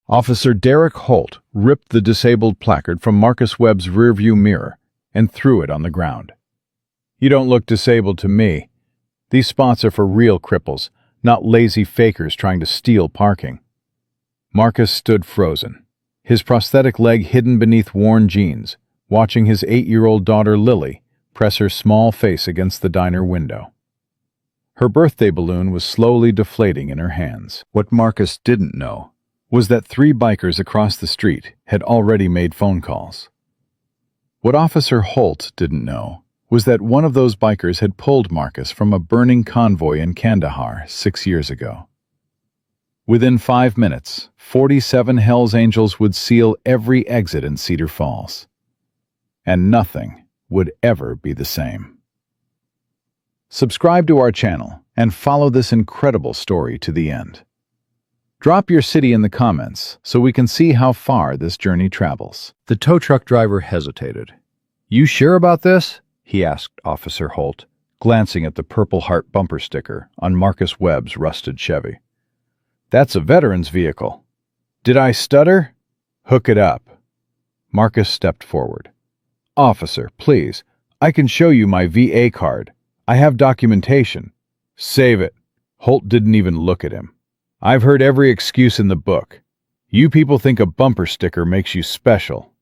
Officer Derek Holt ripped the disabled placard from Marcus Webb's rearview mirror and threw it on the ground. "You don't look disabled to me. These spots are for real cripples, not lazy fakers trying to steal parking." Marcus stood frozen, his prosthetic leg hidden beneath worn jeans, watching his 8-year-old daughter Lily press her small face against the diner window. Her birthday balloon was slowly deflating in her hands. What Marcus didn't know was that 3 bikers across the street had already made phone calls. What Officer Holt didn't know was that one of those bikers had pulled Marcus from a burning convoy in Kandahar 6 years ago. Within 5 minutes, 47 Hells Angels would seal every exit in Cedar Falls. And nothing would ever be the same. Subscribe to our channel and follow this incredible story to the end. Drop your city in the comments so we can see how far this journey travels. The tow truck driver hesitated. "You sure about this?" he asked Officer Holt, glancing at the Purple Heart bumper sticker on Marcus Webb's rusted Chevy. "That's a veteran's vehicle. Did I stutter? Hook it up." Marcus stepped forward. "Officer, please, I can show you my VA card. I have documentation." "Save it." Holt didn't even look at him. "I've heard every excuse in the book. You people think a bumper sticker makes you special.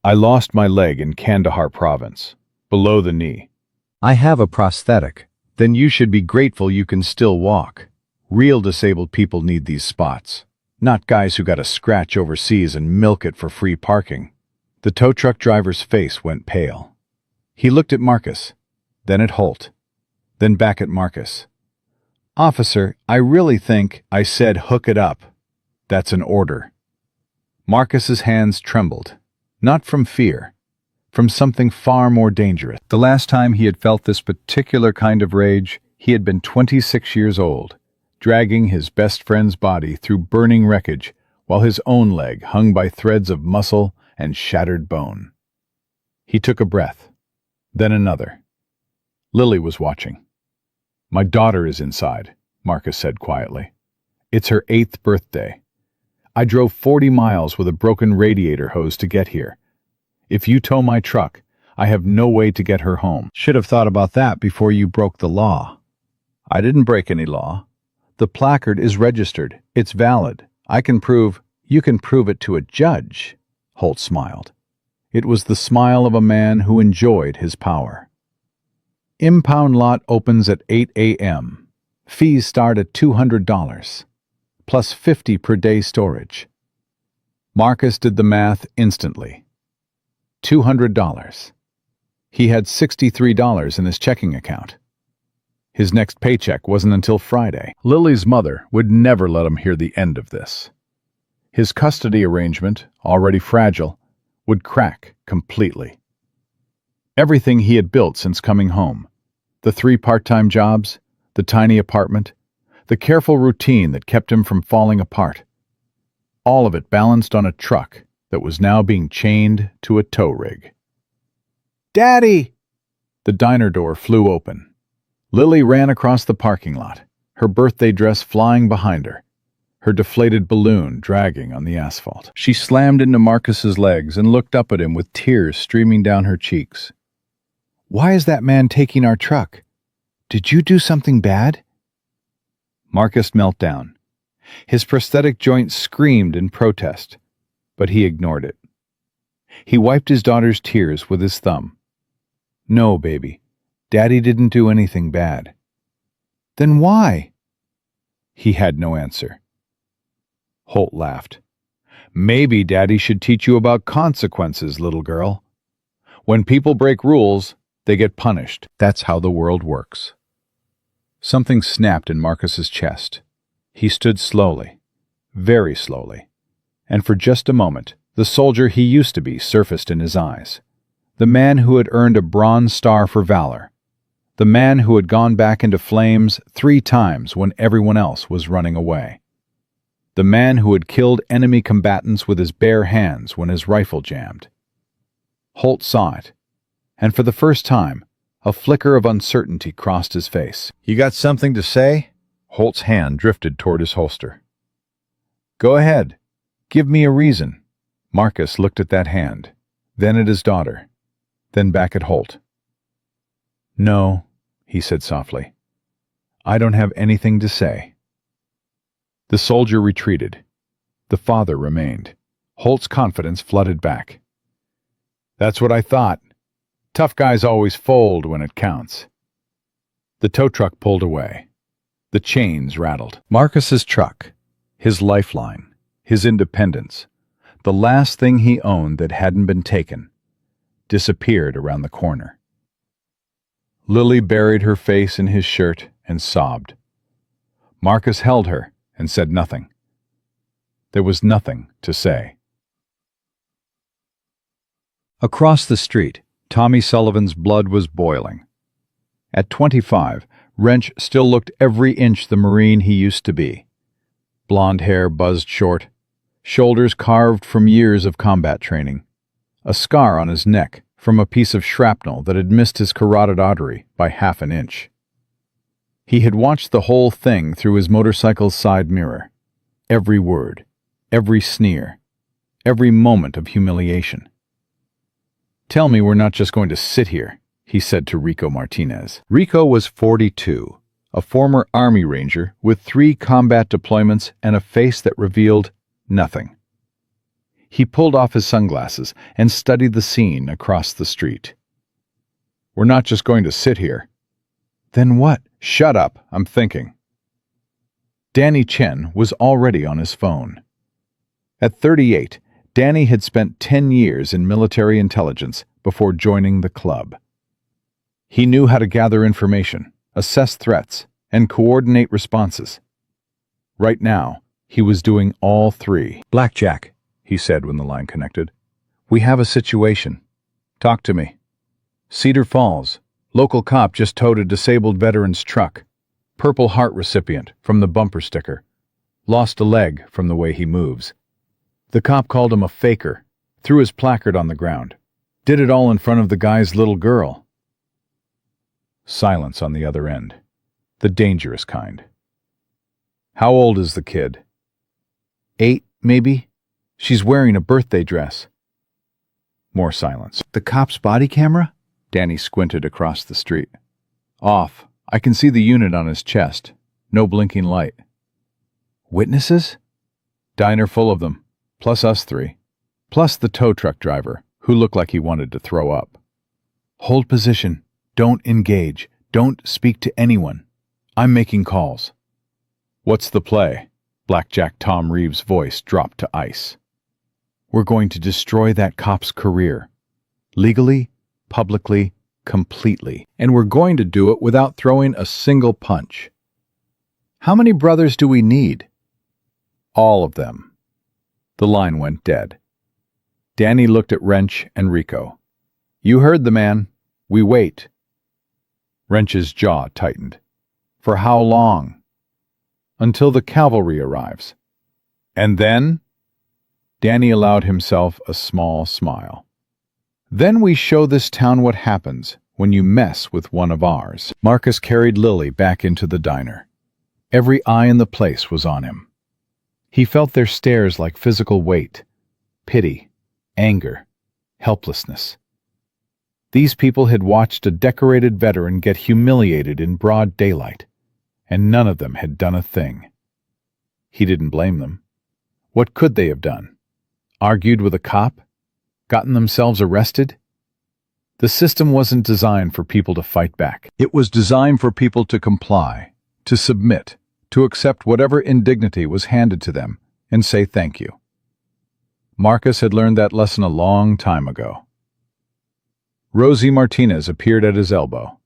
I lost my leg in Kandahar province, below the knee. I have a prosthetic. Then you should be grateful you can still walk. Real disabled people need these spots, not guys who got a scratch overseas and milk it for free parking." The tow truck driver's face went pale. He looked at Marcus, then at Holt, then back at Marcus. "Officer, I really think I said hook it up. That's an order." Marcus's hands trembled, not from fear, from something far more dangerous. The last time he had felt this particular kind of rage, he had been 26 years old, dragging his best friend's body through burning wreckage while his own leg hung by threads of muscle and shattered bone. He took a breath, then another. Lily was watching. "My daughter is inside," Marcus said quietly. "It's her 8th birthday. I drove 40 miles with a broken radiator hose to get here. If you tow my truck, I have no way to get her home." "Should have thought about that before you broke the law." "I didn't break any law. The placard is registered. It's valid. You can prove it to a judge." Holt smiled. It was the smile of a man who enjoyed his power. "Impound lot opens at 8 a.m. Fees start at $200, plus $50 per day storage." Marcus did the math instantly. $200. He had $63 in his checking account. His next paycheck wasn't until Friday. Lily's mother would never let him hear the end of this. His custody arrangement, already fragile, would crack completely. Everything he had built since coming home, the 3 part-time jobs, the tiny apartment, the careful routine that kept him from falling apart, all of it balanced on a truck that was now being chained to a tow rig. "Daddy!" The diner door flew open. Lily ran across the parking lot, her birthday dress flying behind her, her deflated balloon dragging on the asphalt. She slammed into Marcus's legs and looked up at him with tears streaming down her cheeks. "Why is that man taking our truck? Did you do something bad?" Marcus knelt down. His prosthetic joint screamed in protest, but he ignored it. He wiped his daughter's tears with his thumb. "No, baby. Daddy didn't do anything bad." "Then why?" He had no answer. Holt laughed. "Maybe Daddy should teach you about consequences, little girl. When people break rules, they get punished. That's how the world works." Something snapped in Marcus's chest. He stood slowly, very slowly, and for just a moment, the soldier he used to be surfaced in his eyes. The man who had earned a Bronze Star for valor. The man who had gone back into flames 3 times when everyone else was running away. The man who had killed enemy combatants with his bare hands when his rifle jammed. Holt saw it, and for the first time, a flicker of uncertainty crossed his face. "You got something to say?" Holt's hand drifted toward his holster. "Go ahead. Give me a reason. Marcus looked at that hand, then at his daughter, then back at Holt. No, he said softly. I don't have anything to say. The soldier retreated. The father remained. Holt's confidence flooded back. That's what I thought. Tough guys always fold when it counts. The tow truck pulled away. The chains rattled. Marcus's truck, his lifeline, his independence, the last thing he owned that hadn't been taken, disappeared around the corner. Lily buried her face in his shirt and sobbed. Marcus held her and said nothing. There was nothing to say. Across the street, Tommy Sullivan's blood was boiling. At 25, Wrench still looked every inch the Marine he used to be. Blonde hair buzzed short, shoulders carved from years of combat training, a scar on his neck from a piece of shrapnel that had missed his carotid artery by half an inch. He had watched the whole thing through his motorcycle's side mirror. Every word, every sneer, every moment of humiliation. Tell me we're not just going to sit here, he said to Rico Martinez. Rico was 42, a former Army Ranger with 3 combat deployments and a face that revealed nothing. He pulled off his sunglasses and studied the scene across the street. We're not just going to sit here. Then what? Shut up, I'm thinking. Danny Chen was already on his phone. At 38, Danny had spent 10 years in military intelligence before joining the club. He knew how to gather information, assess threats, and coordinate responses. Right now, he was doing all 3. Blackjack, he said when the line connected. We have a situation. Talk to me. Cedar Falls. Local cop just towed a disabled veteran's truck. Purple Heart recipient from the bumper sticker. Lost a leg from the way he moves. The cop called him a faker, threw his placard on the ground. Did it all in front of the guy's little girl. Silence on the other end. The dangerous kind. How old is the kid? 8, maybe? She's wearing a birthday dress. More silence. The cop's body camera? Danny squinted across the street. Off. I can see the unit on his chest. No blinking light. Witnesses? Diner full of them, plus us 3. Plus the tow truck driver, who looked like he wanted to throw up. Hold position. Don't engage. Don't speak to anyone. I'm making calls. What's the play? Blackjack Tom Reeves' voice dropped to ice. We're going to destroy that cop's career. Legally, publicly, completely. And we're going to do it without throwing a single punch. How many brothers do we need? All of them. The line went dead. Danny looked at Wrench and Rico. You heard the man. We wait. Wrench's jaw tightened. For how long? Until the cavalry arrives. And then? Danny allowed himself a small smile. Then we show this town what happens when you mess with one of ours. Marcus carried Lily back into the diner. Every eye in the place was on him. He felt their stares like physical weight, pity, anger, helplessness. These people had watched a decorated veteran get humiliated in broad daylight, and none of them had done a thing. He didn't blame them. What could they have done? Argued with a cop? Gotten themselves arrested? The system wasn't designed for people to fight back. It was designed for people to comply, to submit, to accept whatever indignity was handed to them, and say thank you. Marcus had learned that lesson a long time ago. Rosie Martinez appeared at his elbow.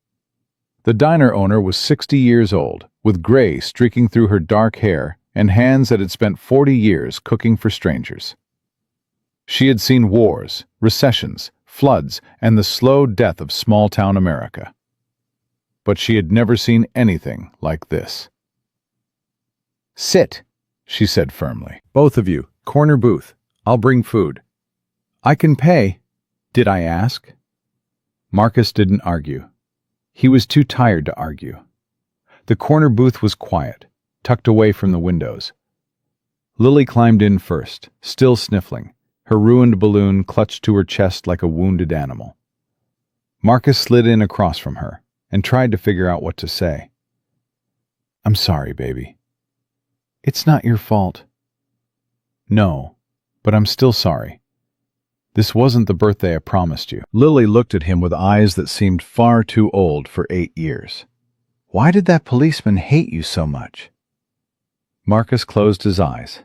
The diner owner was 60 years old, with gray streaking through her dark hair and hands that had spent 40 years cooking for strangers. She had seen wars, recessions, floods, and the slow death of small-town America. But she had never seen anything like this. Sit, she said firmly. Both of you, corner booth. I'll bring food. I can pay. Did I ask? Marcus didn't argue. He was too tired to argue. The corner booth was quiet, tucked away from the windows. Lily climbed in first, still sniffling, her ruined balloon clutched to her chest like a wounded animal. Marcus slid in across from her and tried to figure out what to say. "I'm sorry, baby. It's not your fault." "No, but I'm still sorry. This wasn't the birthday I promised you." Lily looked at him with eyes that seemed far too old for 8 years. "Why did that policeman hate you so much?" Marcus closed his eyes.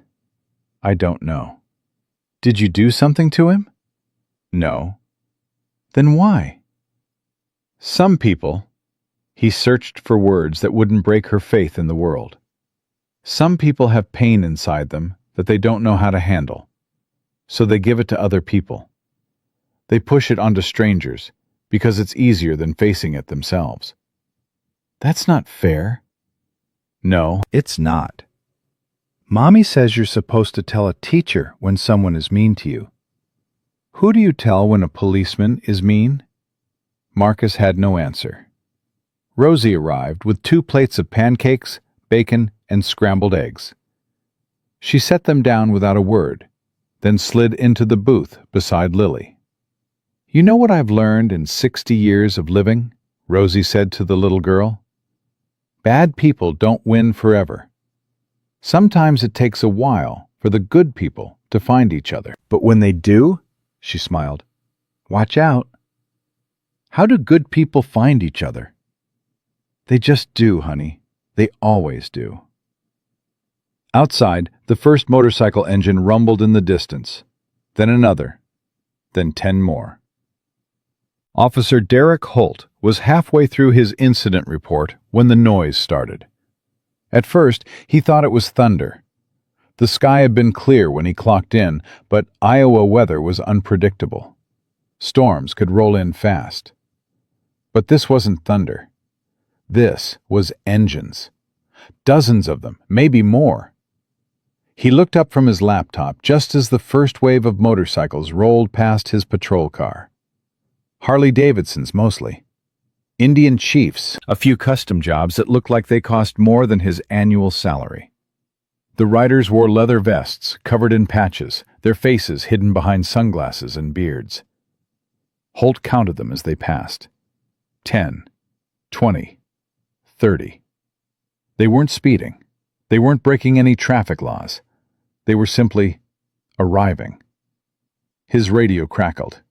"I don't know." "Did you do something to him?" "No." "Then why?" "Some people," he searched for words that wouldn't break her faith in the world. "Some people have pain inside them that they don't know how to handle, so they give it to other people. They push it onto strangers because it's easier than facing it themselves." "That's not fair." "No, it's not. Mommy says you're supposed to tell a teacher when someone is mean to you. Who do you tell when a policeman is mean?" Marcus had no answer. Rosie arrived with 2 plates of pancakes, bacon, and scrambled eggs. She set them down without a word, then slid into the booth beside Lily. "You know what I've learned in 60 years of living?" Rosie said to the little girl. "Bad people don't win forever. Sometimes it takes a while for the good people to find each other. But when they do," she smiled, "watch out." "How do good people find each other?" "They just do, honey. They always do." Outside, the first motorcycle engine rumbled in the distance, then another, then 10 more. Officer Derek Holt was halfway through his incident report when the noise started. At first, he thought it was thunder. The sky had been clear when he clocked in, but Iowa weather was unpredictable. Storms could roll in fast. But this wasn't thunder. This was engines. Dozens of them, maybe more. He looked up from his laptop just as the first wave of motorcycles rolled past his patrol car. Harley-Davidsons mostly. Indian Chiefs, a few custom jobs that looked like they cost more than his annual salary. The riders wore leather vests covered in patches, their faces hidden behind sunglasses and beards. Holt counted them as they passed. 10, 20, 30. They weren't speeding. They weren't breaking any traffic laws. They were simply arriving. His radio crackled.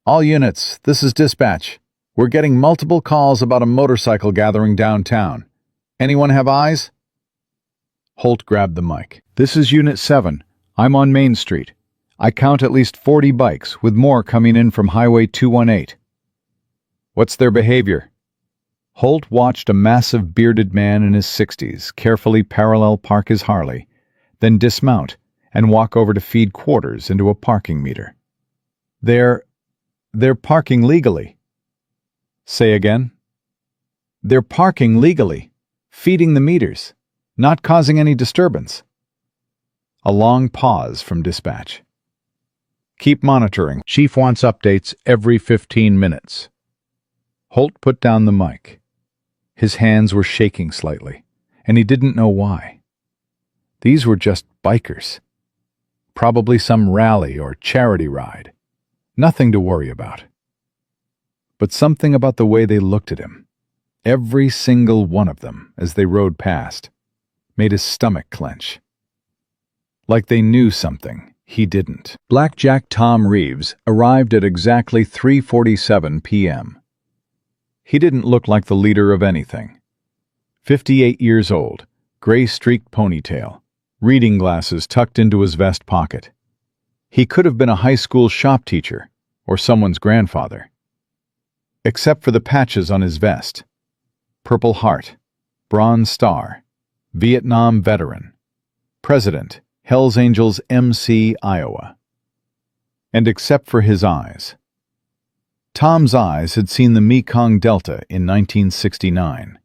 "All units, this is dispatch. We're getting multiple calls about a motorcycle gathering downtown. Anyone have eyes?" Holt grabbed the mic. "This is Unit 7. I'm on Main Street. I count at least 40 bikes, with more coming in from Highway 218. "What's their behavior?" Holt watched a massive bearded man in his 60s carefully parallel park his Harley, then dismount and walk over to feed quarters into a parking meter. They're parking legally." "Say again?" "They're parking legally, feeding the meters, not causing any disturbance." A long pause from dispatch. "Keep monitoring. Chief wants updates every 15 minutes. Holt put down the mic. His hands were shaking slightly, and he didn't know why. These were just bikers. Probably some rally or charity ride. Nothing to worry about. But something about the way they looked at him, every single one of them as they rode past, made his stomach clench. Like they knew something he didn't. Blackjack Tom Reeves arrived at exactly 3:47 p.m. He didn't look like the leader of anything. 58 years old, gray-streaked ponytail, reading glasses tucked into his vest pocket. He could have been a high school shop teacher or someone's grandfather. Except for the patches on his vest. Purple Heart, Bronze Star, Vietnam Veteran, President, Hells Angels MC, Iowa. And except for his eyes. Tom's eyes had seen the Mekong Delta in 1969.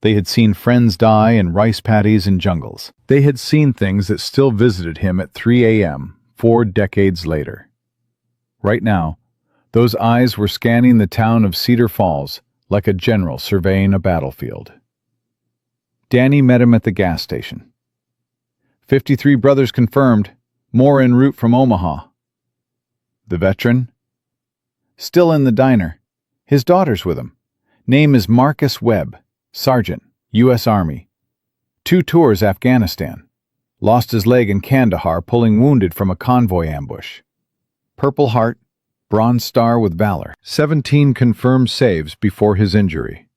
They had seen friends die in rice paddies and jungles. They had seen things that still visited him at 3 a.m. 4 decades later. Right now, those eyes were scanning the town of Cedar Falls like a general surveying a battlefield. Danny met him at the gas station. 53 brothers confirmed. More en route from Omaha. The veteran? Still in the diner. His daughter's with him. Name is Marcus Webb, Sergeant, U.S. Army. 2 tours Afghanistan. Lost his leg in Kandahar pulling wounded from a convoy ambush. Purple Heart, Bronze Star with Valor. 17 confirmed saves before his injury.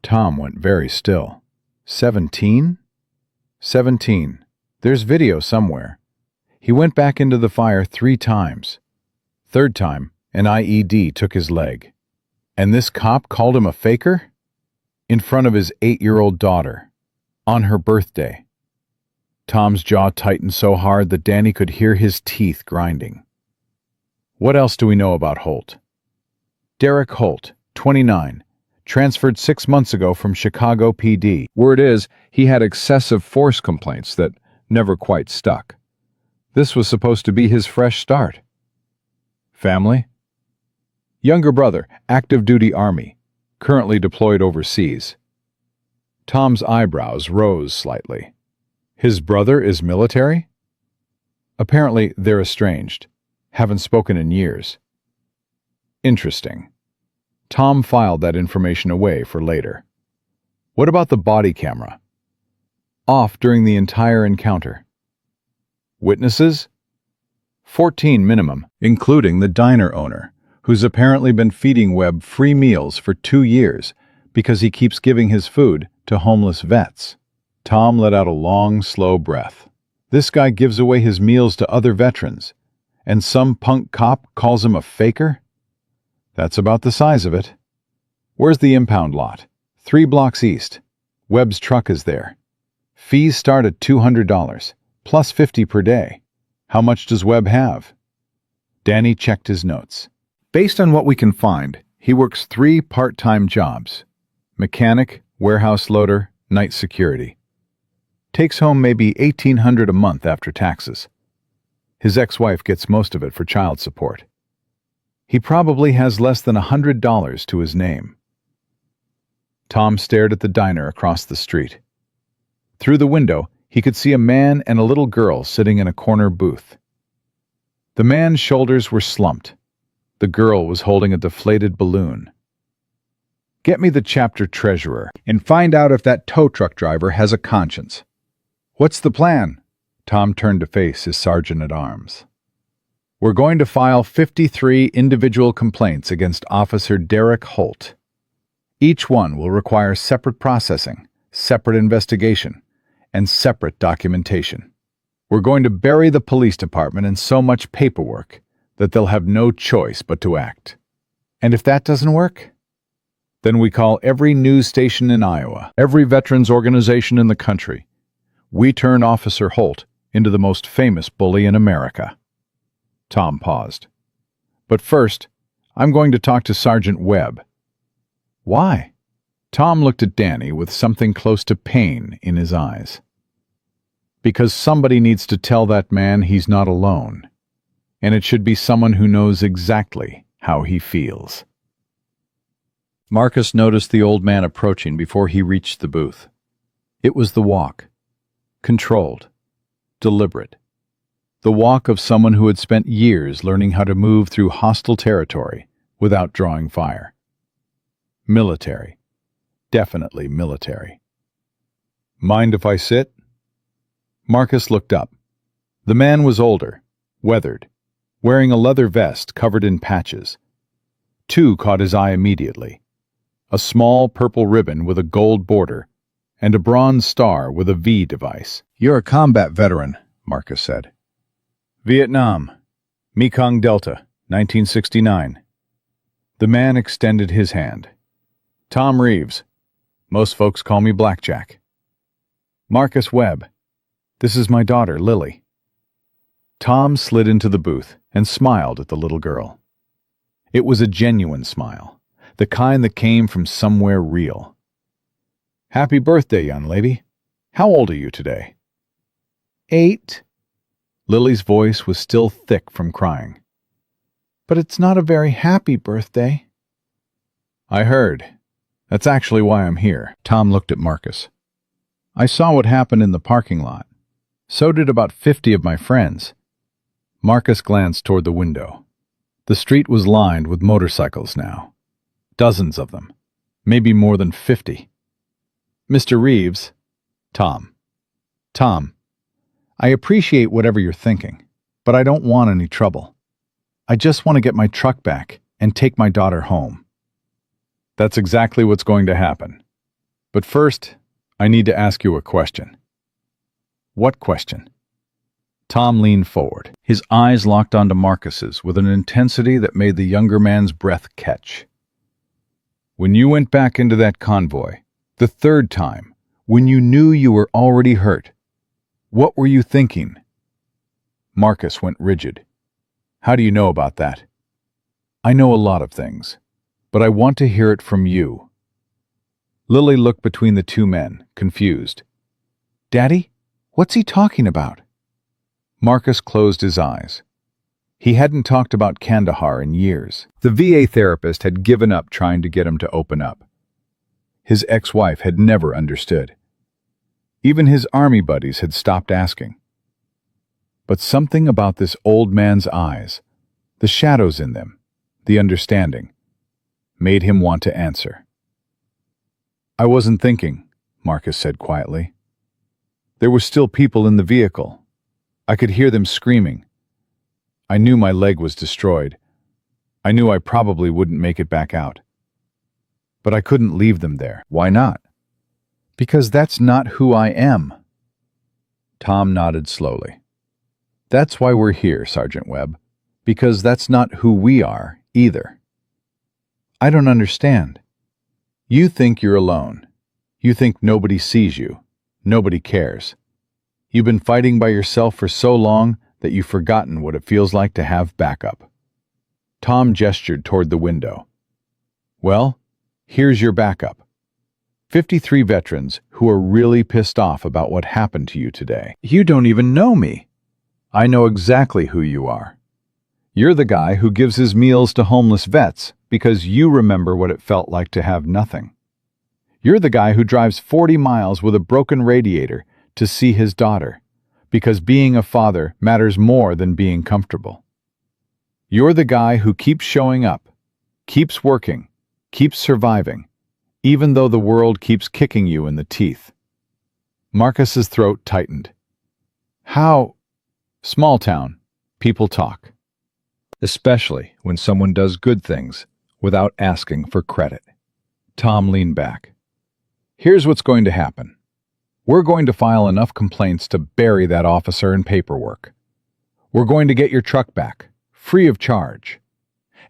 Tom went very still. 17? 17. There's video somewhere. He went back into the fire 3 times. 3rd time, an IED took his leg. And this cop called him a faker? In front of his 8-year-old daughter. On her birthday. Tom's jaw tightened so hard that Danny could hear his teeth grinding. What else do we know about Holt? Derek Holt, 29, transferred 6 months ago from Chicago PD. Word is, he had excessive force complaints that never quite stuck. This was supposed to be his fresh start. Family? Younger brother, active duty Army, currently deployed overseas. Tom's eyebrows rose slightly. His brother is military? Apparently, they're estranged. Haven't spoken in years. Interesting. Tom filed that information away for later. What about the body camera? Off during the entire encounter. Witnesses? 14 minimum, including the diner owner, who's apparently been feeding Webb free meals for 2 years because he keeps giving his food to homeless vets. Tom let out a long, slow breath. This guy gives away his meals to other veterans, and some punk cop calls him a faker? That's about the size of it. Where's the impound lot? 3 blocks east. Webb's truck is there. Fees start at $200, plus $50 per day. How much does Webb have? Danny checked his notes. Based on what we can find, he works 3 part-time jobs. Mechanic, warehouse loader, night security. Takes home maybe $1,800 a month after taxes. His ex-wife gets most of it for child support. He probably has less than $100 to his name. Tom stared at the diner across the street. Through the window, he could see a man and a little girl sitting in a corner booth. The man's shoulders were slumped. The girl was holding a deflated balloon. Get me the chapter treasurer and find out if that tow truck driver has a conscience. What's the plan? Tom turned to face his sergeant-at-arms. We're going to file 53 individual complaints against Officer Derek Holt. Each one will require separate processing, separate investigation, and separate documentation. We're going to bury the police department in so much paperwork that they'll have no choice but to act. And if that doesn't work, then we call every news station in Iowa, every veterans organization in the country. We turn Officer Holt into the most famous bully in America. Tom paused. But first, I'm going to talk to Sergeant Webb. Why? Tom looked at Danny with something close to pain in his eyes. Because somebody needs to tell that man he's not alone, and it should be someone who knows exactly how he feels. Marcus noticed the old man approaching before he reached the booth. It was the walk. Controlled. Deliberate. The walk of someone who had spent years learning how to move through hostile territory without drawing fire. Military. Definitely military. Mind if I sit? Marcus looked up. The man was older, weathered, wearing a leather vest covered in patches. 2 caught his eye immediately. A small purple ribbon with a gold border, and a bronze star with a V device. You're a combat veteran, Marcus said. Vietnam. Mekong Delta, 1969. The man extended his hand. Tom Reeves. Most folks call me Blackjack. Marcus Webb. This is my daughter, Lily. Tom slid into the booth and smiled at the little girl. It was a genuine smile, the kind that came from somewhere real. Happy birthday, young lady. How old are you today? 8. Lily's voice was still thick from crying. But it's not a very happy birthday. I heard. That's actually why I'm here. Tom looked at Marcus. I saw what happened in the parking lot. So did about 50 of my friends. Marcus glanced toward the window. The street was lined with motorcycles now. Dozens of them. Maybe more than 50. Mr. Reeves. Tom. Tom, I appreciate whatever you're thinking, but I don't want any trouble. I just want to get my truck back and take my daughter home. That's exactly what's going to happen. But first, I need to ask you a question. What question? Tom leaned forward, his eyes locked onto Marcus's with an intensity that made the younger man's breath catch. When you went back into that convoy, the third time, when you knew you were already hurt, what were you thinking? Marcus went rigid. How do you know about that? I know a lot of things, but I want to hear it from you. Lily looked between the two men, confused. Daddy, what's he talking about? Marcus closed his eyes. He hadn't talked about Kandahar in years. The VA therapist had given up trying to get him to open up. His ex-wife had never understood. Even his army buddies had stopped asking. But something about this old man's eyes, the shadows in them, the understanding, made him want to answer. I wasn't thinking, Marcus said quietly. There were still people in the vehicle. I could hear them screaming. I knew my leg was destroyed. I knew I probably wouldn't make it back out. But I couldn't leave them there. Why not? Because that's not who I am. Tom nodded slowly. That's why we're here, Sergeant Webb. Because that's not who we are, either. I don't understand. You think you're alone. You think nobody sees you. Nobody cares. You've been fighting by yourself for so long that you've forgotten what it feels like to have backup. Tom gestured toward the window. Well, here's your backup. 53 veterans who are really pissed off about what happened to you today. You don't even know me. I know exactly who you are. You're the guy who gives his meals to homeless vets because you remember what it felt like to have nothing. You're the guy who drives 40 miles with a broken radiator to see his daughter because being a father matters more than being comfortable. You're the guy who keeps showing up, keeps working, keeps surviving, even though the world keeps kicking you in the teeth. Marcus's throat tightened. How? Small town, people talk. Especially when someone does good things without asking for credit. Tom leaned back. Here's what's going to happen. We're going to file enough complaints to bury that officer in paperwork. We're going to get your truck back, free of charge.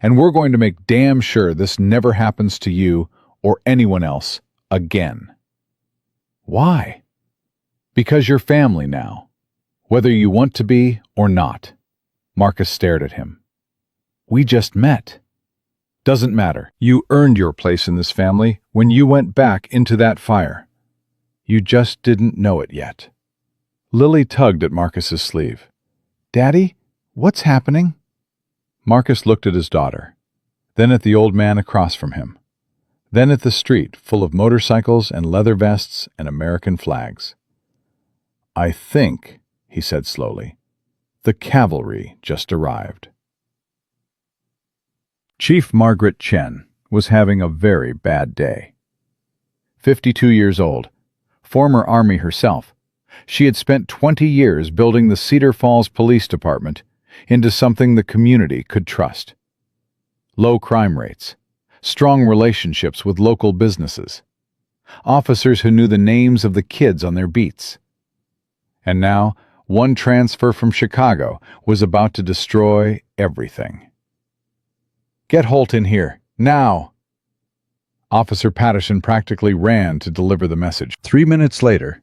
And we're going to make damn sure this never happens to you or anyone else again. Why? Because you're family now, whether you want to be or not. Marcus stared at him. We just met. Doesn't matter. You earned your place in this family when you went back into that fire. You just didn't know it yet. Lily tugged at Marcus's sleeve. Daddy, what's happening? Marcus looked at his daughter, then at the old man across from him, then at the street full of motorcycles and leather vests and American flags. I think, he said slowly, the cavalry just arrived. Chief Margaret Chen was having a very bad day. 52 years old, former Army herself, she had spent 20 years building the Cedar Falls Police Department into something the community could trust. Low crime rates, strong relationships with local businesses, officers who knew the names of the kids on their beats. And now, one transfer from Chicago was about to destroy everything. Get Holt in here, now! Officer Patterson practically ran to deliver the message. 3 minutes later,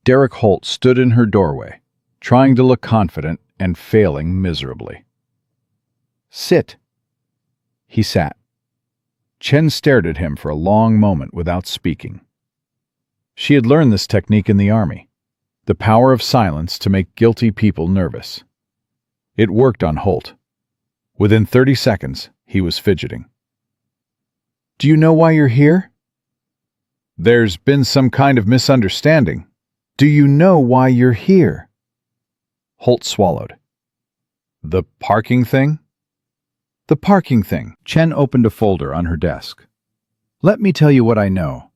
Derek Holt stood in her doorway, trying to look confident and failing miserably. Sit. He sat. Chen stared at him for a long moment without speaking. She had learned this technique in the Army, the power of silence to make guilty people nervous. It worked on Holt. Within 30 seconds, he was fidgeting. Do you know why you're here? There's been some kind of misunderstanding. Do you know why you're here? Holt swallowed. The parking thing? The parking thing. Chen opened a folder on her desk. Let me tell you what I know.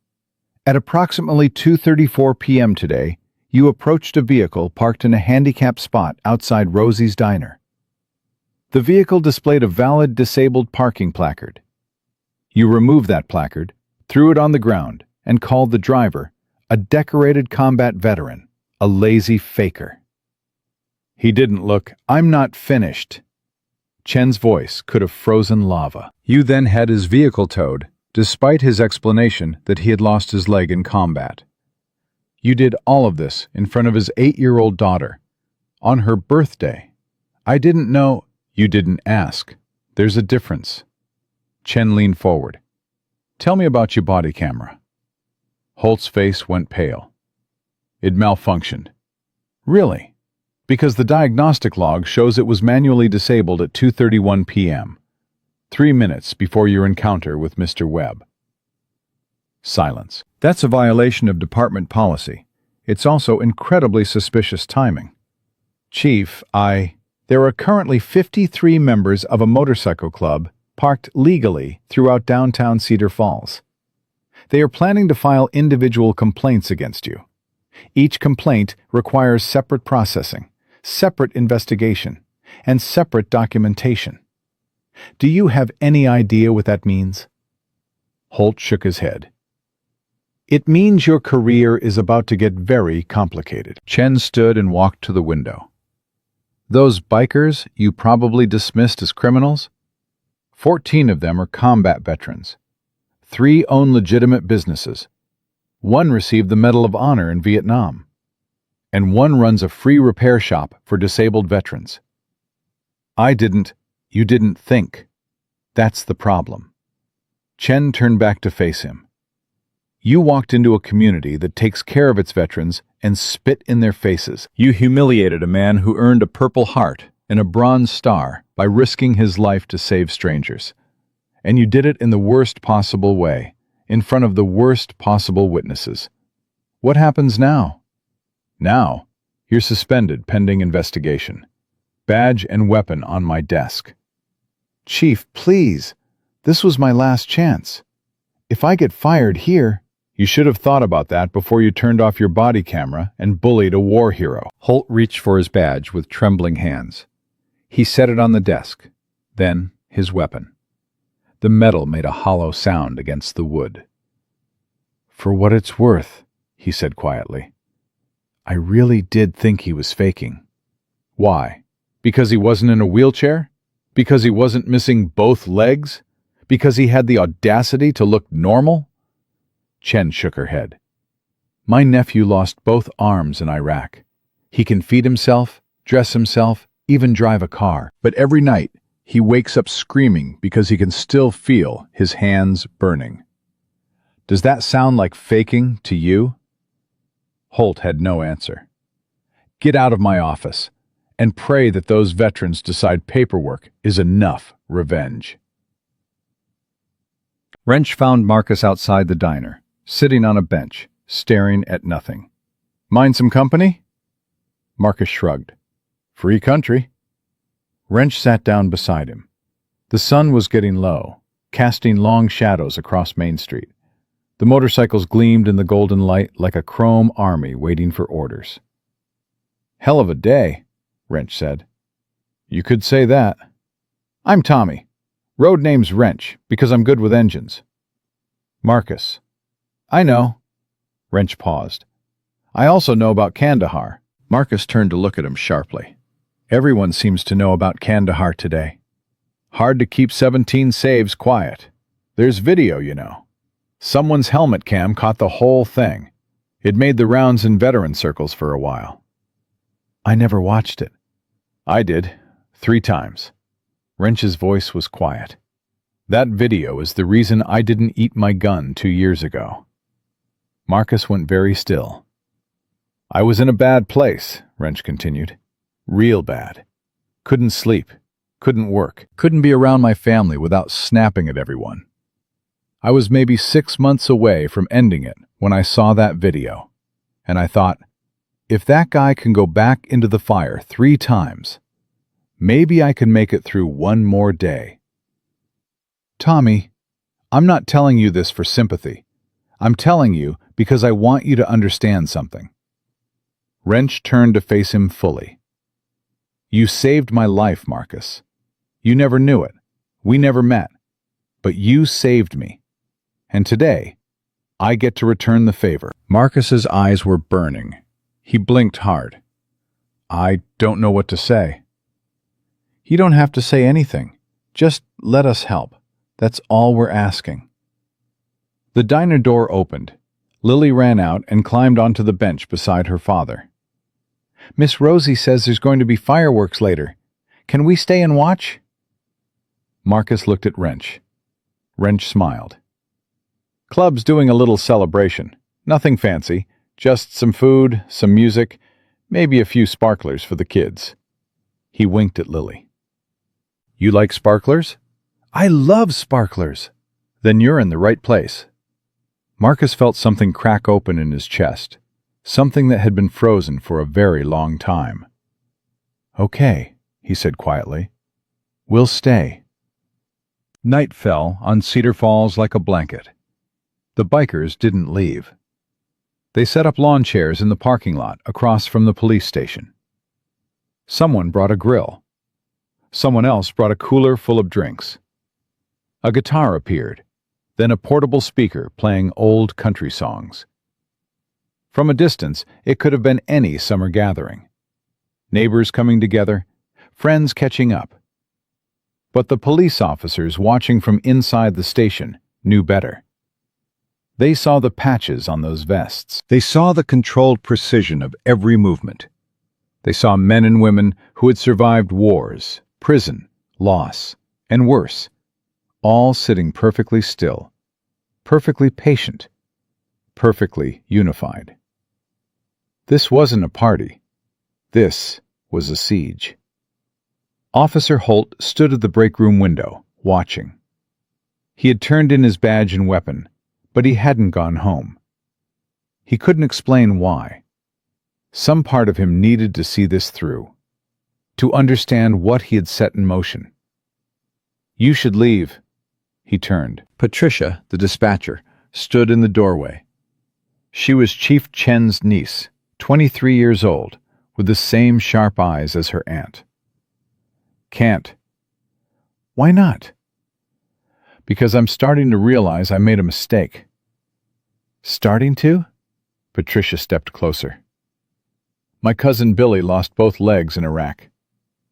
At approximately 2:34 p.m. today, you approached a vehicle parked in a handicapped spot outside Rosie's Diner. The vehicle displayed a valid disabled parking placard. You removed that placard, threw it on the ground, and called the driver, a decorated combat veteran, a lazy faker. He didn't look. I'm not finished. Chen's voice could have frozen lava. You then had his vehicle towed, despite his explanation that he had lost his leg in combat. You did all of this in front of his 8-year-old daughter, on her birthday. I didn't know. You didn't ask. There's a difference. Chen leaned forward. Tell me about your body camera. Holt's face went pale. It malfunctioned. Really? Because the diagnostic log shows it was manually disabled at 2:31 p.m., 3 minutes before your encounter with Mr. Webb. Silence. That's a violation of department policy. It's also incredibly suspicious timing. Chief, There are currently 53 members of a motorcycle club parked legally throughout downtown Cedar Falls. They are planning to file individual complaints against you. Each complaint requires separate processing, separate investigation, and separate documentation. Do you have any idea what that means? Holt shook his head. It means your career is about to get very complicated. Chen stood and walked to the window. Those bikers you probably dismissed as criminals? 14 of them are combat veterans. 3 own legitimate businesses. 1 received the Medal of Honor in Vietnam. And 1 runs a free repair shop for disabled veterans. You didn't think. That's the problem. Chen turned back to face him. You walked into a community that takes care of its veterans and spit in their faces. You humiliated a man who earned a Purple Heart and a Bronze Star by risking his life to save strangers. And you did it in the worst possible way, in front of the worst possible witnesses. What happens now? Now, you're suspended pending investigation. Badge and weapon on my desk. Chief, please. This was my last chance. If I get fired here... You should have thought about that before you turned off your body camera and bullied a war hero. Holt reached for his badge with trembling hands. He set it on the desk, then his weapon. The metal made a hollow sound against the wood. For what it's worth, he said quietly, I really did think he was faking. Why? Because he wasn't in a wheelchair? Because he wasn't missing both legs? Because he had the audacity to look normal? Chen shook her head. My nephew lost both arms in Iraq. He can feed himself, dress himself, even drive a car. But every night, he wakes up screaming because he can still feel his hands burning. Does that sound like faking to you? Holt had no answer. Get out of my office and pray that those veterans decide paperwork is enough revenge. Wrench found Marcus outside the diner, sitting on a bench, staring at nothing. Mind some company? Marcus shrugged. Free country. Wrench sat down beside him. The sun was getting low, casting long shadows across Main Street. The motorcycles gleamed in the golden light like a chrome army waiting for orders. Hell of a day, Wrench said. You could say that. I'm Tommy. Road name's Wrench because I'm good with engines. Marcus. I know. Wrench paused. I also know about Kandahar. Marcus turned to look at him sharply. Everyone seems to know about Kandahar today. Hard to keep 17 saves quiet. There's video, you know. Someone's helmet cam caught the whole thing. It made the rounds in veteran circles for a while. I never watched it. I did, 3 times. Wrench's voice was quiet. That video is the reason I didn't eat my gun 2 years ago. Marcus went very still. I was in a bad place, Wrench continued. Real bad. Couldn't sleep. Couldn't work. Couldn't be around my family without snapping at everyone. I was maybe 6 months away from ending it when I saw that video. And I thought, If that guy can go back into the fire 3 times, maybe I can make it through one more day. Tommy, I'm not telling you this for sympathy. I'm telling you because I want you to understand something. Wrench turned to face him fully. You saved my life, Marcus. You never knew it. We never met. But you saved me. And today, I get to return the favor. Marcus's eyes were burning. He blinked hard. I don't know what to say. You don't have to say anything. Just let us help. That's all we're asking. The diner door opened. Lily ran out and climbed onto the bench beside her father. Miss Rosie says there's going to be fireworks later. Can we stay and watch? Marcus looked at Wrench. Wrench smiled. Club's doing a little celebration. Nothing fancy. Just some food, some music, maybe a few sparklers for the kids. He winked at Lily. You like sparklers? I love sparklers. Then you're in the right place. Marcus felt something crack open in his chest, something that had been frozen for a very long time. Okay, he said quietly. We'll stay. Night fell on Cedar Falls like a blanket. The bikers didn't leave. They set up lawn chairs in the parking lot across from the police station. Someone brought a grill. Someone else brought a cooler full of drinks. A guitar appeared, then a portable speaker playing old country songs. From a distance, it could have been any summer gathering. Neighbors coming together, friends catching up. But the police officers watching from inside the station knew better. They saw the patches on those vests. They saw the controlled precision of every movement. They saw men and women who had survived wars, prison, loss, and worse, all sitting perfectly still, perfectly patient, perfectly unified. This wasn't a party. This was a siege. Officer Holt stood at the break room window, watching. He had turned in his badge and weapon, but he hadn't gone home. He couldn't explain why. Some part of him needed to see this through, to understand what he had set in motion. You should leave. He turned. Patricia, the dispatcher, stood in the doorway. She was Chief Chen's niece, 23 years old, with the same sharp eyes as her aunt. Can't. Why not? Because I'm starting to realize I made a mistake. Starting to? Patricia stepped closer. My cousin Billy lost both legs in Iraq.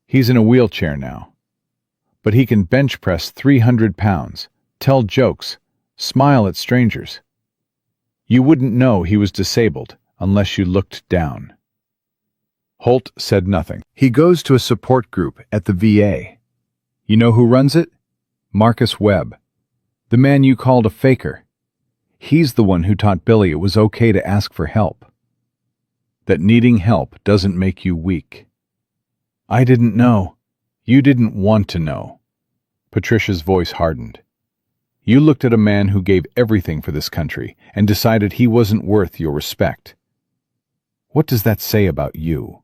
He's in a wheelchair now. But he can bench press 300 pounds, tell jokes, smile at strangers. You wouldn't know he was disabled unless you looked down. Holt said nothing. He goes to a support group at the VA. You know who runs it? Marcus Webb, the man you called a faker. He's the one who taught Billy it was okay to ask for help. That needing help doesn't make you weak. I didn't know. You didn't want to know. Patricia's voice hardened. You looked at a man who gave everything for this country and decided he wasn't worth your respect. What does that say about you?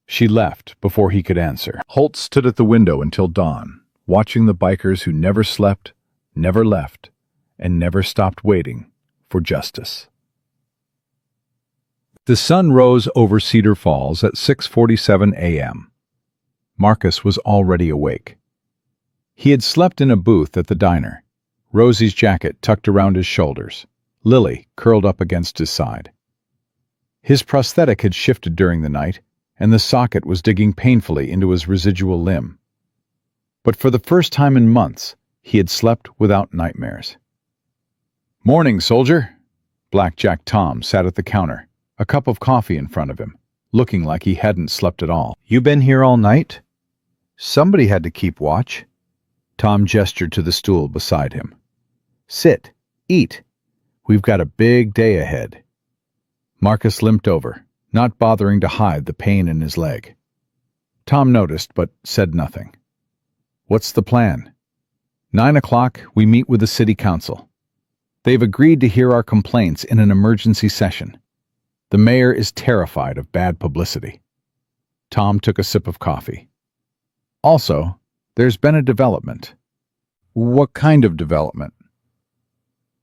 She left before he could answer. Holt stood at the window until dawn, watching the bikers who never slept, never left, and never stopped waiting for justice. The sun rose over Cedar Falls at 6:47 a.m. Marcus was already awake. He had slept in a booth at the diner, Rosie's jacket tucked around his shoulders, Lily curled up against his side. His prosthetic had shifted during the night, and the socket was digging painfully into his residual limb. But for the first time in months, he had slept without nightmares. Morning, soldier. Blackjack Tom sat at the counter, a cup of coffee in front of him, looking like he hadn't slept at all. You been here all night? Somebody had to keep watch. Tom gestured to the stool beside him. Sit, eat. We've got a big day ahead. Marcus limped over, not bothering to hide the pain in his leg. Tom noticed, but said nothing. What's the plan? 9 o'clock, we meet with the city council. They've agreed to hear our complaints in an emergency session. The mayor is terrified of bad publicity. Tom took a sip of coffee. Also, there's been a development. What kind of development?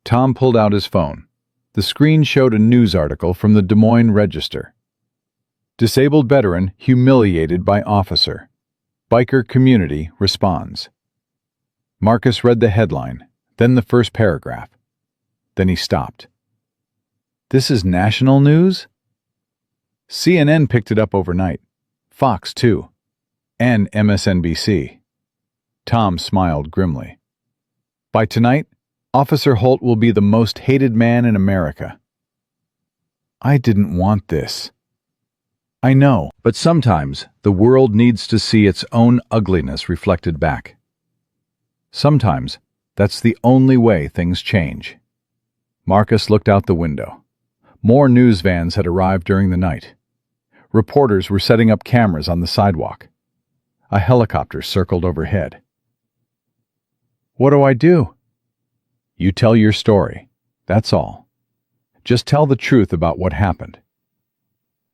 Tom pulled out his phone. The screen showed a news article from the Des Moines Register. Disabled veteran humiliated by officer. Biker community responds. Marcus read the headline, then the first paragraph. Then he stopped. This is national news? CNN picked it up overnight. Fox, too. And MSNBC. Tom smiled grimly. By tonight, Officer Holt will be the most hated man in America. I didn't want this. I know, but sometimes the world needs to see its own ugliness reflected back. Sometimes that's the only way things change. Marcus looked out the window. More news vans had arrived during the night. Reporters were setting up cameras on the sidewalk. A helicopter circled overhead. What do I do? You tell your story. That's all. Just tell the truth about what happened.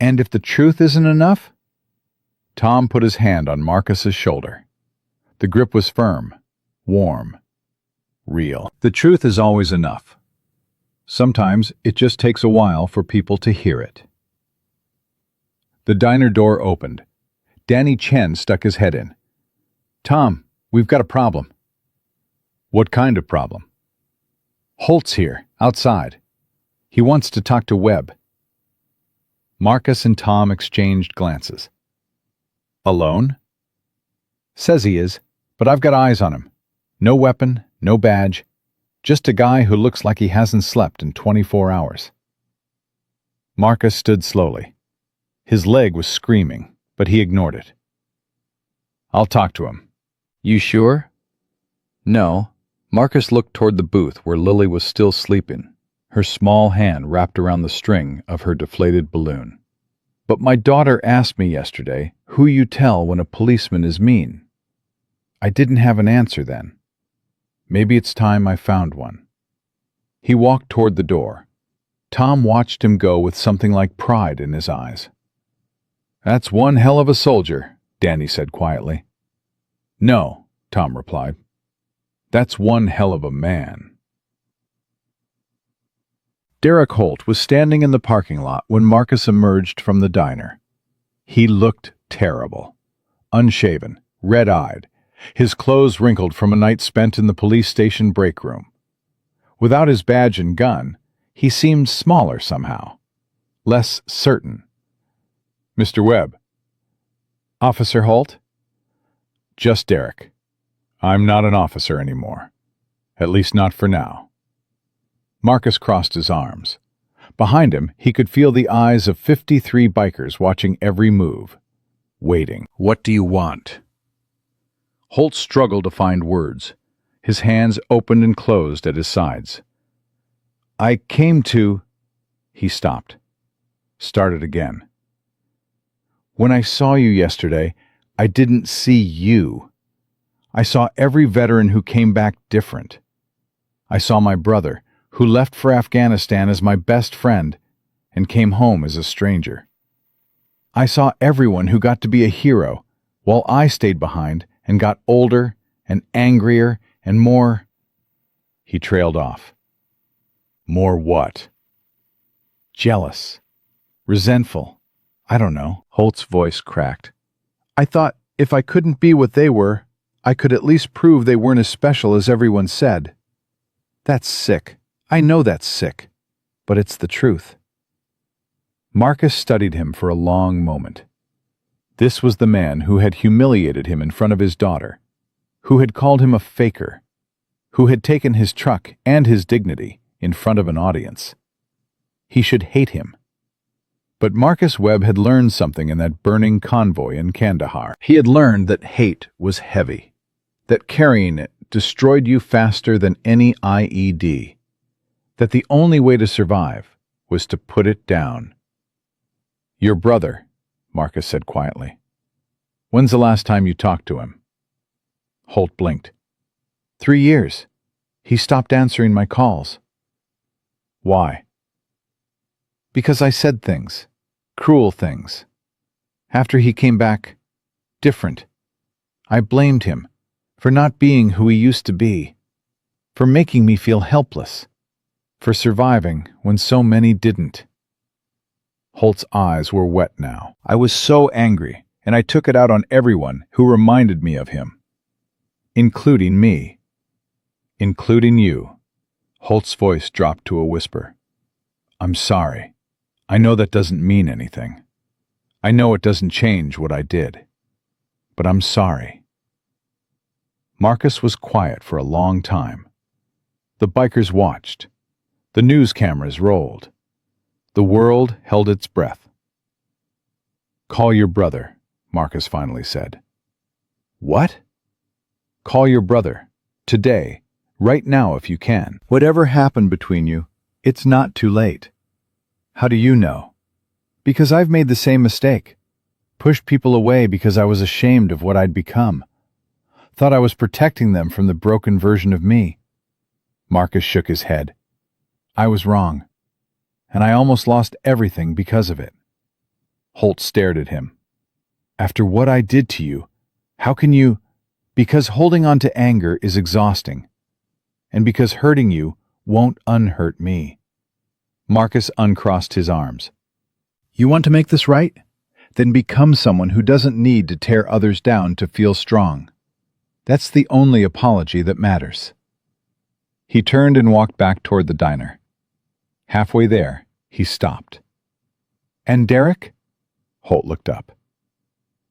And if the truth isn't enough? Tom put his hand on Marcus's shoulder. The grip was firm, warm, real. The truth is always enough. Sometimes it just takes a while for people to hear it. The diner door opened. Danny Chen stuck his head in. Tom, we've got a problem. What kind of problem? Holt's here, outside. He wants to talk to Webb. Marcus and Tom exchanged glances. Alone? Says he is, but I've got eyes on him. No weapon, no badge. Just a guy who looks like he hasn't slept in 24 hours. Marcus stood slowly. His leg was screaming, but he ignored it. I'll talk to him. You sure? No. Marcus looked toward the booth where Lily was still sleeping, her small hand wrapped around the string of her deflated balloon. But my daughter asked me yesterday who you tell when a policeman is mean. I didn't have an answer then. Maybe it's time I found one. He walked toward the door. Tom watched him go with something like pride in his eyes. That's one hell of a soldier, Danny said quietly. No, Tom replied. That's one hell of a man. Derek Holt was standing in the parking lot when Marcus emerged from the diner. He looked terrible. Unshaven, red-eyed, his clothes wrinkled from a night spent in the police station break room. Without his badge and gun, he seemed smaller somehow, less certain. Mr. Webb. Officer Holt? Just Derek. I'm not an officer anymore. At least not for now. Marcus crossed his arms. Behind him, he could feel the eyes of 53 bikers watching every move, waiting. What do you want? Holt struggled to find words. His hands opened and closed at his sides. I came to... He stopped. Started again. When I saw you yesterday, I didn't see you. I saw every veteran who came back different. I saw my brother, who left for Afghanistan as my best friend and came home as a stranger. I saw everyone who got to be a hero, while I stayed behind and got older and angrier and more... He trailed off. More what? Jealous. Resentful. I don't know. Holt's voice cracked. I thought if I couldn't be what they were, I could at least prove they weren't as special as everyone said. That's sick. I know that's sick. But it's the truth. Marcus studied him for a long moment. This was the man who had humiliated him in front of his daughter, who had called him a faker, who had taken his truck and his dignity in front of an audience. He should hate him. But Marcus Webb had learned something in that burning convoy in Kandahar. He had learned that hate was heavy, that carrying it destroyed you faster than any IED, that the only way to survive was to put it down. Your brother, Marcus said quietly. When's the last time you talked to him? Holt blinked. 3 years. He stopped answering my calls. Why? Because I said things, cruel things. After he came back, different, I blamed him for not being who he used to be, for making me feel helpless, for surviving when so many didn't. Holt's eyes were wet now. I was so angry, and I took it out on everyone who reminded me of him. Including me. Including you. Holt's voice dropped to a whisper. I'm sorry. I know that doesn't mean anything. I know it doesn't change what I did. But I'm sorry. Marcus was quiet for a long time. The bikers watched. The news cameras rolled. The world held its breath. Call your brother, Marcus finally said. What? Call your brother. Today. Right now if you can. Whatever happened between you, it's not too late. How do you know? Because I've made the same mistake. Pushed people away because I was ashamed of what I'd become. Thought I was protecting them from the broken version of me. Marcus shook his head. I was wrong. And I almost lost everything because of it. Holt stared at him. After what I did to you, how can you... Because holding on to anger is exhausting. And because hurting you won't unhurt me. Marcus uncrossed his arms. You want to make this right? Then become someone who doesn't need to tear others down to feel strong. That's the only apology that matters. He turned and walked back toward the diner. Halfway there, he stopped. And Derek? Holt looked up.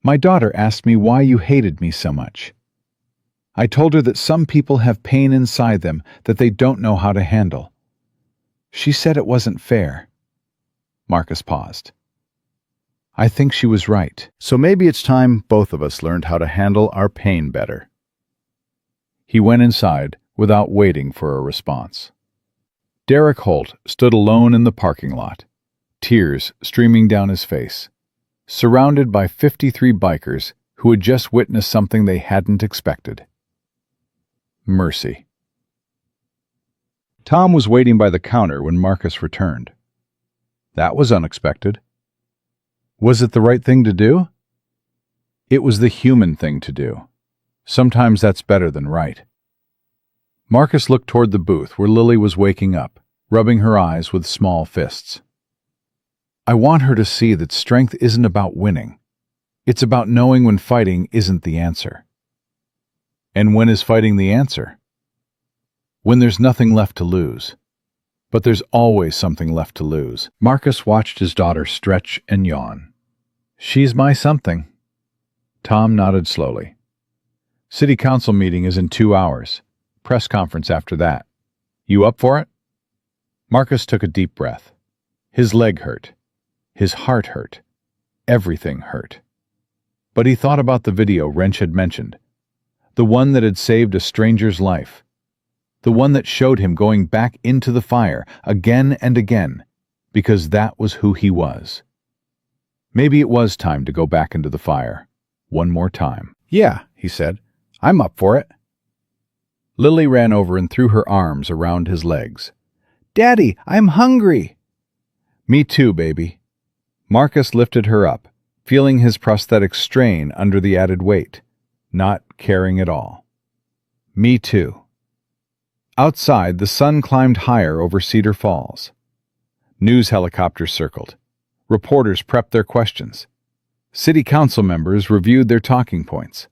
My daughter asked me why you hated me so much. I told her that some people have pain inside them that they don't know how to handle. She said it wasn't fair. Marcus paused. I think she was right. So maybe it's time both of us learned how to handle our pain better. He went inside without waiting for a response. Derek Holt stood alone in the parking lot, tears streaming down his face, surrounded by 53 bikers who had just witnessed something they hadn't expected. Mercy. Tom was waiting by the counter when Marcus returned. That was unexpected. Was it the right thing to do? It was the human thing to do. Sometimes that's better than right. Marcus looked toward the booth where Lily was waking up, rubbing her eyes with small fists. I want her to see that strength isn't about winning. It's about knowing when fighting isn't the answer. And when is fighting the answer? When there's nothing left to lose. But there's always something left to lose. Marcus watched his daughter stretch and yawn. She's my something. Tom nodded slowly. City council meeting is in 2 hours. Press conference after that. You up for it? Marcus took a deep breath. His leg hurt. His heart hurt. Everything hurt. But he thought about the video Wrench had mentioned. The one that had saved a stranger's life. The one that showed him going back into the fire again and again, because that was who he was. Maybe it was time to go back into the fire. One more time. Yeah, he said. I'm up for it. Lily ran over and threw her arms around his legs. Daddy, I'm hungry. Me too, baby. Marcus lifted her up, feeling his prosthetic strain under the added weight, not caring at all. Me too. Outside, the sun climbed higher over Cedar Falls. News helicopters circled. Reporters prepped their questions. City council members reviewed their talking points.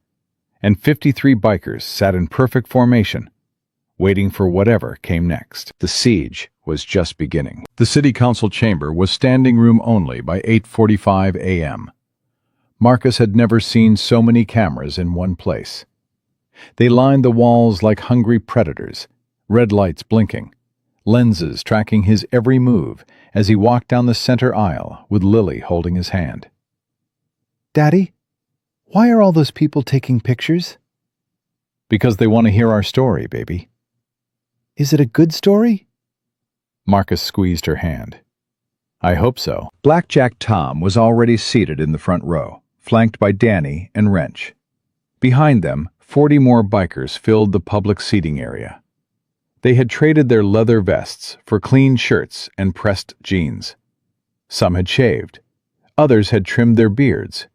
And 53 bikers sat in perfect formation, waiting for whatever came next. The siege was just beginning. The city council chamber was standing room only by 8:45 a.m. Marcus had never seen so many cameras in one place. They lined the walls like hungry predators, red lights blinking, lenses tracking his every move as he walked down the center aisle with Lily holding his hand. Daddy, why are all those people taking pictures? Because they want to hear our story, baby. Is it a good story? Marcus squeezed her hand. I hope so. Blackjack Tom was already seated in the front row, flanked by Danny and Wrench. Behind them, 40 more bikers filled the public seating area. They had traded their leather vests for clean shirts and pressed jeans. Some had shaved. Others had trimmed their beards.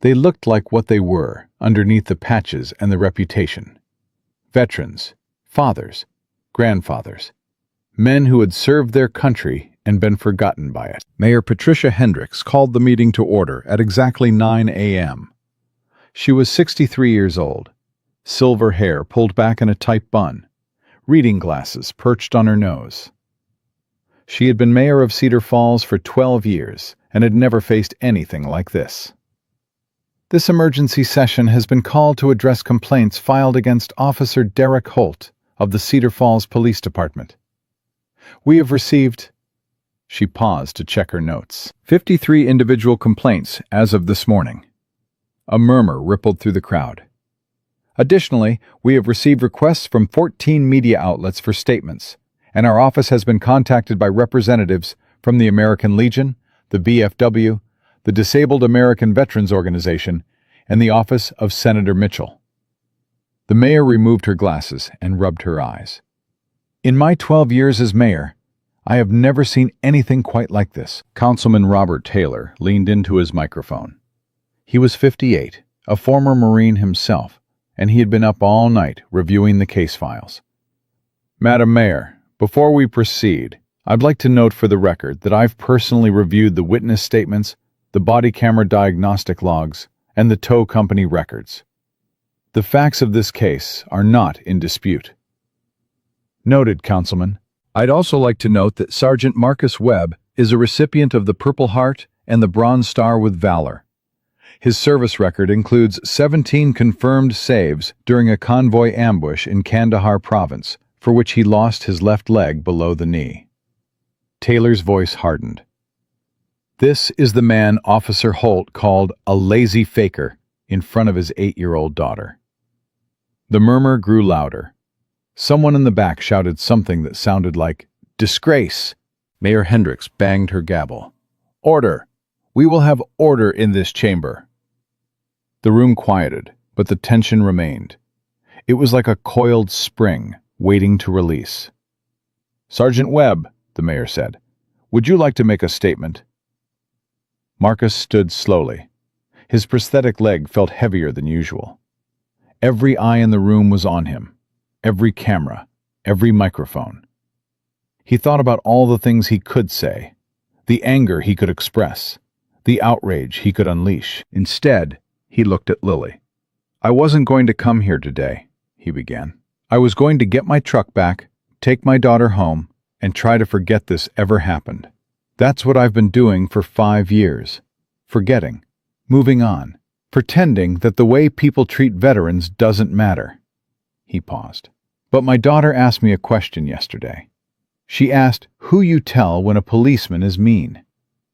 They looked like what they were underneath the patches and the reputation. Veterans, fathers, grandfathers, men who had served their country and been forgotten by it. Mayor Patricia Hendricks called the meeting to order at exactly 9 a.m. She was 63 years old, silver hair pulled back in a tight bun, reading glasses perched on her nose. She had been mayor of Cedar Falls for 12 years and had never faced anything like this. This emergency session has been called to address complaints filed against Officer Derek Holt of the Cedar Falls Police Department. We have received... She paused to check her notes. 53 individual complaints as of this morning. A murmur rippled through the crowd. Additionally, we have received requests from 14 media outlets for statements, and our office has been contacted by representatives from the American Legion, the VFW, the Disabled American Veterans Organization, and the Office of Senator Mitchell. The mayor removed her glasses and rubbed her eyes. In my 12 years as mayor, I have never seen anything quite like this. Councilman Robert Taylor leaned into his microphone. He was 58, a former Marine himself, and he had been up all night reviewing the case files. Madam Mayor, before we proceed, I'd like to note for the record that I've personally reviewed the witness statements, the body camera diagnostic logs, and the tow company records. The facts of this case are not in dispute. Noted, Councilman. I'd also like to note that Sergeant Marcus Webb is a recipient of the Purple Heart and the Bronze Star with Valor. His service record includes 17 confirmed saves during a convoy ambush in Kandahar Province, for which he lost his left leg below the knee. Taylor's voice hardened. This is the man Officer Holt called a lazy faker in front of his 8-year-old daughter. The murmur grew louder. Someone in the back shouted something that sounded like, "Disgrace!" Mayor Hendricks banged her gavel. "Order! We will have order in this chamber." The room quieted, but the tension remained. It was like a coiled spring, waiting to release. "Sergeant Webb," the mayor said, "would you like to make a statement?" Marcus stood slowly. His prosthetic leg felt heavier than usual. Every eye in the room was on him. Every camera, every microphone. He thought about all the things he could say, the anger he could express, the outrage he could unleash. Instead, he looked at Lily. "I wasn't going to come here today," he began. "I was going to get my truck back, take my daughter home, and try to forget this ever happened. That's what I've been doing for 5 years. Forgetting, moving on, pretending that the way people treat veterans doesn't matter." He paused. "But my daughter asked me a question yesterday. She asked who you tell when a policeman is mean.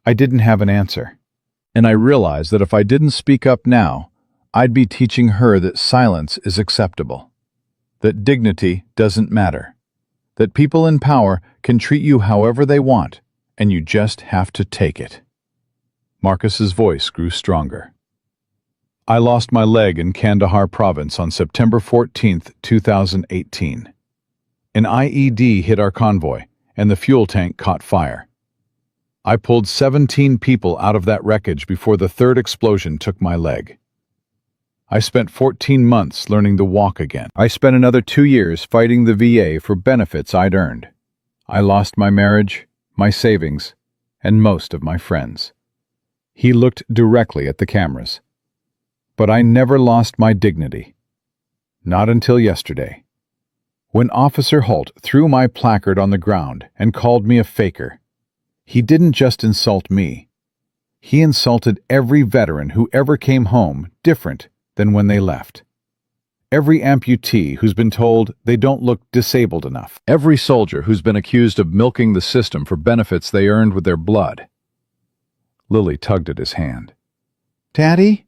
I didn't have an answer. And I realized that if I didn't speak up now, I'd be teaching her that silence is acceptable, that dignity doesn't matter, that people in power can treat you however they want, and you just have to take it." Marcus's voice grew stronger. "I lost my leg in Kandahar Province on September 14th, 2018. An IED hit our convoy, and the fuel tank caught fire. I pulled 17 people out of that wreckage before the third explosion took my leg. I spent 14 months learning to walk again. I spent another 2 years fighting the VA for benefits I'd earned. I lost my marriage, my savings, and most of my friends." He looked directly at the cameras. "But I never lost my dignity. Not until yesterday. When Officer Holt threw my placard on the ground and called me a faker, he didn't just insult me. He insulted every veteran who ever came home different than when they left. Every amputee who's been told they don't look disabled enough. Every soldier who's been accused of milking the system for benefits they earned with their blood." Lily tugged at his hand. "Daddy?"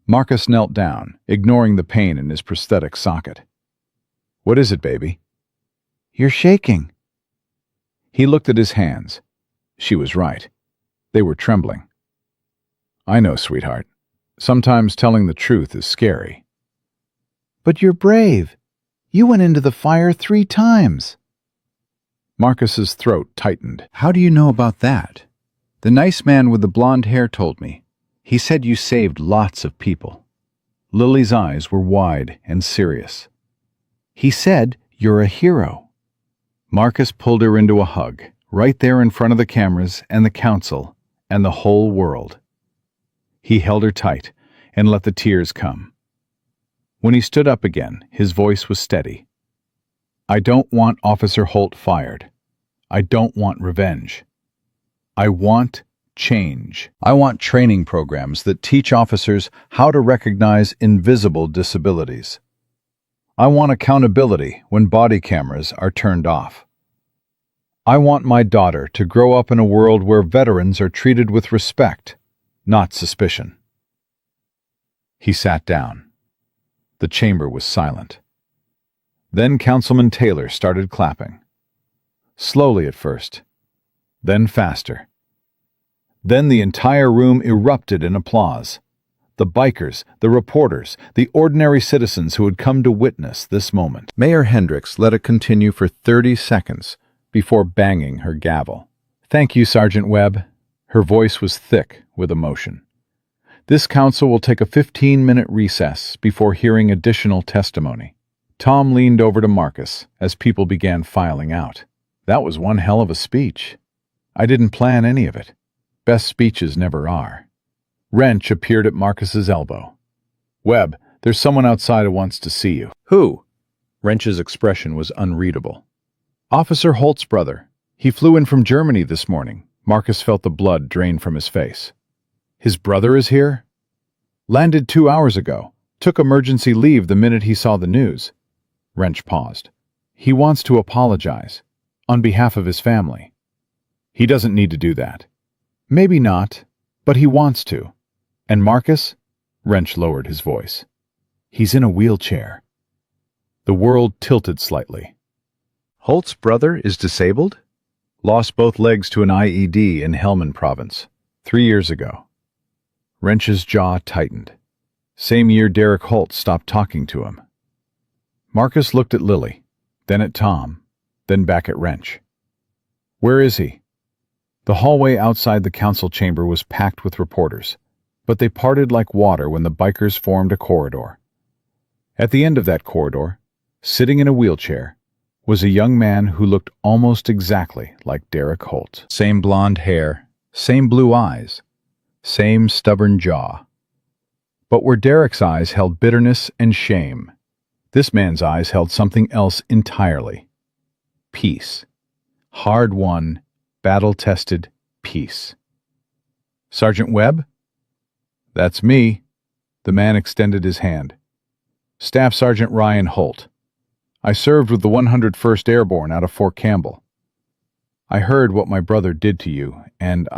Marcus knelt down, ignoring the pain in his prosthetic socket. "What is it, baby?" "You're shaking." He looked at his hands. She was right. They were trembling. "I know, sweetheart. Sometimes telling the truth is scary." "But you're brave. You went into the fire 3 times. Marcus's throat tightened. "How do you know about that?" The nice man with the blonde hair told me. He said you saved lots of people. Lily's eyes were wide and serious. He said you're a hero. Marcus pulled her into a hug, right there in front of the cameras and the council and the whole world. He held her tight and let the tears come. When he stood up again, his voice was steady. I don't want Officer Holt fired. I don't want revenge. I want change. I want training programs that teach officers how to recognize invisible disabilities. I want accountability when body cameras are turned off. I want my daughter to grow up in a world where veterans are treated with respect, not suspicion. He sat down. The chamber was silent. Then Councilman Taylor started clapping. Slowly at first, then faster. Then the entire room erupted in applause. The bikers, the reporters, the ordinary citizens who had come to witness this moment. Mayor Hendricks let it continue for 30 seconds before banging her gavel. Thank you, Sergeant Webb. Her voice was thick with emotion. This council will take a 15-minute recess before hearing additional testimony. Tom leaned over to Marcus as people began filing out. That was one hell of a speech. I didn't plan any of it. Best speeches never are. Wrench appeared at Marcus's elbow. Webb, there's someone outside who wants to see you. Who? Wrench's expression was unreadable. Officer Holt's brother. He flew in from Germany this morning. Marcus felt the blood drain from his face. His brother is here? Landed 2 hours ago. Took emergency leave the minute he saw the news. Wrench paused. He wants to apologize. On behalf of his family. He doesn't need to do that. Maybe not, but he wants to. And Marcus? Wrench lowered his voice. He's in a wheelchair. The world tilted slightly. Holt's brother is disabled? Lost both legs to an IED in Helmand Province 3 years ago. Wrench's jaw tightened. Same year Derek Holt stopped talking to him. Marcus looked at Lily, then at Tom, then back at Wrench. Where is he? The hallway outside the council chamber was packed with reporters, but they parted like water when the bikers formed a corridor. At the end of that corridor, sitting in a wheelchair, was a young man who looked almost exactly like Derek Holt. Same blonde hair, same blue eyes, same stubborn jaw. But where Derek's eyes held bitterness and shame, this man's eyes held something else entirely. Peace. Hard-won, battle-tested peace. Sergeant Webb? That's me. The man extended his hand. Staff Sergeant Ryan Holt. I served with the 101st Airborne out of Fort Campbell. I heard what my brother did to you, and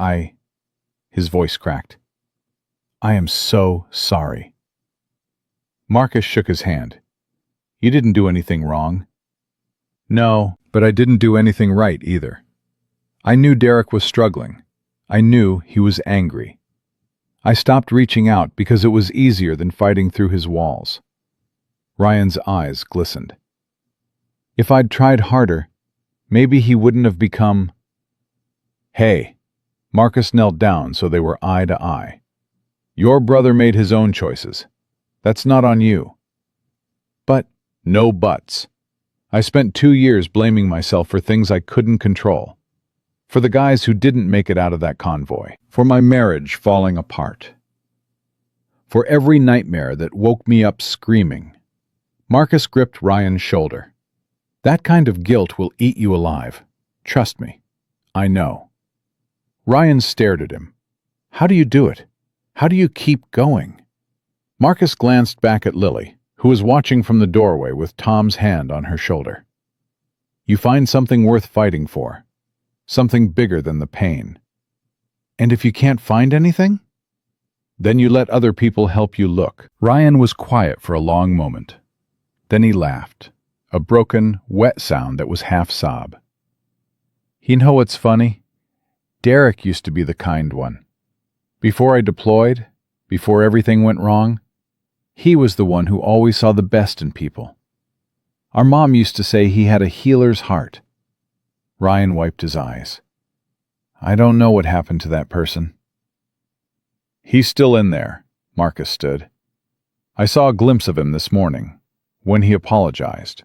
His voice cracked. I am so sorry. Marcus shook his hand. You didn't do anything wrong. No, but I didn't do anything right either. I knew Derek was struggling. I knew he was angry. I stopped reaching out because it was easier than fighting through his walls. Ryan's eyes glistened. If I'd tried harder, maybe he wouldn't have become... Hey, Marcus knelt down so they were eye to eye. Your brother made his own choices. That's not on you. But no buts. I spent 2 years blaming myself for things I couldn't control. For the guys who didn't make it out of that convoy. For my marriage falling apart. For every nightmare that woke me up screaming. Marcus gripped Ryan's shoulder. That kind of guilt will eat you alive. Trust me. I know. Ryan stared at him. How do you do it? How do you keep going? Marcus glanced back at Lily, who was watching from the doorway with Tom's hand on her shoulder. You find something worth fighting for. Something bigger than the pain. And if you can't find anything? Then you let other people help you look. Ryan was quiet for a long moment. Then he laughed, a broken, wet sound that was half sob. You know what's funny? Derek used to be the kind one. Before I deployed, before everything went wrong, he was the one who always saw the best in people. Our mom used to say he had a healer's heart. Ryan wiped his eyes. I don't know what happened to that person. He's still in there, Marcus stood. I saw a glimpse of him this morning, when he apologized.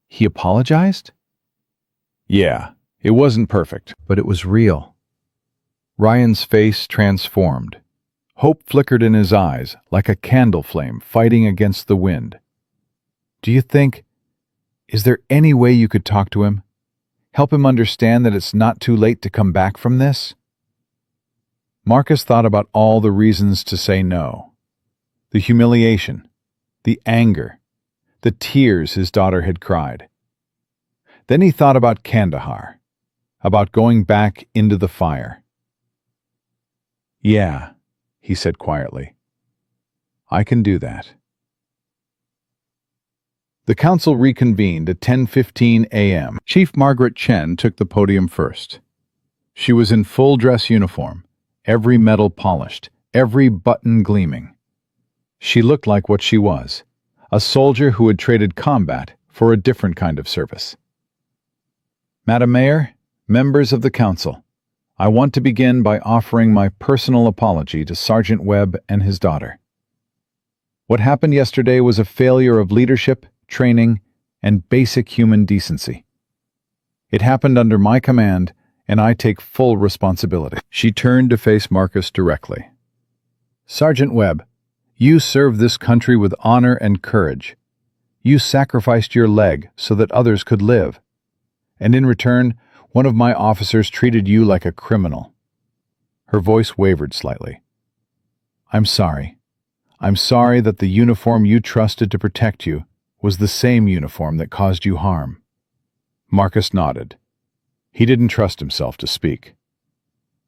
He apologized? Yeah, it wasn't perfect, but it was real. Ryan's face transformed. Hope flickered in his eyes like a candle flame fighting against the wind. Do you think, is there any way you could talk to him? Help him understand that it's not too late to come back from this? Marcus thought about all the reasons to say no. The humiliation, the anger, the tears his daughter had cried. Then he thought about Kandahar, about going back into the fire. Yeah, he said quietly. I can do that. The council reconvened at 10:15 a.m. Chief Margaret Chen took the podium first. She was in full dress uniform, every medal polished, every button gleaming. She looked like what she was, a soldier who had traded combat for a different kind of service. Madam Mayor, members of the council, I want to begin by offering my personal apology to Sergeant Webb and his daughter. What happened yesterday was a failure of leadership, training, and basic human decency. It happened under my command, and I take full responsibility. She turned to face Marcus directly. Sergeant Webb, you served this country with honor and courage. You sacrificed your leg so that others could live. And in return, one of my officers treated you like a criminal. Her voice wavered slightly. I'm sorry. I'm sorry that the uniform you trusted to protect you was the same uniform that caused you harm. Marcus nodded. He didn't trust himself to speak.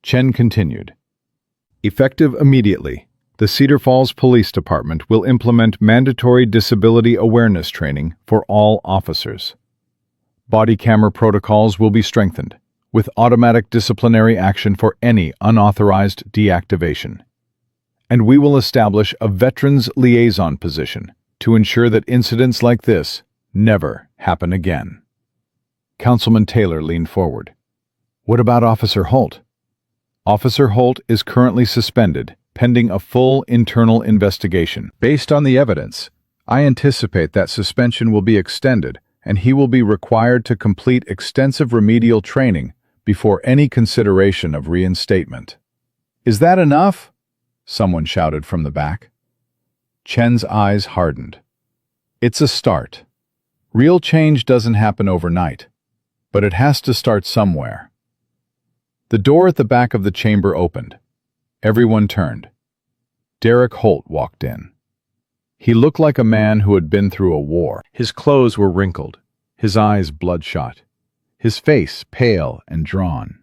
Chen continued. Effective immediately, the Cedar Falls Police Department will implement mandatory disability awareness training for all officers. Body camera protocols will be strengthened, with automatic disciplinary action for any unauthorized deactivation. And we will establish a Veterans Liaison position to ensure that incidents like this never happen again. Councilman Taylor leaned forward. What about Officer Holt? Officer Holt is currently suspended, pending a full internal investigation. Based on the evidence, I anticipate that suspension will be extended, and he will be required to complete extensive remedial training before any consideration of reinstatement. Is that enough? Someone shouted from the back. Chen's eyes hardened. It's a start. Real change doesn't happen overnight, but it has to start somewhere. The door at the back of the chamber opened. Everyone turned. Derek Holt walked in. He looked like a man who had been through a war. His clothes were wrinkled, his eyes bloodshot, his face pale and drawn.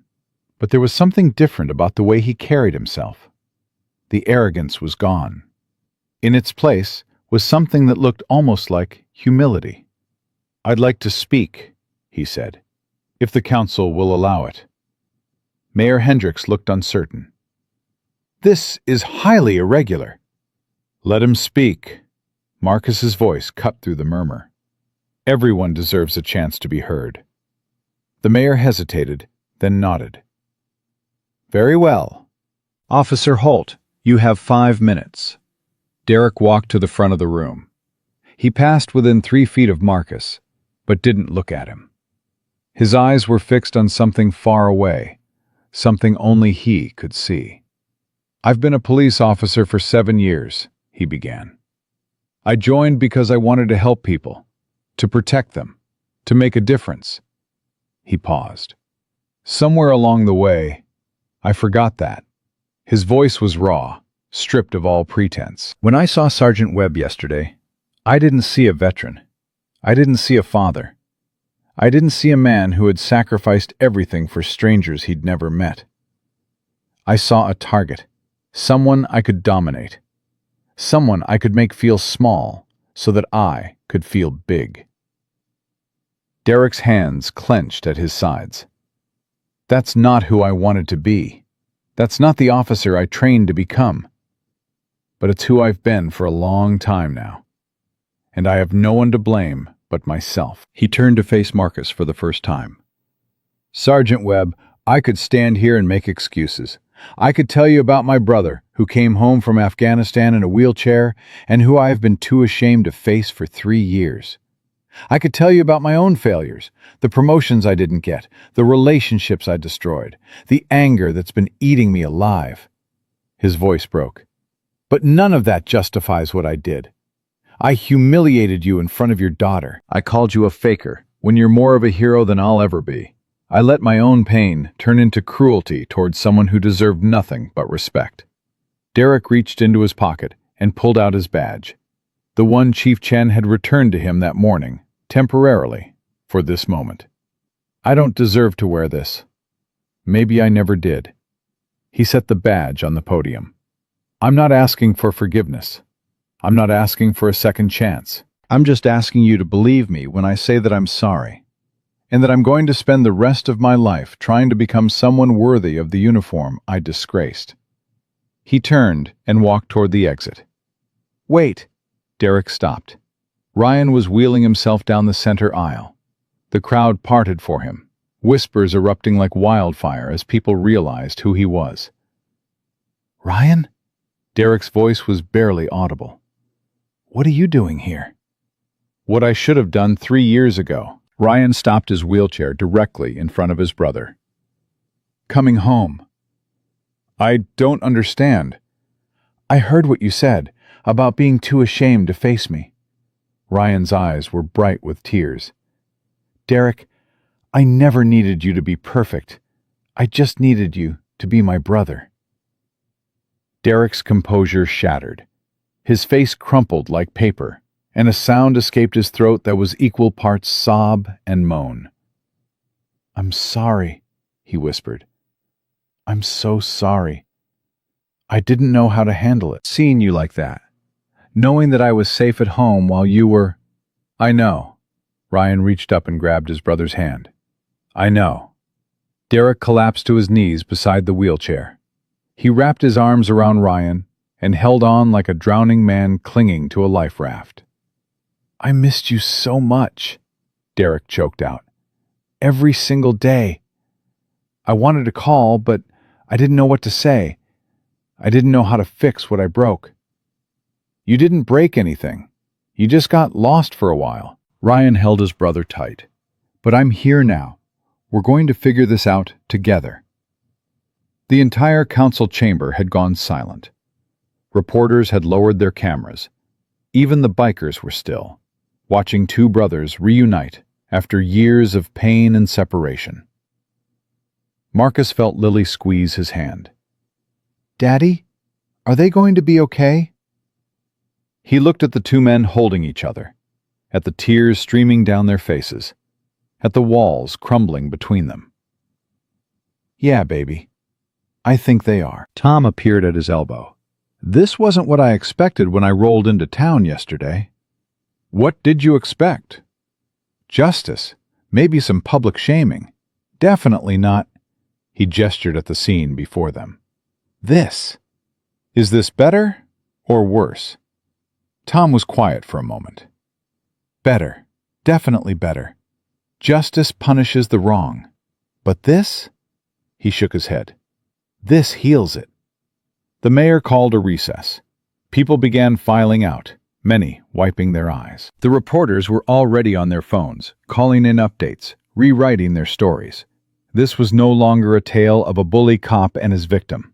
But there was something different about the way he carried himself. The arrogance was gone. In its place was something that looked almost like humility. I'd like to speak, he said, if the council will allow it. Mayor Hendricks looked uncertain. This is highly irregular. Let him speak. Marcus's voice cut through the murmur. Everyone deserves a chance to be heard. The mayor hesitated, then nodded. Very well. Officer Holt, you have 5 minutes. Derek walked to the front of the room. He passed within 3 feet of Marcus, but didn't look at him. His eyes were fixed on something far away, something only he could see. I've been a police officer for 7 years, he began. I joined because I wanted to help people, to protect them, to make a difference. He paused. Somewhere along the way, I forgot that. His voice was raw, stripped of all pretense. When I saw Sergeant Webb yesterday, I didn't see a veteran. I didn't see a father. I didn't see a man who had sacrificed everything for strangers he'd never met. I saw a target, someone I could dominate, someone I could make feel small so that I could feel big. Derek's hands clenched at his sides. That's not who I wanted to be. That's not the officer I trained to become. But it's who I've been for a long time now. And I have no one to blame but myself. He turned to face Marcus for the first time. Sergeant Webb, I could stand here and make excuses. I could tell you about my brother, who came home from Afghanistan in a wheelchair and who I have been too ashamed to face for 3 years. I could tell you about my own failures, the promotions I didn't get, the relationships I destroyed, the anger that's been eating me alive. His voice broke. But none of that justifies what I did. I humiliated you in front of your daughter. I called you a faker, when you're more of a hero than I'll ever be. I let my own pain turn into cruelty towards someone who deserved nothing but respect. Derek reached into his pocket and pulled out his badge. The one Chief Chen had returned to him that morning, temporarily, for this moment. I don't deserve to wear this. Maybe I never did. He set the badge on the podium. I'm not asking for forgiveness. I'm not asking for a second chance. I'm just asking you to believe me when I say that I'm sorry, and that I'm going to spend the rest of my life trying to become someone worthy of the uniform I disgraced. He turned and walked toward the exit. Wait! Derek stopped. Ryan was wheeling himself down the center aisle. The crowd parted for him, whispers erupting like wildfire as people realized who he was. Ryan? Derek's voice was barely audible. What are you doing here? What I should have done 3 years ago. Ryan stopped his wheelchair directly in front of his brother. Coming home. I don't understand. I heard what you said about being too ashamed to face me. Ryan's eyes were bright with tears. Derek, I never needed you to be perfect. I just needed you to be my brother. Derek's composure shattered. His face crumpled like paper, and a sound escaped his throat that was equal parts sob and moan. I'm sorry, he whispered. I'm so sorry. I didn't know how to handle it, seeing you like that. Knowing that I was safe at home while you were... I know. Ryan reached up and grabbed his brother's hand. I know. Derek collapsed to his knees beside the wheelchair. He wrapped his arms around Ryan and held on like a drowning man clinging to a life raft. I missed you so much, Derek choked out. Every single day. I wanted to call, but I didn't know what to say. I didn't know how to fix what I broke. You didn't break anything. You just got lost for a while. Ryan held his brother tight. But I'm here now. We're going to figure this out together. The entire council chamber had gone silent. Reporters had lowered their cameras. Even the bikers were still, watching two brothers reunite after years of pain and separation. Marcus felt Lily squeeze his hand. Daddy, are they going to be okay? He looked at the two men holding each other, at the tears streaming down their faces, at the walls crumbling between them. Yeah, baby. I think they are. Tom appeared at his elbow. This wasn't what I expected when I rolled into town yesterday. What did you expect? Justice. Maybe some public shaming. Definitely not. He gestured at the scene before them. This. Is this better or worse? Tom was quiet for a moment. Better. Definitely better. Justice punishes the wrong. But this? He shook his head. This heals it. The mayor called a recess. People began filing out, many wiping their eyes. The reporters were already on their phones, calling in updates, rewriting their stories. This was no longer a tale of a bully cop and his victim.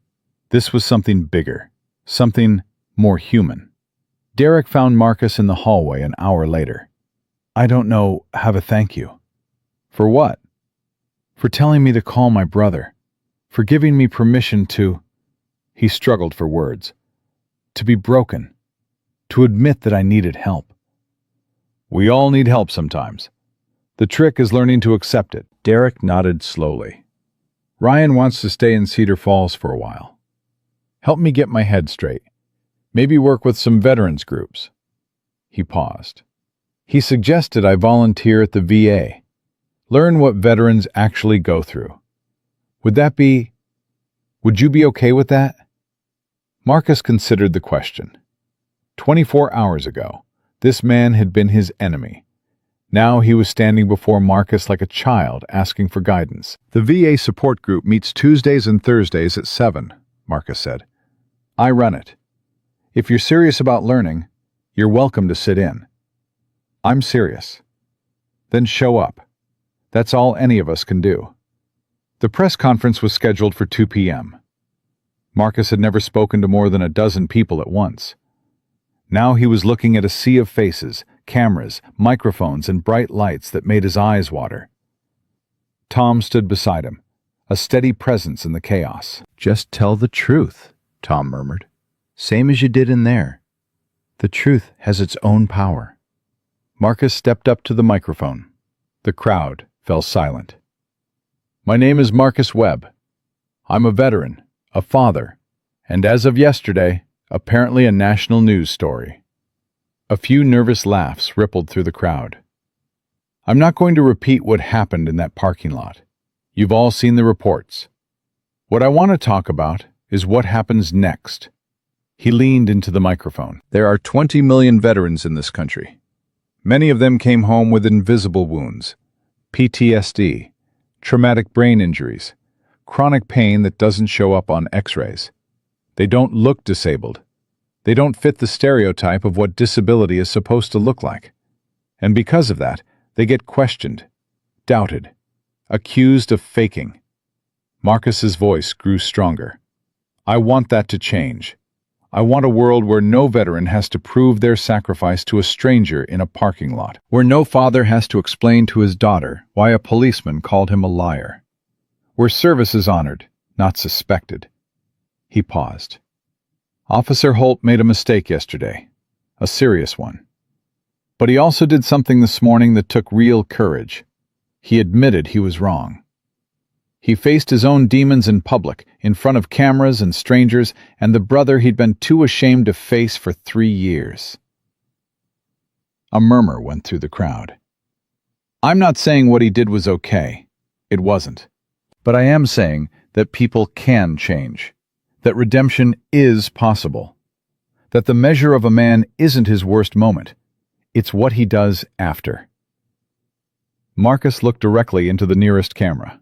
This was something bigger, something more human. Derek found Marcus in the hallway an hour later. I don't know how to thank you. For what? For telling me to call my brother. For giving me permission to... He struggled for words. To be broken. To admit that I needed help. We all need help sometimes. The trick is learning to accept it. Derek nodded slowly. Ryan wants to stay in Cedar Falls for a while. Help me get my head straight. Maybe work with some veterans groups. He paused. He suggested I volunteer at the VA. Learn what veterans actually go through. Would you be okay with that? Marcus considered the question. 24 hours ago, this man had been his enemy. Now he was standing before Marcus like a child asking for guidance. "The VA support group meets Tuesdays and Thursdays at 7, Marcus said. "I run it. If you're serious about learning, you're welcome to sit in." "I'm serious." "Then show up. That's all any of us can do." The press conference was scheduled for 2 p.m. Marcus had never spoken to more than a dozen people at once. Now he was looking at a sea of faces, cameras, microphones, and bright lights that made his eyes water. Tom stood beside him, a steady presence in the chaos. "Just tell the truth," Tom murmured. "Same as you did in there. The truth has its own power." Marcus stepped up to the microphone. The crowd fell silent. "My name is Marcus Webb. I'm a veteran, a father, and as of yesterday, apparently a national news story." A few nervous laughs rippled through the crowd. "I'm not going to repeat what happened in that parking lot. You've all seen the reports. What I want to talk about is what happens next." He leaned into the microphone. "There are 20 million veterans in this country. Many of them came home with invisible wounds, PTSD, traumatic brain injuries, chronic pain that doesn't show up on X-rays. They don't look disabled. They don't fit the stereotype of what disability is supposed to look like. And because of that, they get questioned, doubted, accused of faking." Marcus's voice grew stronger. "I want that to change. I want a world where no veteran has to prove their sacrifice to a stranger in a parking lot, where no father has to explain to his daughter why a policeman called him a liar, where service is honored, not suspected." He paused. "Officer Holt made a mistake yesterday, a serious one. But he also did something this morning that took real courage. He admitted he was wrong. He faced his own demons in public, in front of cameras and strangers, and the brother he'd been too ashamed to face for 3 years." A murmur went through the crowd. "I'm not saying what he did was okay. It wasn't. But I am saying that people can change, that redemption is possible, that the measure of a man isn't his worst moment. It's what he does after." Marcus looked directly into the nearest camera.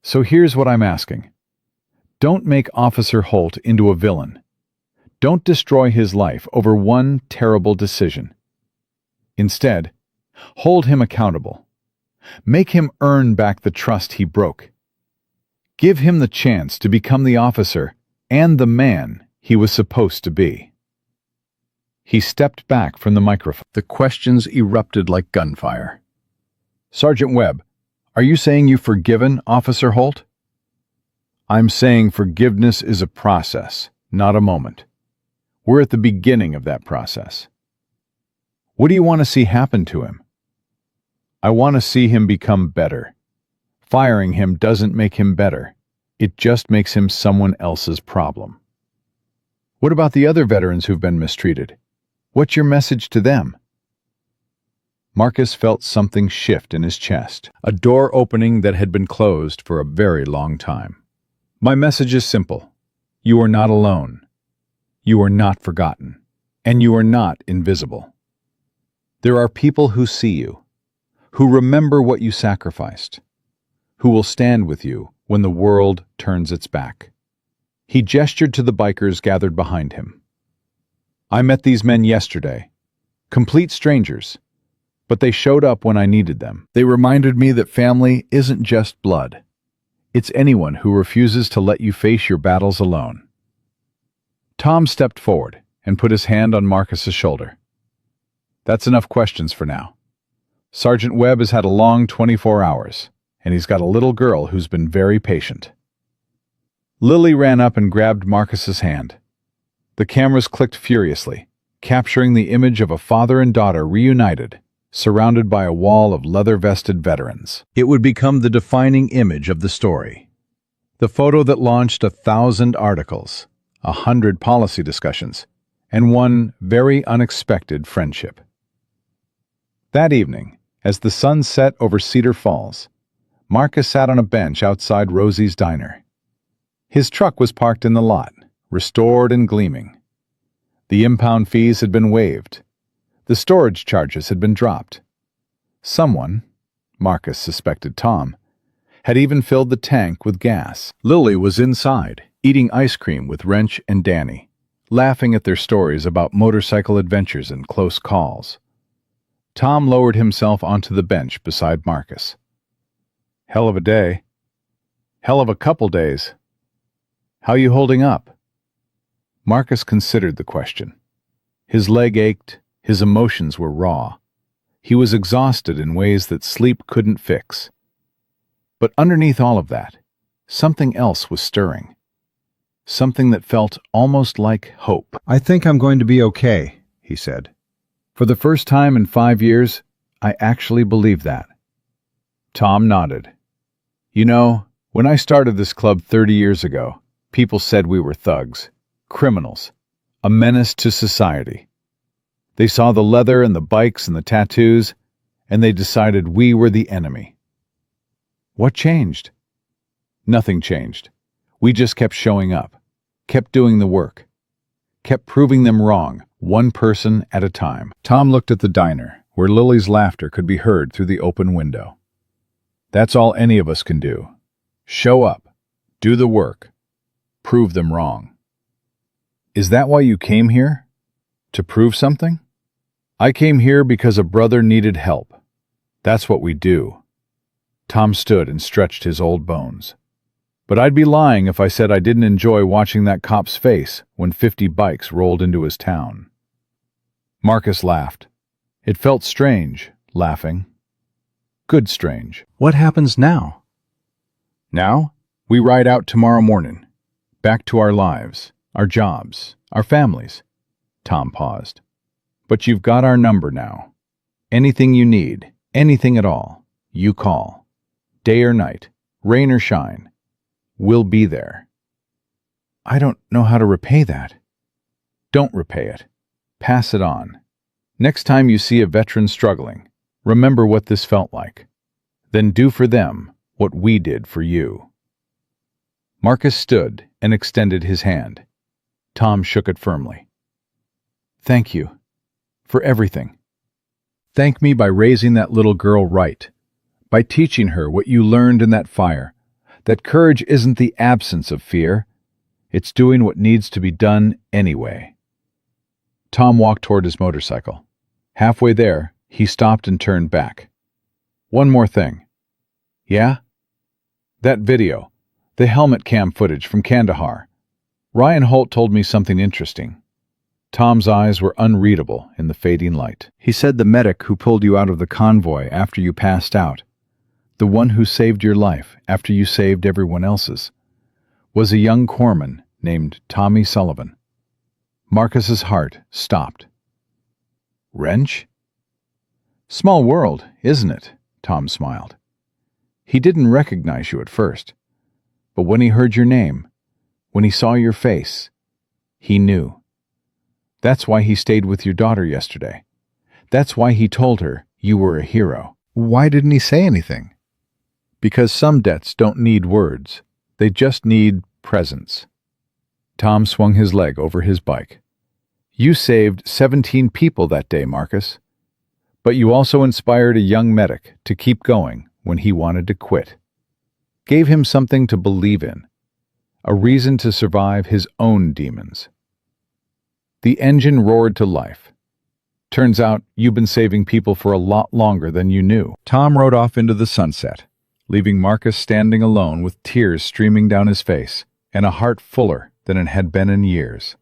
"So here's what I'm asking. Don't make Officer Holt into a villain. Don't destroy his life over one terrible decision. Instead, hold him accountable. Make him earn back the trust he broke. Give him the chance to become the officer and the man he was supposed to be." He stepped back from the microphone. The questions erupted like gunfire. "Sergeant Webb, are you saying you've forgiven Officer Holt?" "I'm saying forgiveness is a process, not a moment. We're at the beginning of that process." "What do you want to see happen to him?" "I want to see him become better. Firing him doesn't make him better. It just makes him someone else's problem." "What about the other veterans who've been mistreated? What's your message to them?" Marcus felt something shift in his chest, a door opening that had been closed for a very long time. "My message is simple. You are not alone. You are not forgotten. And you are not invisible. There are people who see you, who remember what you sacrificed, who will stand with you when the world turns its back." He gestured to the bikers gathered behind him. "I met these men yesterday, complete strangers, but they showed up when I needed them. They reminded me that family isn't just blood. It's anyone who refuses to let you face your battles alone." Tom stepped forward and put his hand on Marcus's shoulder. "That's enough questions for now. Sergeant Webb has had a long 24 hours, and he's got a little girl who's been very patient." Lily ran up and grabbed Marcus's hand. The cameras clicked furiously, capturing the image of a father and daughter reunited, surrounded by a wall of leather-vested veterans. It would become the defining image of the story. The photo that launched 1,000 articles, 100 policy discussions, and one very unexpected friendship. That evening, as the sun set over Cedar Falls, Marcus sat on a bench outside Rosie's Diner. His truck was parked in the lot, restored and gleaming. The impound fees had been waived. The storage charges had been dropped. Someone, Marcus suspected Tom, had even filled the tank with gas. Lily was inside, eating ice cream with Wrench and Danny, laughing at their stories about motorcycle adventures and close calls. Tom lowered himself onto the bench beside Marcus. Hell of a day. Hell of a couple days. How you holding up? Marcus considered the question. His leg ached, his emotions were raw. He was exhausted in ways that sleep couldn't fix. But underneath all of that, something else was stirring. Something that felt almost like hope. "I think I'm going to be okay," he said. For the first time in 5 years, I actually believed that. Tom nodded. You know, when I started this club 30 years ago, people said we were thugs, criminals, a menace to society. They saw the leather and the bikes and the tattoos, and they decided we were the enemy. What changed? Nothing changed. We just kept showing up, kept doing the work, kept proving them wrong, one person at a time. Tom looked at the diner, where Lily's laughter could be heard through the open window. That's all any of us can do. Show up, do the work, prove them wrong. Is that why you came here? To prove something? I came here because a brother needed help. That's what we do. Tom stood and stretched his old bones. But I'd be lying if I said I didn't enjoy watching that cop's face when 50 bikes rolled into his town. Marcus laughed. It felt strange, laughing. Good strange. What happens now? Now, we ride out tomorrow morning. Back to our lives, our jobs, our families. Tom paused. But you've got our number now. Anything you need, anything at all, you call. Day or night, rain or shine, we'll be there. I don't know how to repay that. Don't repay it. Pass it on. Next time you see a veteran struggling, remember what this felt like. Then do for them what we did for you. Marcus stood and extended his hand. Tom shook it firmly. Thank you. For everything. Thank me by raising that little girl right. By teaching her what you learned in that fire, that courage isn't the absence of fear, it's doing what needs to be done anyway. Tom walked toward his motorcycle. Halfway there, he stopped and turned back. One more thing. Yeah? That video, the helmet cam footage from Kandahar. Ryan Holt told me something interesting. Tom's eyes were unreadable in the fading light. He said the medic who pulled you out of the convoy after you passed out, the one who saved your life after you saved everyone else's, was a young corpsman named Tommy Sullivan. Marcus's heart stopped. Wrench? Small world, isn't it? Tom smiled. He didn't recognize you at first, but when he heard your name, when he saw your face, he knew. That's why he stayed with your daughter yesterday. That's why he told her you were a hero. Why didn't he say anything? Because some debts don't need words. They just need presence. Tom swung his leg over his bike. You saved 17 people that day, Marcus. But you also inspired a young medic to keep going when he wanted to quit. Gave him something to believe in. A reason to survive his own demons. The engine roared to life. Turns out you've been saving people for a lot longer than you knew. Tom rode off into the sunset, leaving Marcus standing alone with tears streaming down his face and a heart fuller than it had been in years.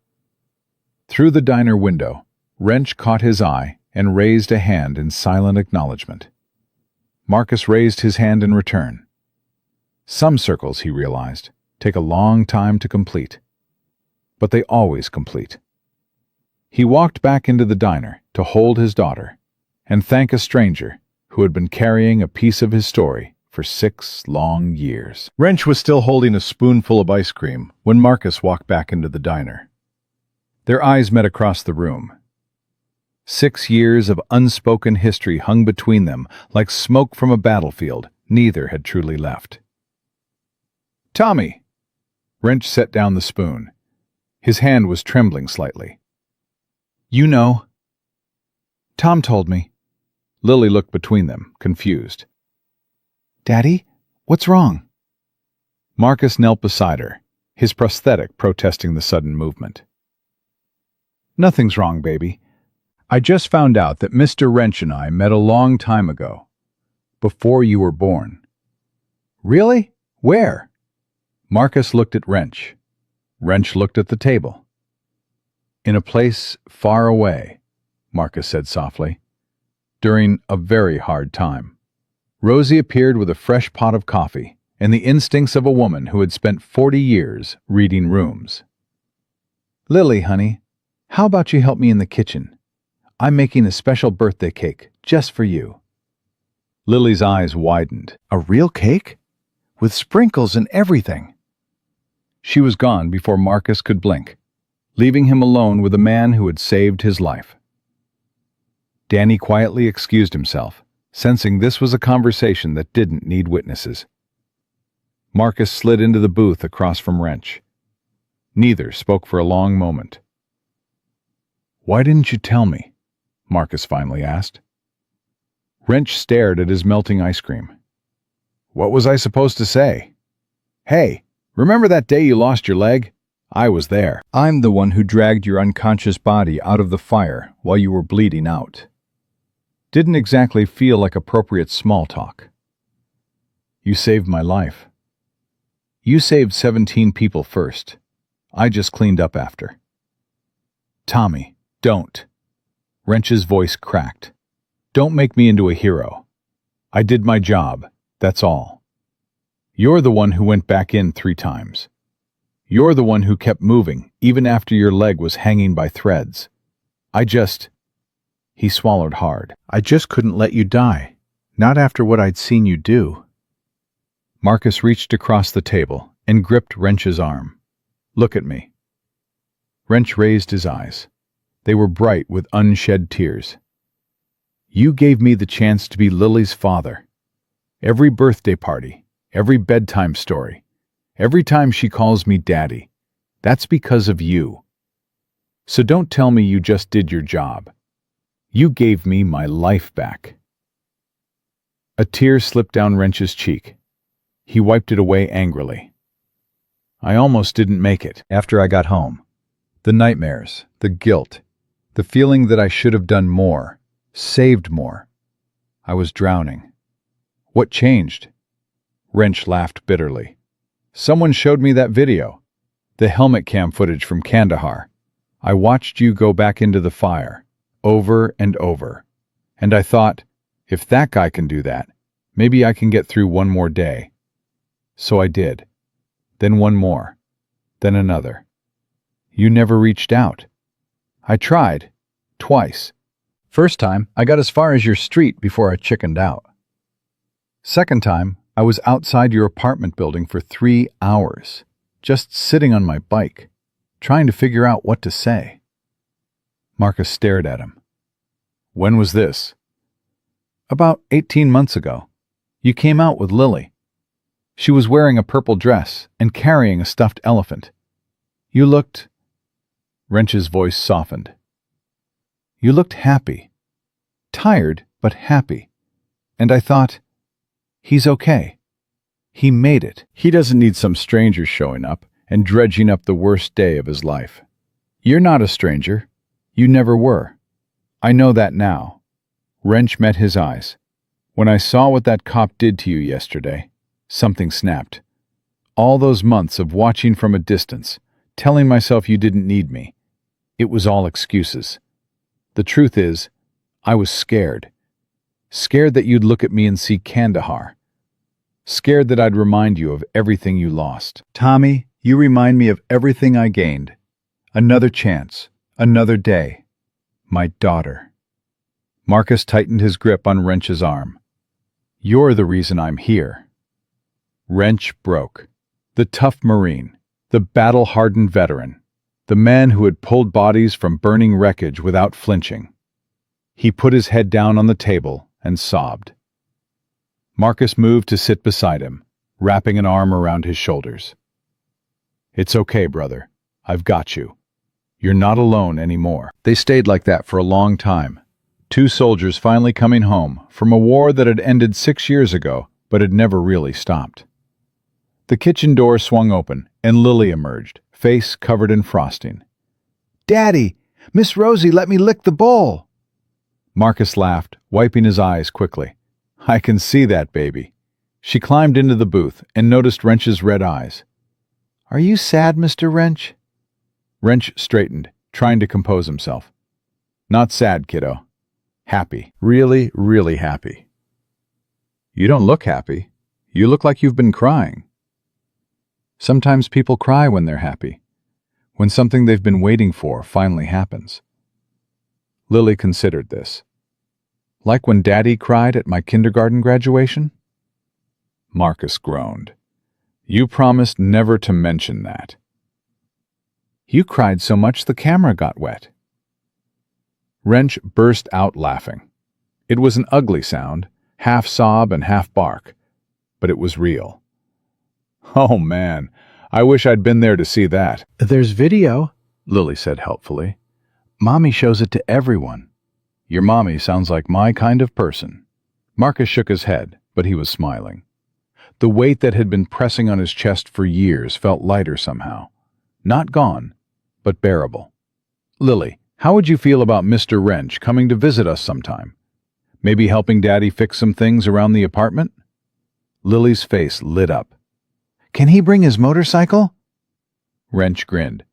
Through the diner window, Wrench caught his eye and raised a hand in silent acknowledgement. Marcus raised his hand in return. Some circles, he realized, take a long time to complete, but they always complete. He walked back into the diner to hold his daughter and thank a stranger who had been carrying a piece of his story for 6 long years. Wrench was still holding a spoonful of ice cream when Marcus walked back into the diner. Their eyes met across the room. 6 years of unspoken history hung between them like smoke from a battlefield neither had truly left. Tommy! Wrench set down the spoon. His hand was trembling slightly. You know. Tom told me. Lily looked between them, confused. "Daddy, what's wrong?" Marcus knelt beside her, his prosthetic protesting the sudden movement. "Nothing's wrong, baby. I just found out that Mr. Wrench and I met a long time ago, before you were born." "Really? Where?" Marcus looked at Wrench. Wrench looked at the table. "In a place far away," Marcus said softly, "during a very hard time." Rosie appeared with a fresh pot of coffee and the instincts of a woman who had spent 40 years reading rooms. "Lily, honey, how about you help me in the kitchen? I'm making a special birthday cake just for you." Lily's eyes widened. "A real cake? With sprinkles and everything?" She was gone before Marcus could blink, leaving him alone with a man who had saved his life. Danny quietly excused himself, sensing this was a conversation that didn't need witnesses. Marcus slid into the booth across from Wrench. Neither spoke for a long moment. "Why didn't you tell me?" Marcus finally asked. Wrench stared at his melting ice cream. "What was I supposed to say? Hey, remember that day you lost your leg? I was there. I'm the one who dragged your unconscious body out of the fire while you were bleeding out." Didn't exactly feel like appropriate small talk. "You saved my life. You saved 17 people first. I just cleaned up after." "Tommy, don't." Wrench's voice cracked. "Don't make me into a hero. I did my job, that's all. You're the one who went back in 3 times. You're the one who kept moving, even after your leg was hanging by threads. He swallowed hard. "I just couldn't let you die. Not after what I'd seen you do." Marcus reached across the table and gripped Wrench's arm. "Look at me." Wrench raised his eyes. They were bright with unshed tears. "You gave me the chance to be Lily's father. Every birthday party, every bedtime story, every time she calls me Daddy, that's because of you. So don't tell me you just did your job. You gave me my life back." A tear slipped down Wrench's cheek. He wiped it away angrily. "I almost didn't make it after I got home. The nightmares, the guilt, the feeling that I should have done more, saved more. I was drowning. What changed?" Wrench laughed bitterly. "Someone showed me that video, the helmet cam footage from Kandahar. I watched you go back into the fire, over and over. And I thought, if that guy can do that, maybe I can get through one more day. So I did. Then one more. Then another. You never reached out. I tried. Twice. First time, I got as far as your street before I chickened out. Second time, I was outside your apartment building for 3 hours, just sitting on my bike, trying to figure out what to say." Marcus stared at him. "When was this?" "About 18 months ago. You came out with Lily. She was wearing a purple dress and carrying a stuffed elephant. You looked..." Wrench's voice softened. "You looked happy. Tired, but happy. And I thought, he's okay. He made it. He doesn't need some stranger showing up and dredging up the worst day of his life. You're not a stranger. You never were. I know that now." Wrench met his eyes. "When I saw what that cop did to you yesterday, something snapped. All those months of watching from a distance, telling myself you didn't need me, it was all excuses. The truth is, I was scared. Scared that you'd look at me and see Kandahar. Scared that I'd remind you of everything you lost. Tommy, you remind me of everything I gained. Another chance, another day. My daughter." Marcus tightened his grip on Wrench's arm. "You're the reason I'm here." Wrench broke. The tough Marine, the battle-hardened veteran, the man who had pulled bodies from burning wreckage without flinching. He put his head down on the table and sobbed. Marcus moved to sit beside him, wrapping an arm around his shoulders. "It's okay, brother. I've got you. You're not alone anymore." They stayed like that for a long time, Two soldiers finally coming home from a war that had ended 6 years ago, but had never really stopped. The kitchen door swung open, and Lily emerged, face covered in frosting. "Daddy, Miss Rosie let me lick the bowl." Marcus laughed, wiping his eyes quickly. "I can see that, baby." She climbed into the booth and noticed Wrench's red eyes. "Are you sad, Mr. Wrench?" Wrench straightened, trying to compose himself. "Not sad, kiddo. Happy. Really, really happy." "You don't look happy. You look like you've been crying." Sometimes people cry when they're happy, when something they've been waiting for finally happens. Lily considered this. "Like when Daddy cried at my kindergarten graduation?" Marcus groaned. "You promised never to mention that." "You cried so much the camera got wet." Wrench burst out laughing. It was an ugly sound, half sob and half bark, but it was real. "Oh man, I wish I'd been there to see that." "There's video," Lily said helpfully. "Mommy shows it to everyone." "Your mommy sounds like my kind of person." Marcus shook his head, but he was smiling. The weight that had been pressing on his chest for years felt lighter somehow. Not gone, but bearable. "Lily, how would you feel about Mr. Wrench coming to visit us sometime? Maybe helping Daddy fix some things around the apartment?" Lily's face lit up. "Can he bring his motorcycle?" Wrench grinned.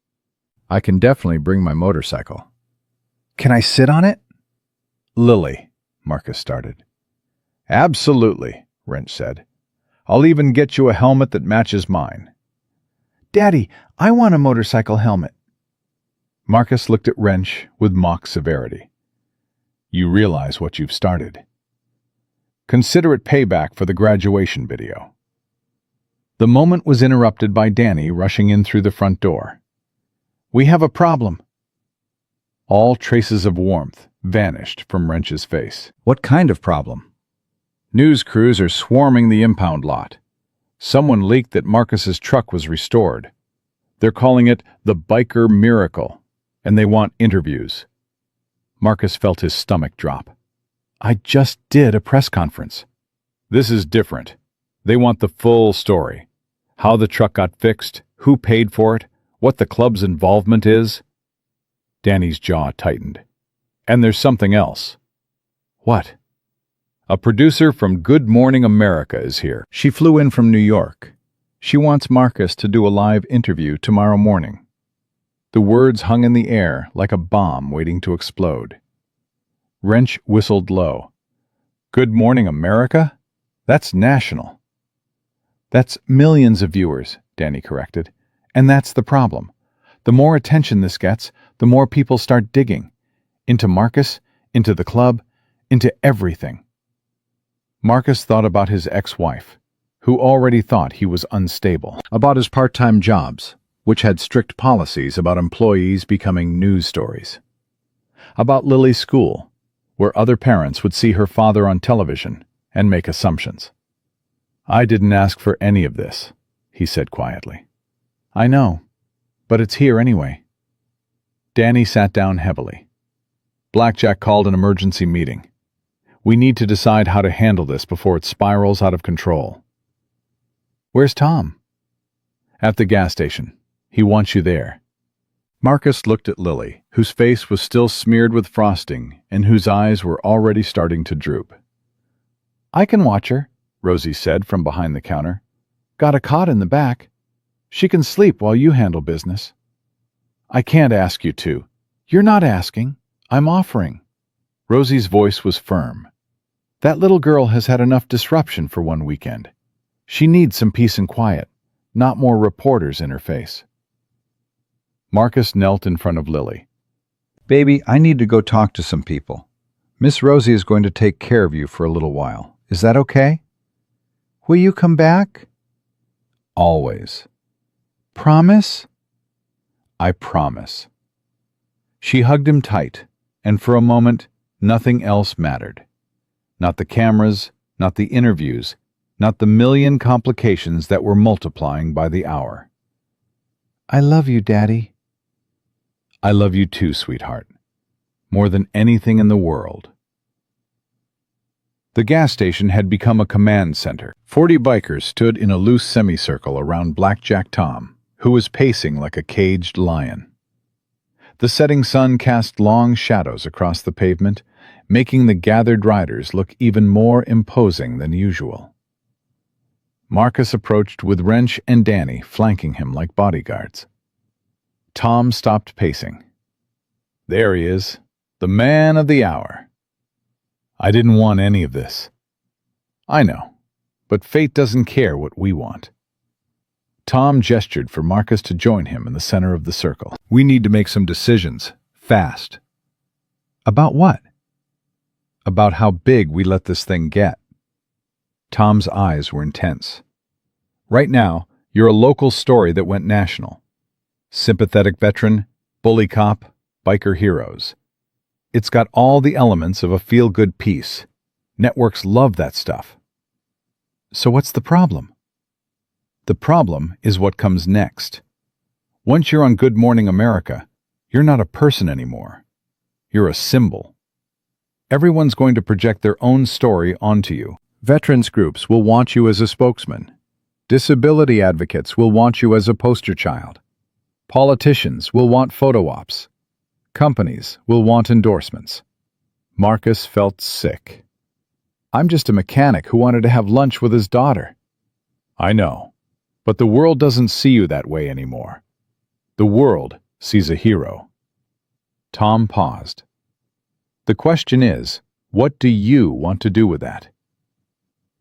"I can definitely bring my motorcycle." "Can I sit on it?" "Lily," Marcus started. "Absolutely," Wrench said. "I'll even get you a helmet that matches mine." "Daddy, I want a motorcycle helmet." Marcus looked at Wrench with mock severity. "You realize what you've started. Consider it payback for the graduation video." The moment was interrupted by Danny rushing in through the front door. "We have a problem." All traces of warmth vanished from Wrench's face. "What kind of problem?" "News crews are swarming the impound lot. Someone leaked that Marcus's truck was restored. They're calling it the Biker Miracle, and they want interviews." Marcus felt his stomach drop. "I just did a press conference." "This is different. They want the full story. How the truck got fixed, who paid for it, what the club's involvement is." Danny's jaw tightened. "And there's something else." "What?" "A producer from Good Morning America is here. She flew in from New York. She wants Marcus to do a live interview tomorrow morning." The words hung in the air like a bomb waiting to explode. Wrench whistled low. "Good Morning America? That's national." "That's millions of viewers," Danny corrected. "And that's the problem. The more attention this gets, the more people start digging. Into Marcus, into the club, into everything." Marcus thought about his ex-wife, who already thought he was unstable, about his part-time jobs, which had strict policies about employees becoming news stories, about Lily's school, where other parents would see her father on television and make assumptions. "I didn't ask for any of this," he said quietly. "I know, but it's here anyway." Danny sat down heavily. "Blackjack called an emergency meeting. We need to decide how to handle this before it spirals out of control." "Where's Tom?" "At the gas station. He wants you there." Marcus looked at Lily, whose face was still smeared with frosting and whose eyes were already starting to droop. "I can watch her," Rosie said from behind the counter. "Got a cot in the back. She can sleep while you handle business." "I can't ask you to." "You're not asking. I'm offering." Rosie's voice was firm. "That little girl has had enough disruption for one weekend. She needs some peace and quiet, not more reporters in her face." Marcus knelt in front of Lily. "Baby, I need to go talk to some people. Miss Rosie is going to take care of you for a little while. Is that okay?" "Will you come back?" "Always." "Promise?" "I promise." She hugged him tight, and for a moment, nothing else mattered. Not the cameras, not the interviews, not the million complications that were multiplying by the hour. "I love you, Daddy." "I love you too, sweetheart. More than anything in the world." The gas station had become a command center. 40 bikers stood in a loose semicircle around Blackjack Tom, who was pacing like a caged lion. The setting sun cast long shadows across the pavement, making the gathered riders look even more imposing than usual. Marcus approached with Wrench and Danny flanking him like bodyguards. Tom stopped pacing. There he is, the man of the hour. I didn't want any of this. I know, but fate doesn't care what we want. Tom gestured for Marcus to join him in the center of the circle. We need to make some decisions, fast. About what? About how big we let this thing get. Tom's eyes were intense. Right now, you're a local story that went national. Sympathetic veteran, bully cop, biker heroes. It's got all the elements of a feel-good piece. Networks love that stuff. So what's the problem? The problem is what comes next. Once you're on Good Morning America, you're not a person anymore. You're a symbol. Everyone's going to project their own story onto you. Veterans groups will want you as a spokesman. Disability advocates will want you as a poster child. Politicians will want photo ops. Companies will want endorsements. Marcus felt sick. I'm just a mechanic who wanted to have lunch with his daughter. I know, but the world doesn't see you that way anymore. The world sees a hero. Tom paused. The question is, what do you want to do with that?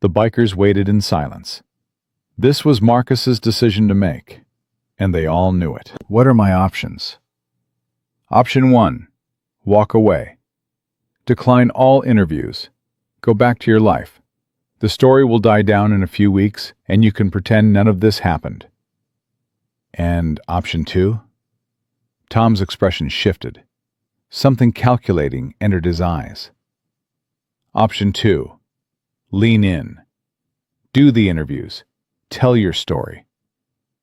The bikers waited in silence. This was Marcus's decision to make, and they all knew it. What are my options? Option 1. Walk away. Decline all interviews. Go back to your life. The story will die down in a few weeks, and you can pretend none of this happened. And option 2? Tom's expression shifted. Something calculating entered his eyes. Option 2. Lean in. Do the interviews. Tell your story.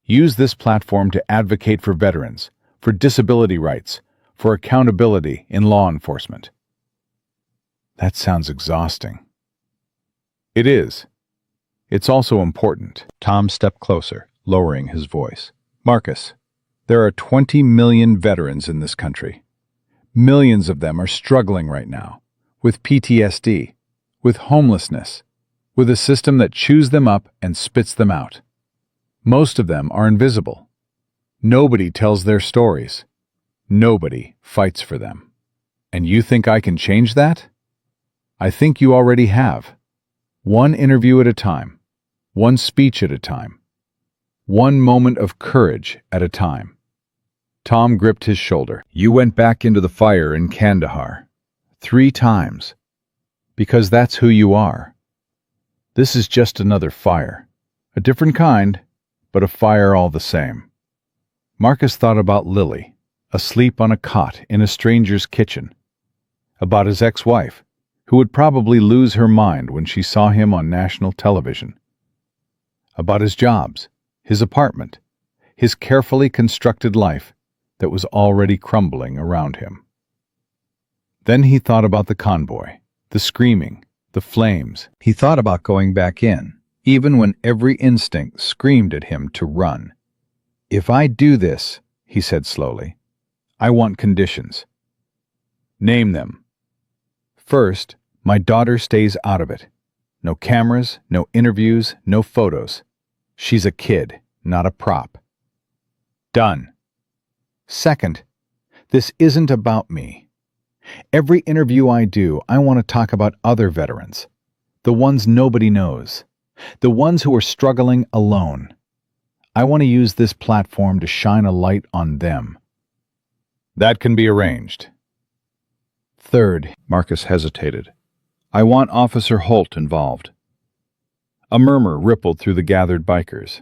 Use this platform to advocate for veterans, for disability rights, for accountability in law enforcement. That sounds exhausting. It is. It's also important. Tom stepped closer, lowering his voice. Marcus, there are 20 million veterans in this country. Millions of them are struggling right now, with PTSD, with homelessness, with a system that chews them up and spits them out. Most of them are invisible. Nobody tells their stories. Nobody fights for them. And you think I can change that? I think you already have. One interview at a time. One speech at a time. One moment of courage at a time. Tom gripped his shoulder. You went back into the fire in Kandahar. 3 times. Because that's who you are. This is just another fire. A different kind, but a fire all the same. Marcus thought about Lily, asleep on a cot in a stranger's kitchen. About his ex-wife, who would probably lose her mind when she saw him on national television. About his jobs, his apartment, his carefully constructed life that was already crumbling around him. Then he thought about the convoy, the screaming, the flames. He thought about going back in, even when every instinct screamed at him to run. If I do this, he said slowly, I want conditions. Name them. First, my daughter stays out of it. No cameras, no interviews, no photos. She's a kid, not a prop. Done. Second, this isn't about me. Every interview I do, I want to talk about other veterans. The ones nobody knows. The ones who are struggling alone. I want to use this platform to shine a light on them. That can be arranged. Third, Marcus hesitated. I want Officer Holt involved. A murmur rippled through the gathered bikers.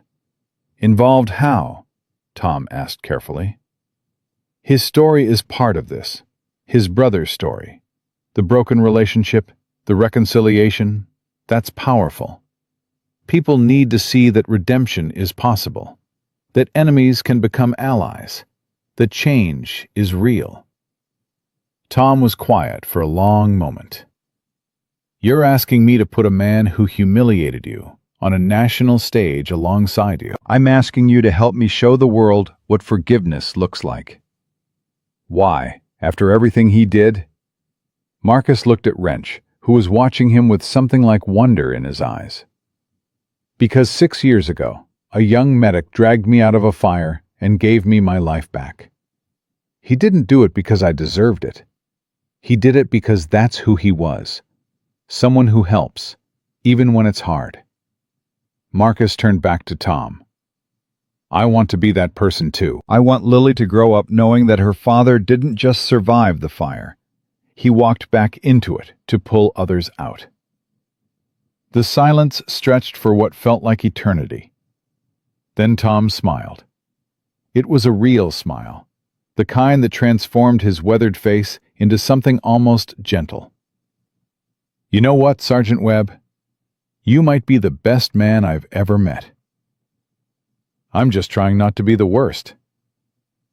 Involved how? Tom asked carefully. His story is part of this. His brother's story. The broken relationship, the reconciliation, that's powerful. People need to see that redemption is possible, that enemies can become allies, that change is real. Tom was quiet for a long moment. You're asking me to put a man who humiliated you on a national stage alongside you. I'm asking you to help me show the world what forgiveness looks like. Why? After everything he did? Marcus looked at Wrench, who was watching him with something like wonder in his eyes. Because 6 years ago, a young medic dragged me out of a fire and gave me my life back. He didn't do it because I deserved it. He did it because that's who he was. Someone who helps, even when it's hard. Marcus turned back to Tom. I want to be that person too. I want Lily to grow up knowing that her father didn't just survive the fire. He walked back into it to pull others out. The silence stretched for what felt like eternity. Then Tom smiled. It was a real smile, the kind that transformed his weathered face into something almost gentle. You know what, Sergeant Webb? You might be the best man I've ever met. I'm just trying not to be the worst.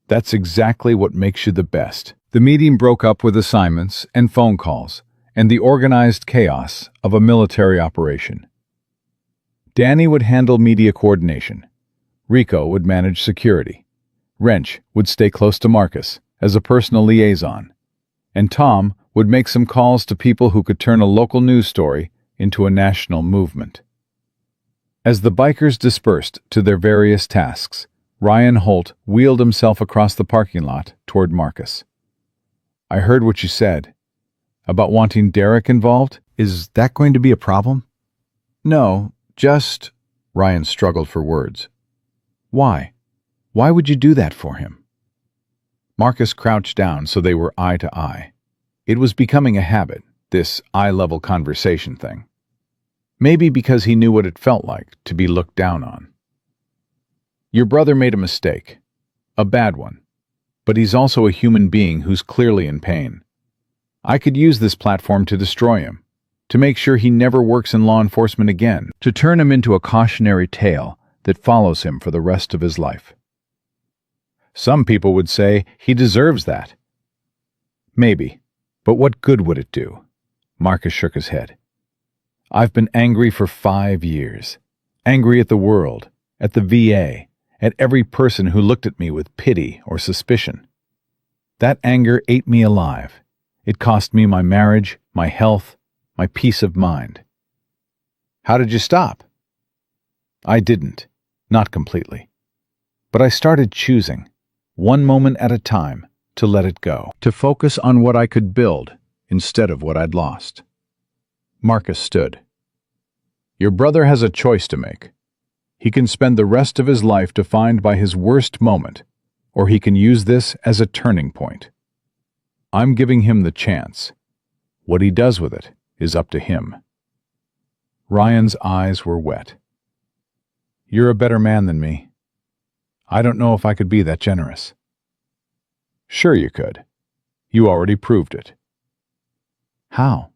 That's exactly what makes you the best. The meeting broke up with assignments and phone calls and the organized chaos of a military operation. Danny would handle media coordination. Rico would manage security. Wrench would stay close to Marcus as a personal liaison. And Tom would make some calls to people who could turn a local news story into a national movement. As the bikers dispersed to their various tasks, Ryan Holt wheeled himself across the parking lot toward Marcus. I heard what you said. About wanting Derek involved? Is that going to be a problem? No, just... Ryan struggled for words. Why? Why would you do that for him? Marcus crouched down so they were eye to eye. It was becoming a habit, this eye-level conversation thing. Maybe because he knew what it felt like to be looked down on. Your brother made a mistake. A bad one. But he's also a human being who's clearly in pain. I could use this platform to destroy him, to make sure he never works in law enforcement again, to turn him into a cautionary tale that follows him for the rest of his life. Some people would say he deserves that. Maybe, but what good would it do? Marcus shook his head. I've been angry for 5 years. Angry at the world, at the VA, at every person who looked at me with pity or suspicion. That anger ate me alive. It cost me my marriage, my health, my peace of mind. How did you stop? I didn't, not completely. But I started choosing, one moment at a time, to let it go, to focus on what I could build instead of what I'd lost. Marcus stood. Your brother has a choice to make. He can spend the rest of his life defined by his worst moment, or he can use this as a turning point. I'm giving him the chance. What he does with it is up to him. Ryan's eyes were wet. You're a better man than me. I don't know if I could be that generous. Sure you could. You already proved it. How?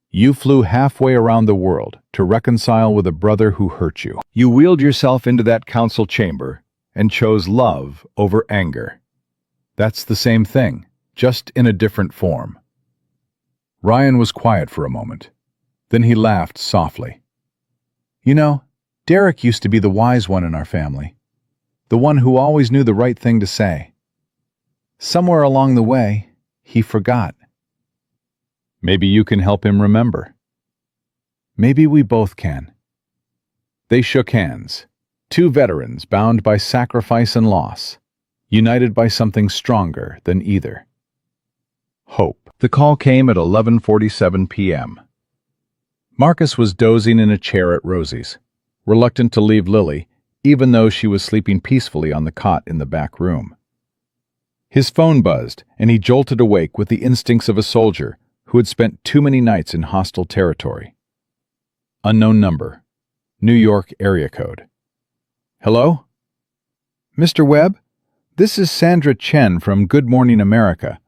You flew halfway around the world to reconcile with a brother who hurt you. You wheeled yourself into that council chamber and chose love over anger. That's the same thing, just in a different form. Ryan was quiet for a moment. Then he laughed softly. You know, Derek used to be the wise one in our family, the one who always knew the right thing to say. Somewhere along the way, he forgot. Maybe you can help him remember. Maybe we both can. They shook hands, two veterans bound by sacrifice and loss, united by something stronger than either. Hope. The call came at 11:47 p.m. Marcus was dozing in a chair at Rosie's, reluctant to leave Lily, even though she was sleeping peacefully on the cot in the back room. His phone buzzed, and he jolted awake with the instincts of a soldier who had spent too many nights in hostile territory. Unknown number. New York area code. Hello? Mr. Webb, this is Sandra Chen from Good Morning America.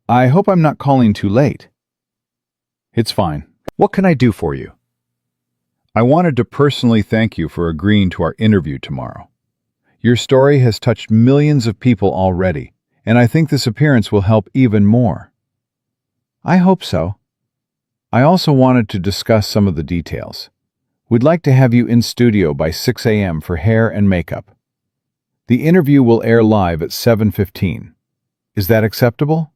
I hope I'm not calling too late. It's fine. What can I do for you? I wanted to personally thank you for agreeing to our interview tomorrow. Your story has touched millions of people already, and I think this appearance will help even more. I hope so. I also wanted to discuss some of the details. We'd like to have you in studio by 6 a.m. for hair and makeup. The interview will air live at 7:15. Is that acceptable?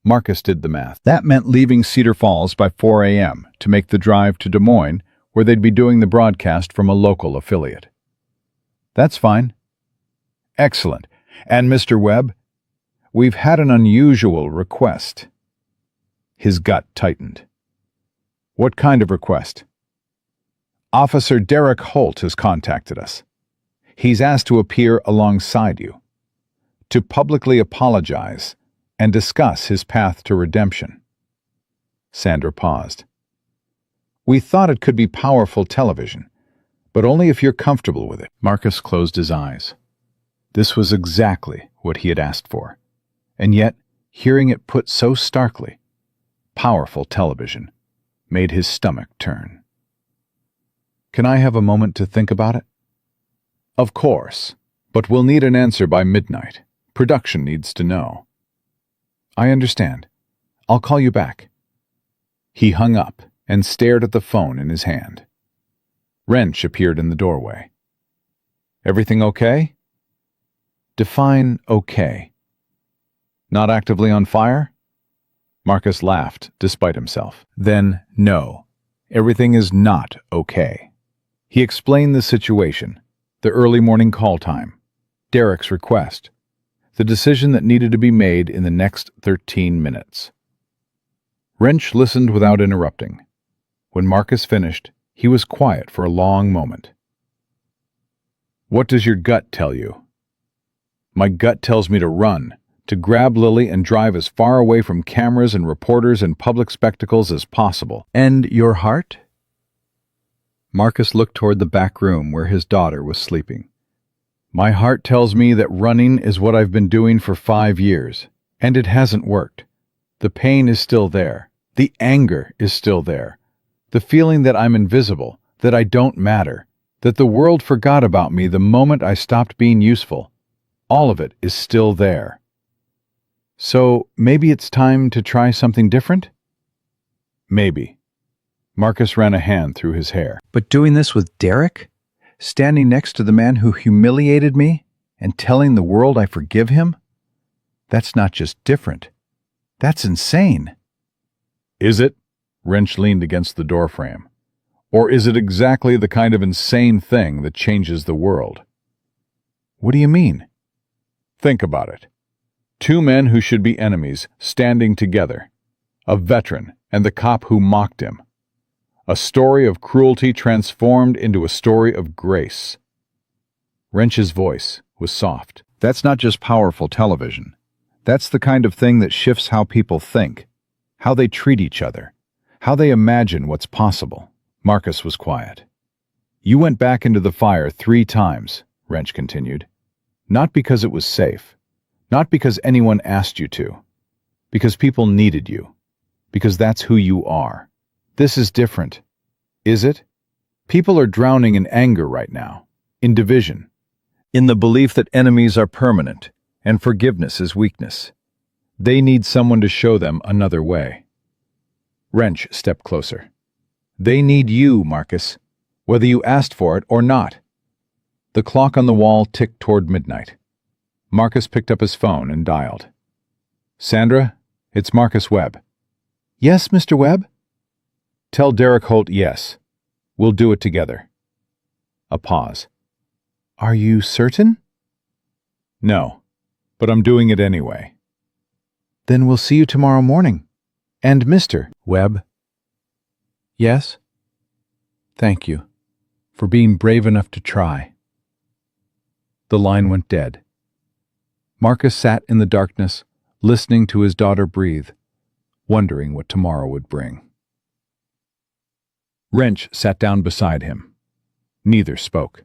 Marcus did the math. That meant leaving Cedar Falls by 4 a.m. to make the drive to Des Moines, where they'd be doing the broadcast from a local affiliate. That's fine. Excellent. And Mr. Webb, we've had an unusual request. His gut tightened. What kind of request? Officer Derek Holt has contacted us. He's asked to appear alongside you, to publicly apologize and discuss his path to redemption. Sandra paused. We thought it could be powerful television, but only if you're comfortable with it. Marcus closed his eyes. This was exactly what he had asked for, and yet, hearing it put so starkly, powerful television, made his stomach turn. Can I have a moment to think about it? Of course, but we'll need an answer by midnight. Production needs to know. I understand. I'll call you back. He hung up and stared at the phone in his hand. Wrench appeared in the doorway. Everything okay? Define okay. Not actively on fire? Marcus laughed, despite himself. Then, no. Everything is not okay. He explained the situation, the early morning call time, Derek's request, the decision that needed to be made in the next 13 minutes. Wrench listened without interrupting. When Marcus finished, he was quiet for a long moment. What does your gut tell you? My gut tells me to run, to grab Lily and drive as far away from cameras and reporters and public spectacles as possible. And your heart? Marcus looked toward the back room where his daughter was sleeping. My heart tells me that running is what I've been doing for 5 years, and it hasn't worked. The pain is still there. The anger is still there. The feeling that I'm invisible, that I don't matter, that the world forgot about me the moment I stopped being useful. All of it is still there. So maybe it's time to try something different? Maybe. Marcus ran a hand through his hair. But doing this with Derek? Standing next to the man who humiliated me and telling the world I forgive him? That's not just different. That's insane. Is it? Wrench leaned against the doorframe. Or is it exactly the kind of insane thing that changes the world? What do you mean? Think about it. 2 men who should be enemies standing together. A veteran and the cop who mocked him. A story of cruelty transformed into a story of grace. Wrench's voice was soft. That's not just powerful television. That's the kind of thing that shifts how people think, how they treat each other, how they imagine what's possible. Marcus was quiet. You went back into the fire 3 times, Wrench continued. Not because it was safe. Not because anyone asked you to. Because people needed you. Because that's who you are. This is different. Is it? People are drowning in anger right now, in division, in the belief that enemies are permanent and forgiveness is weakness. They need someone to show them another way. Wrench stepped closer. They need you, Marcus, whether you asked for it or not. The clock on the wall ticked toward midnight. Marcus picked up his phone and dialed. Sandra, it's Marcus Webb. Yes, Mr. Webb? Tell Derek Holt yes. We'll do it together. A pause. Are you certain? No, but I'm doing it anyway. Then we'll see you tomorrow morning. And Mr. Webb. Yes? Thank you for being brave enough to try. The line went dead. Marcus sat in the darkness, listening to his daughter breathe, wondering what tomorrow would bring. Wrench sat down beside him. Neither spoke.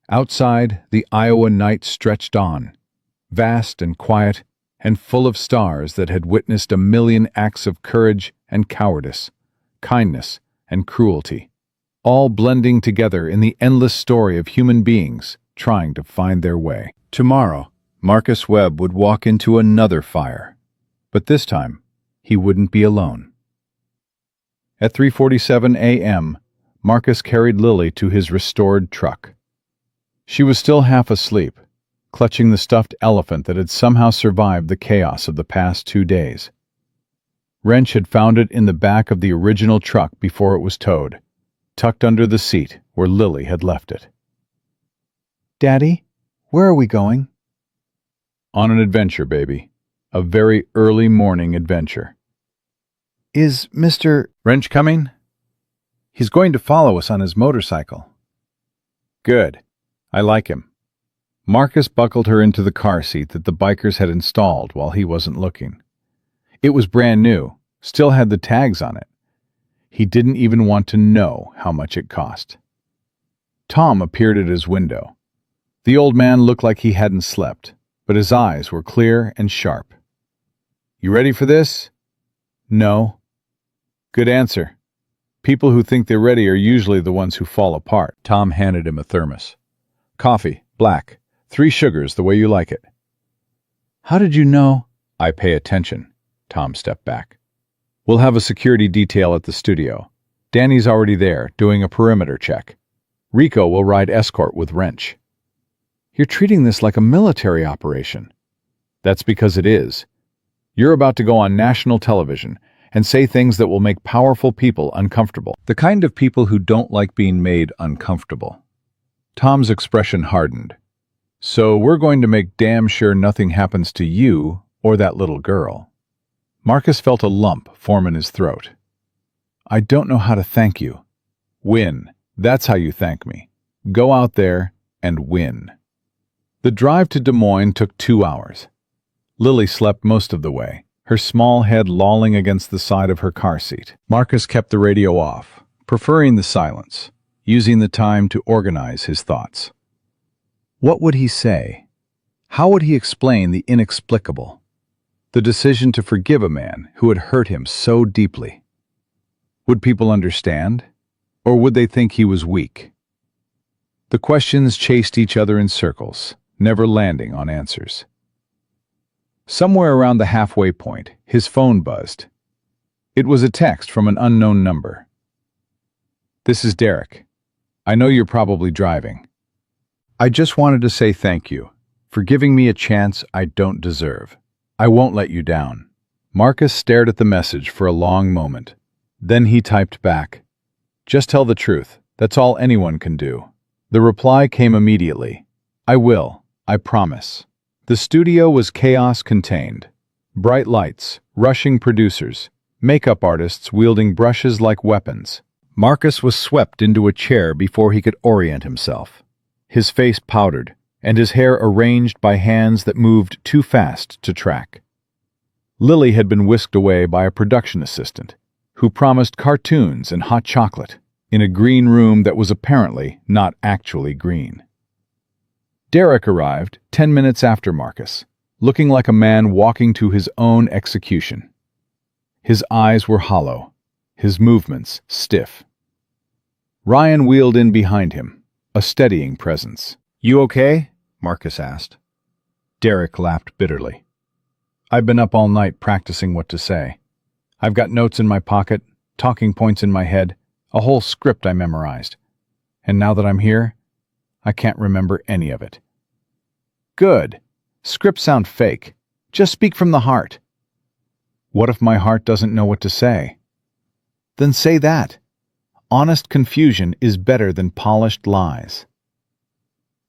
Outside, the Iowa night stretched on, vast and quiet and full of stars that had witnessed a million acts of courage and cowardice, kindness and cruelty, all blending together in the endless story of human beings trying to find their way. Tomorrow, Marcus Webb would walk into another fire, but this time he wouldn't be alone. At 3:47 a.m., Marcus carried Lily to his restored truck. She was still half asleep, clutching the stuffed elephant that had somehow survived the chaos of the past 2 days. Wrench had found it in the back of the original truck before it was towed, tucked under the seat where Lily had left it. "Daddy, where are we going?" On an adventure, baby. A very early morning adventure. "Is Mr. Wrench coming?" He's going to follow us on his motorcycle." Good. I like him. Marcus buckled her into the car seat that the bikers had installed while he wasn't looking. It was brand new, still had the tags on it. He didn't even want to know how much it cost. Tom appeared at his window. The old man looked like he hadn't slept, but his eyes were clear and sharp. "You ready for this?" "No." "Good answer. People who think they're ready are usually the ones who fall apart." Tom handed him a thermos. "Coffee, black, 3 sugars the way you like it." "How did you know?" "I pay attention." Tom stepped back. "We'll have a security detail at the studio. Danny's already there, doing a perimeter check. Rico will ride escort with Wrench." "You're treating this like a military operation." "That's because it is. You're about to go on national television and say things that will make powerful people uncomfortable. The kind of people who don't like being made uncomfortable." Tom's expression hardened. "So we're going to make damn sure nothing happens to you or that little girl." Marcus felt a lump form in his throat. "I don't know how to thank you." "Win. That's how you thank me. Go out there and win." The drive to Des Moines took 2 hours. Lily slept most of the way, her small head lolling against the side of her car seat. Marcus kept the radio off, preferring the silence, using the time to organize his thoughts. What would he say? How would he explain the inexplicable? The decision to forgive a man who had hurt him so deeply. Would people understand? Or would they think he was weak? The questions chased each other in circles, never landing on answers. Somewhere around the halfway point, his phone buzzed. It was a text from an unknown number. "This is Derek. I know you're probably driving. I just wanted to say thank you for giving me a chance I don't deserve. I won't let you down." Marcus stared at the message for a long moment. Then he typed back, "Just tell the truth. That's all anyone can do." The reply came immediately. "I will. I promise." The studio was chaos contained. Bright lights, rushing producers, makeup artists wielding brushes like weapons. Marcus was swept into a chair before he could orient himself. His face powdered, and his hair arranged by hands that moved too fast to track. Lily had been whisked away by a production assistant, who promised cartoons and hot chocolate in a green room that was apparently not actually green. Derek arrived 10 minutes after Marcus, looking like a man walking to his own execution. His eyes were hollow, his movements stiff. Ryan wheeled in behind him, a steadying presence. "You okay?" Marcus asked. Derek laughed bitterly. "I've been up all night practicing what to say. I've got notes in my pocket, talking points in my head, a whole script I memorized. And now that I'm here, I can't remember any of it." "Good. Scripts sound fake. Just speak from the heart." "What if my heart doesn't know what to say?" "Then say that. Honest confusion is better than polished lies."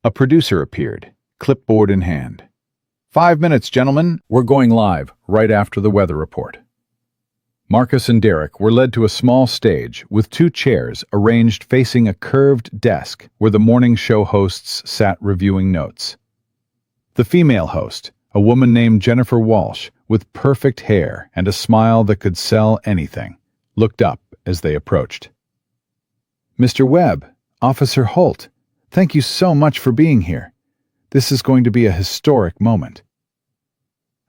A producer appeared, clipboard in hand. 5 minutes, gentlemen. We're going live right after the weather report." Marcus and Derek were led to a small stage with 2 chairs arranged facing a curved desk where the morning show hosts sat reviewing notes. The female host, a woman named Jennifer Walsh, with perfect hair and a smile that could sell anything, looked up as they approached. "Mr. Webb, Officer Holt, thank you so much for being here. This is going to be a historic moment."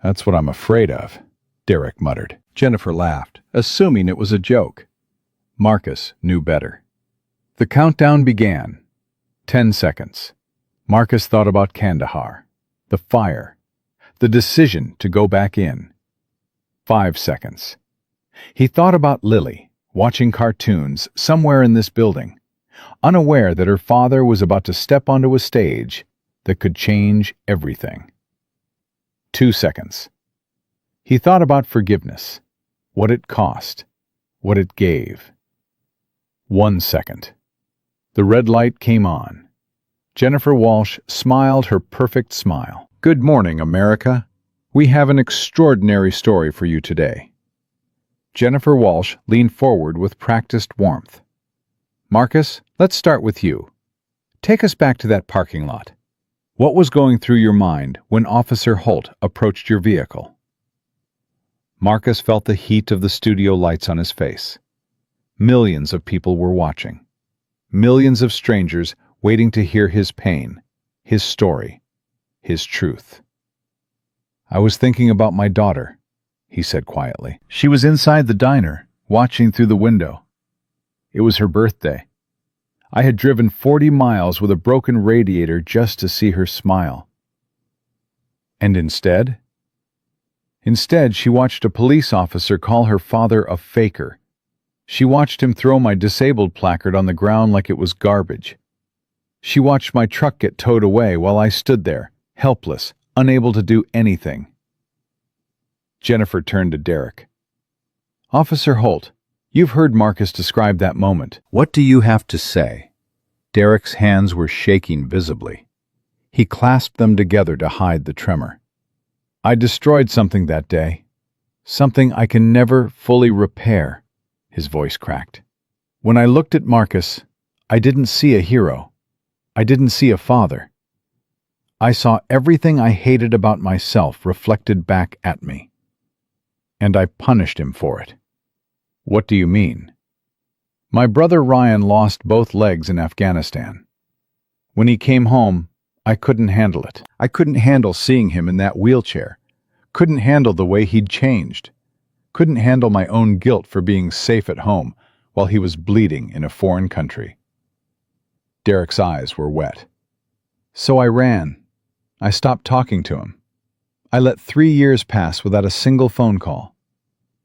"That's what I'm afraid of," Derek muttered. Jennifer laughed, assuming it was a joke. Marcus knew better. The countdown began. 10 seconds. Marcus thought about Kandahar, the fire, the decision to go back in. 5 seconds. He thought about Lily, watching cartoons somewhere in this building, unaware that her father was about to step onto a stage that could change everything. 2 seconds. He thought about forgiveness, what it cost, what it gave. 1 second. The red light came on. Jennifer Walsh smiled her perfect smile. "Good morning, America. We have an extraordinary story for you today." Jennifer Walsh leaned forward with practiced warmth. "Marcus, let's start with you. Take us back to that parking lot. What was going through your mind when Officer Holt approached your vehicle?" Marcus felt the heat of the studio lights on his face. Millions of people were watching. Millions of strangers waiting to hear his pain, his story, his truth. "I was thinking about my daughter," he said quietly. "She was inside the diner, watching through the window. It was her birthday. I had driven 40 miles with a broken radiator just to see her smile. And instead? Instead, she watched a police officer call her father a faker. She watched him throw my disabled placard on the ground like it was garbage. She watched my truck get towed away while I stood there, helpless, unable to do anything." Jennifer turned to Derek. "Officer Holt, you've heard Marcus describe that moment. What do you have to say?" Derek's hands were shaking visibly. He clasped them together to hide the tremor. "I destroyed something that day. Something I can never fully repair," his voice cracked. "When I looked at Marcus, I didn't see a hero. I didn't see a father. I saw everything I hated about myself reflected back at me. And I punished him for it." "What do you mean?" "My brother Ryan lost both legs in Afghanistan. When he came home, I couldn't handle it. I couldn't handle seeing him in that wheelchair. Couldn't handle the way he'd changed. Couldn't handle my own guilt for being safe at home while he was bleeding in a foreign country." Derek's eyes were wet. "So I ran. I stopped talking to him. I let 3 years pass without a single phone call.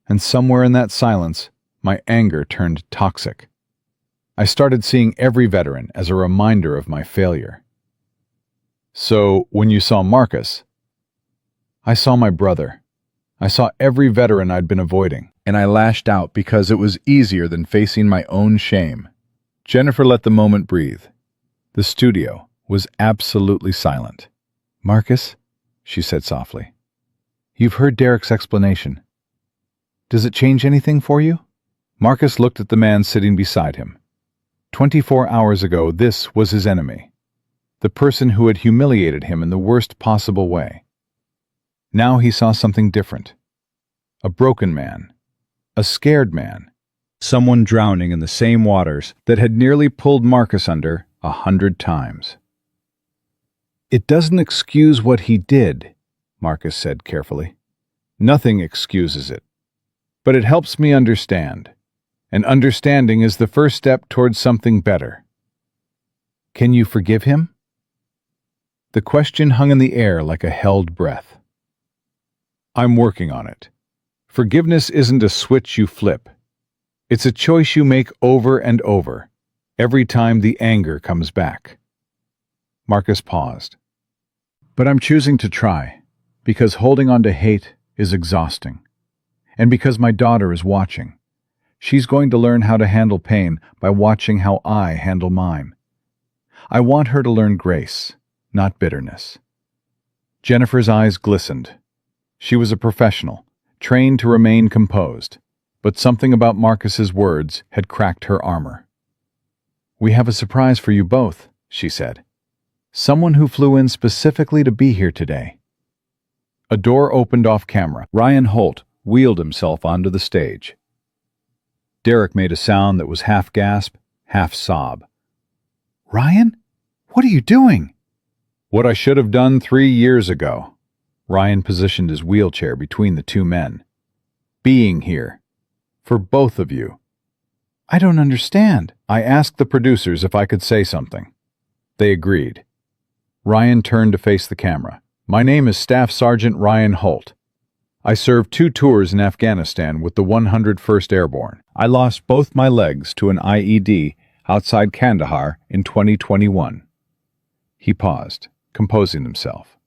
And somewhere in that silence, my anger turned toxic. I started seeing every veteran as a reminder of my failure." "So, when you saw Marcus?" "I saw my brother. I saw every veteran I'd been avoiding, and I lashed out because it was easier than facing my own shame." Jennifer let the moment breathe. The studio was absolutely silent. "Marcus," she said softly, "you've heard Derek's explanation. Does it change anything for you?" Marcus looked at the man sitting beside him. 24 hours ago, this was his enemy, the person who had humiliated him in the worst possible way. Now he saw something different. A broken man, a scared man, someone drowning in the same waters that had nearly pulled Marcus under 100 times. "It doesn't excuse what he did," Marcus said carefully. "Nothing excuses it. But it helps me understand. And understanding is the first step towards something better. Can you forgive him?" The question hung in the air like a held breath. "I'm working on it. Forgiveness isn't a switch you flip. It's a choice you make over and over, every time the anger comes back." Marcus paused. "But I'm choosing to try, because holding on to hate is exhausting. And because my daughter is watching. She's going to learn how to handle pain by watching how I handle mine. I want her to learn grace, not bitterness." Jennifer's eyes glistened. She was a professional, trained to remain composed, but something about Marcus's words had cracked her armor. "We have a surprise for you both," she said. "Someone who flew in specifically to be here today." A door opened off camera. Ryan Holt wheeled himself onto the stage. Derek made a sound that was half gasp, half sob. "Ryan? What are you doing?" "What I should have done 3 years ago." Ryan positioned his wheelchair between the two men. "Being here. For both of you." "I don't understand." "I asked the producers if I could say something. They agreed." Ryan turned to face the camera. "My name is Staff Sergeant Ryan Holt. I served 2 tours in Afghanistan with the 101st Airborne. I lost both my legs to an IED outside Kandahar in 2021. He paused, composing himself.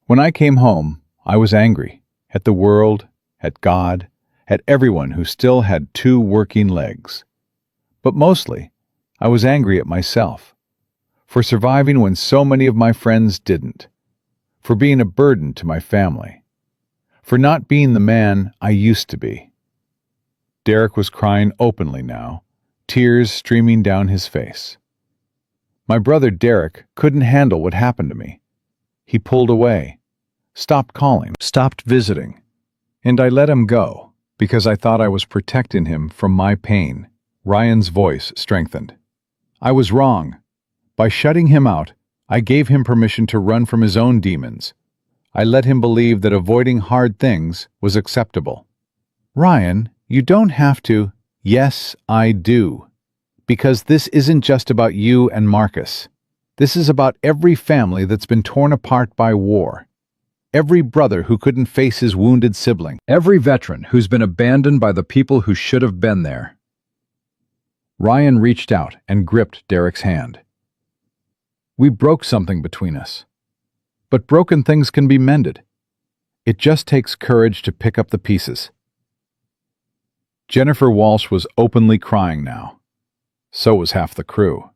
When I came home, I was angry at the world, at God, at everyone who still had 2 working legs. But mostly, I was angry at myself for surviving when so many of my friends didn't, for being a burden to my family, for not being the man I used to be. Derek was crying openly now, tears streaming down his face. My brother Derek couldn't handle what happened to me. He pulled away, stopped calling, stopped visiting, and I let him go because I thought I was protecting him from my pain. Ryan's voice strengthened. I was wrong. By shutting him out, I gave him permission to run from his own demons. I let him believe that avoiding hard things was acceptable. Ryan, you don't have to. Yes, I do. Because this isn't just about you and Marcus. This is about every family that's been torn apart by war. Every brother who couldn't face his wounded sibling. Every veteran who's been abandoned by the people who should have been there. Ryan reached out and gripped Derek's hand. We broke something between us. But broken things can be mended. It just takes courage to pick up the pieces. Jennifer Walsh was openly crying now. So was half the crew.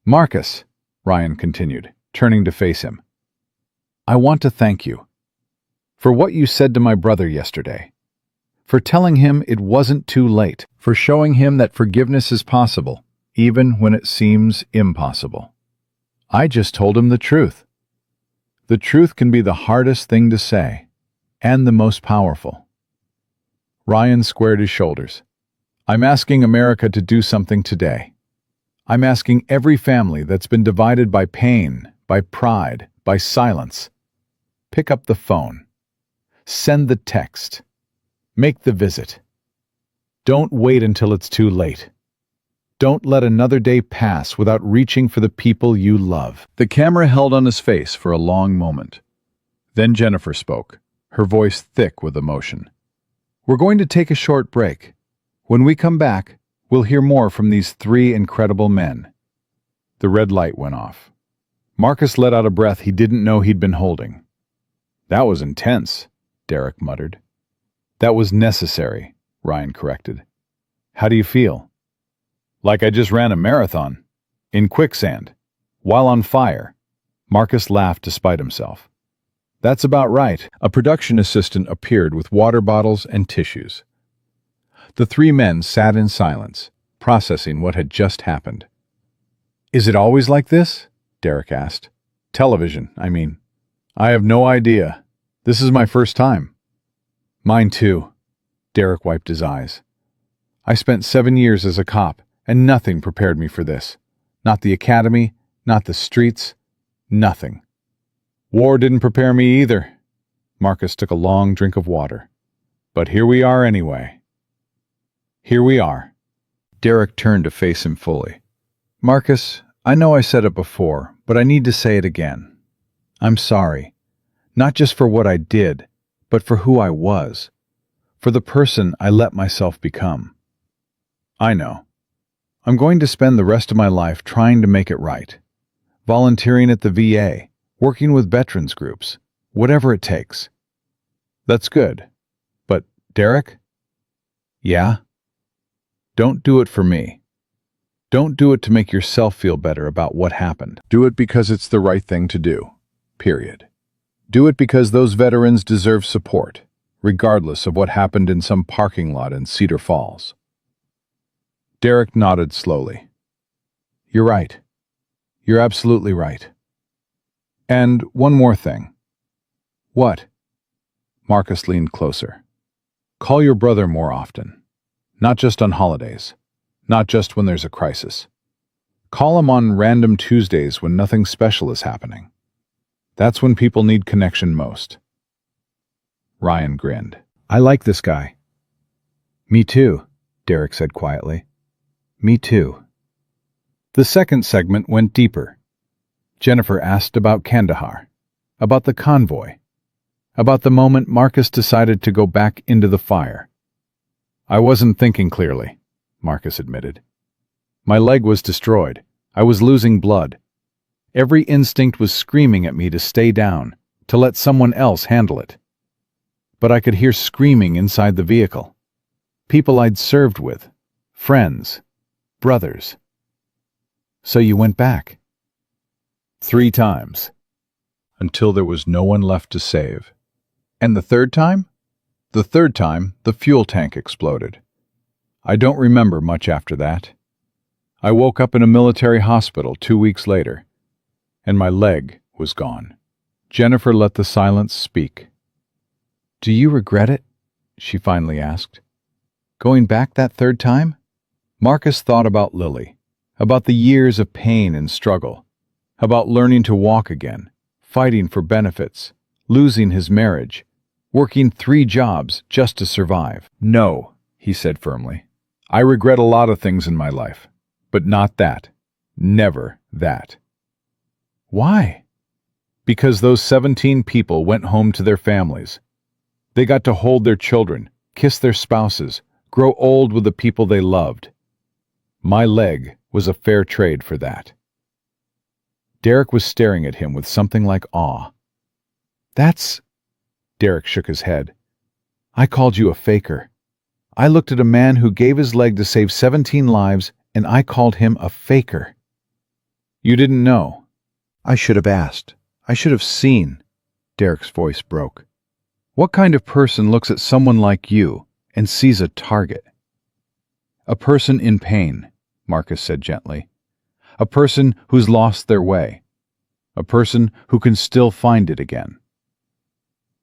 Marcus, Ryan continued, turning to face him. I want to thank you for what you said to my brother yesterday, for telling him it wasn't too late, for showing him that forgiveness is possible, even when it seems impossible. I just told him the truth. The truth can be the hardest thing to say, and the most powerful. Ryan squared his shoulders. I'm asking America to do something today. I'm asking every family that's been divided by pain, by pride, by silence. Pick up the phone. Send the text. Make the visit. Don't wait until it's too late. Don't let another day pass without reaching for the people you love. The camera held on his face for a long moment. Then Jennifer spoke, her voice thick with emotion. We're going to take a short break. When we come back, we'll hear more from these 3 incredible men. The red light went off. Marcus let out a breath he didn't know he'd been holding. That was intense, Derek muttered. That was necessary, Ryan corrected. How do you feel? Like I just ran a marathon. In quicksand. While on fire. Marcus laughed despite himself. That's about right. A production assistant appeared with water bottles and tissues. The 3 men sat in silence, processing what had just happened. Is it always like this? Derek asked. Television, I mean. I have no idea. This is my first time. Mine too. Derek wiped his eyes. I spent 7 years as a cop, and nothing prepared me for this. Not the academy, not the streets, nothing. War didn't prepare me either. Marcus took a long drink of water. But here we are anyway. Here we are. Derek turned to face him fully. Marcus, I know I said it before, but I need to say it again. I'm sorry. Not just for what I did, but for who I was. For the person I let myself become. I know. I'm going to spend the rest of my life trying to make it right. Volunteering at the VA, working with veterans groups, whatever it takes. That's good. But, Derek? Yeah? Don't do it for me. Don't do it to make yourself feel better about what happened. Do it because it's the right thing to do. Period. Do it because those veterans deserve support, regardless of what happened in some parking lot in Cedar Falls. Derek nodded slowly. You're right. You're absolutely right. And one more thing. What? Marcus leaned closer. Call your brother more often. Not just on holidays. Not just when there's a crisis. Call him on random Tuesdays when nothing special is happening. That's when people need connection most. Ryan grinned. I like this guy. Me too, Derek said quietly. Me too. The second segment went deeper. Jennifer asked about Kandahar, about the convoy, about the moment Marcus decided to go back into the fire. "I wasn't thinking clearly," Marcus admitted. "My leg was destroyed. I was losing blood. Every instinct was screaming at me to stay down, to let someone else handle it. But I could hear screaming inside the vehicle. People I'd served with, friends, brothers." "So you went back?" "3 times, until there was no one left to save." "And the third time?" "The third time, the fuel tank exploded. I don't remember much after that. I woke up in a military hospital 2 weeks later, and my leg was gone." Jennifer let the silence speak. "Do you regret it?" she finally asked. "Going back that third time?" Marcus thought about Lily, about the years of pain and struggle, about learning to walk again, fighting for benefits, losing his marriage, working 3 jobs just to survive. "No," he said firmly. "I regret a lot of things in my life, but not that. Never that." "Why?" "Because those 17 people went home to their families. They got to hold their children, kiss their spouses, grow old with the people they loved. My leg was a fair trade for that." Derek was staring at him with something like awe. "That's—" Derek shook his head. "I called you a faker. I looked at a man who gave his leg to save 17 lives, and I called him a faker." "You didn't know." "I should have asked. I should have seen." Derek's voice broke. "What kind of person looks at someone like you and sees a target?" "A person in pain," Marcus said gently. "A person who's lost their way. A person who can still find it again."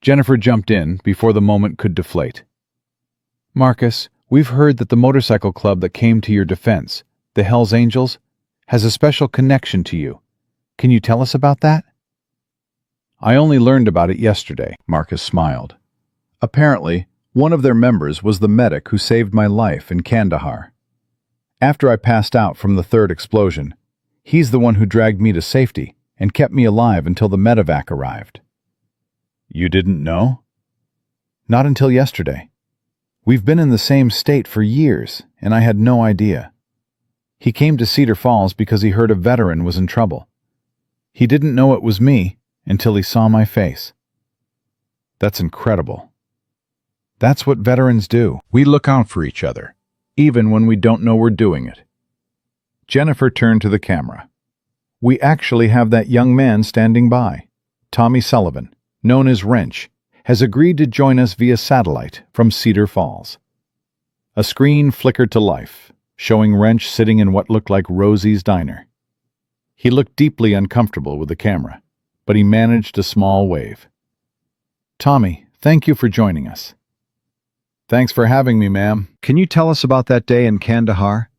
Jennifer jumped in before the moment could deflate. "Marcus, we've heard that the motorcycle club that came to your defense, the Hells Angels, has a special connection to you. Can you tell us about that?" "I only learned about it yesterday," Marcus smiled. "Apparently, one of their members was the medic who saved my life in Kandahar. After I passed out from the 3rd explosion, he's the one who dragged me to safety and kept me alive until the medevac arrived." "You didn't know?" "Not until yesterday. We've been in the same state for years, and I had no idea. He came to Cedar Falls because he heard a veteran was in trouble. He didn't know it was me until he saw my face." "That's incredible. That's what veterans do. We look out for each other, even when we don't know we're doing it." Jennifer turned to the camera. "We actually have that young man standing by. Tommy Sullivan, known as Wrench, has agreed to join us via satellite from Cedar Falls." A screen flickered to life, showing Wrench sitting in what looked like Rosie's diner. He looked deeply uncomfortable with the camera, but he managed a small wave. "Tommy, thank you for joining us." "Thanks for having me, ma'am. Can you tell us about that day in Kandahar?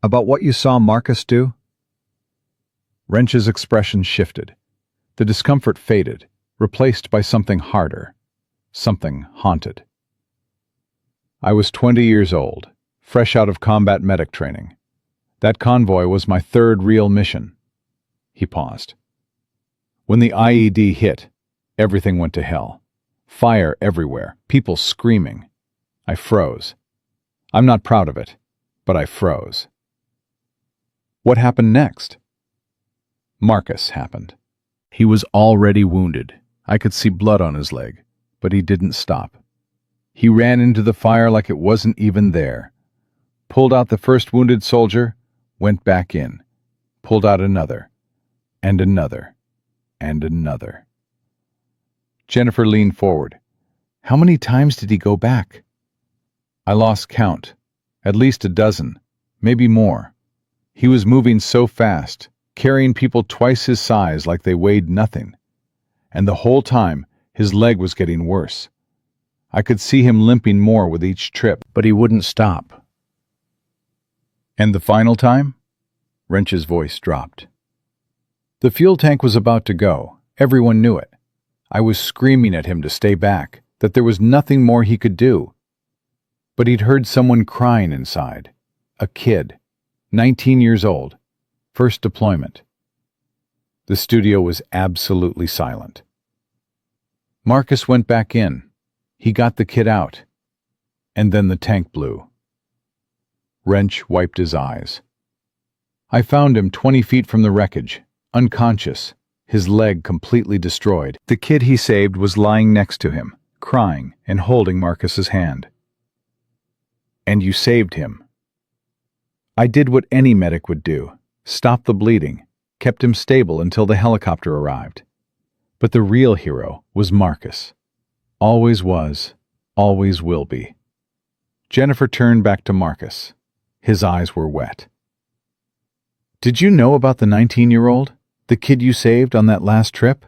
About what you saw Marcus do?" Wrench's expression shifted. The discomfort faded, replaced by something harder, something haunted. "I was 20 years old, fresh out of combat medic training. That convoy was my 3rd real mission." He paused. "When the IED hit, everything went to hell. Fire everywhere, people screaming. I froze. I'm not proud of it, but I froze." "What happened next?" Marcus happened. He was already wounded. I could see blood on his leg, but he didn't stop. He ran into the fire like it wasn't even there. Pulled out the first wounded soldier, went back in. Pulled out another, and another, and another. Jennifer leaned forward. "How many times did he go back?" "I lost count. At least a dozen, maybe more. He was moving so fast, carrying people twice his size like they weighed nothing. And the whole time, his leg was getting worse. I could see him limping more with each trip, but he wouldn't stop." "And the final time?" Wrench's voice dropped. "The fuel tank was about to go. Everyone knew it. I was screaming at him to stay back, that there was nothing more he could do. But he'd heard someone crying inside. A kid, 19 years old, first deployment." The studio was absolutely silent. Marcus went back in. He got the kid out. And then the tank blew. Wrench wiped his eyes. I found him 20 feet from the wreckage, unconscious, his leg completely destroyed. The kid he saved was lying next to him, crying and holding Marcus's hand. And you saved him. I did what any medic would do, stopped the bleeding, kept him stable until the helicopter arrived. But the real hero was Marcus. Always was, always will be. Jennifer turned back to Marcus. His eyes were wet. Did you know about the 19-year-old, the kid you saved on that last trip?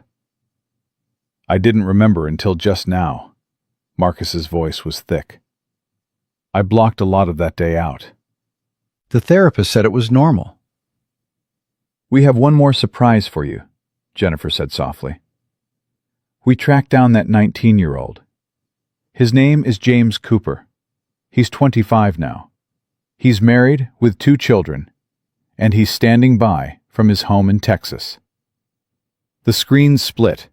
I didn't remember until just now. Marcus's voice was thick. I blocked a lot of that day out. The therapist said it was normal. We have one more surprise for you, Jennifer said softly. We tracked down that 19-year-old. His name is James Cooper. He's 25 now. He's married with 2 children, and he's standing by from his home in Texas. The screen split.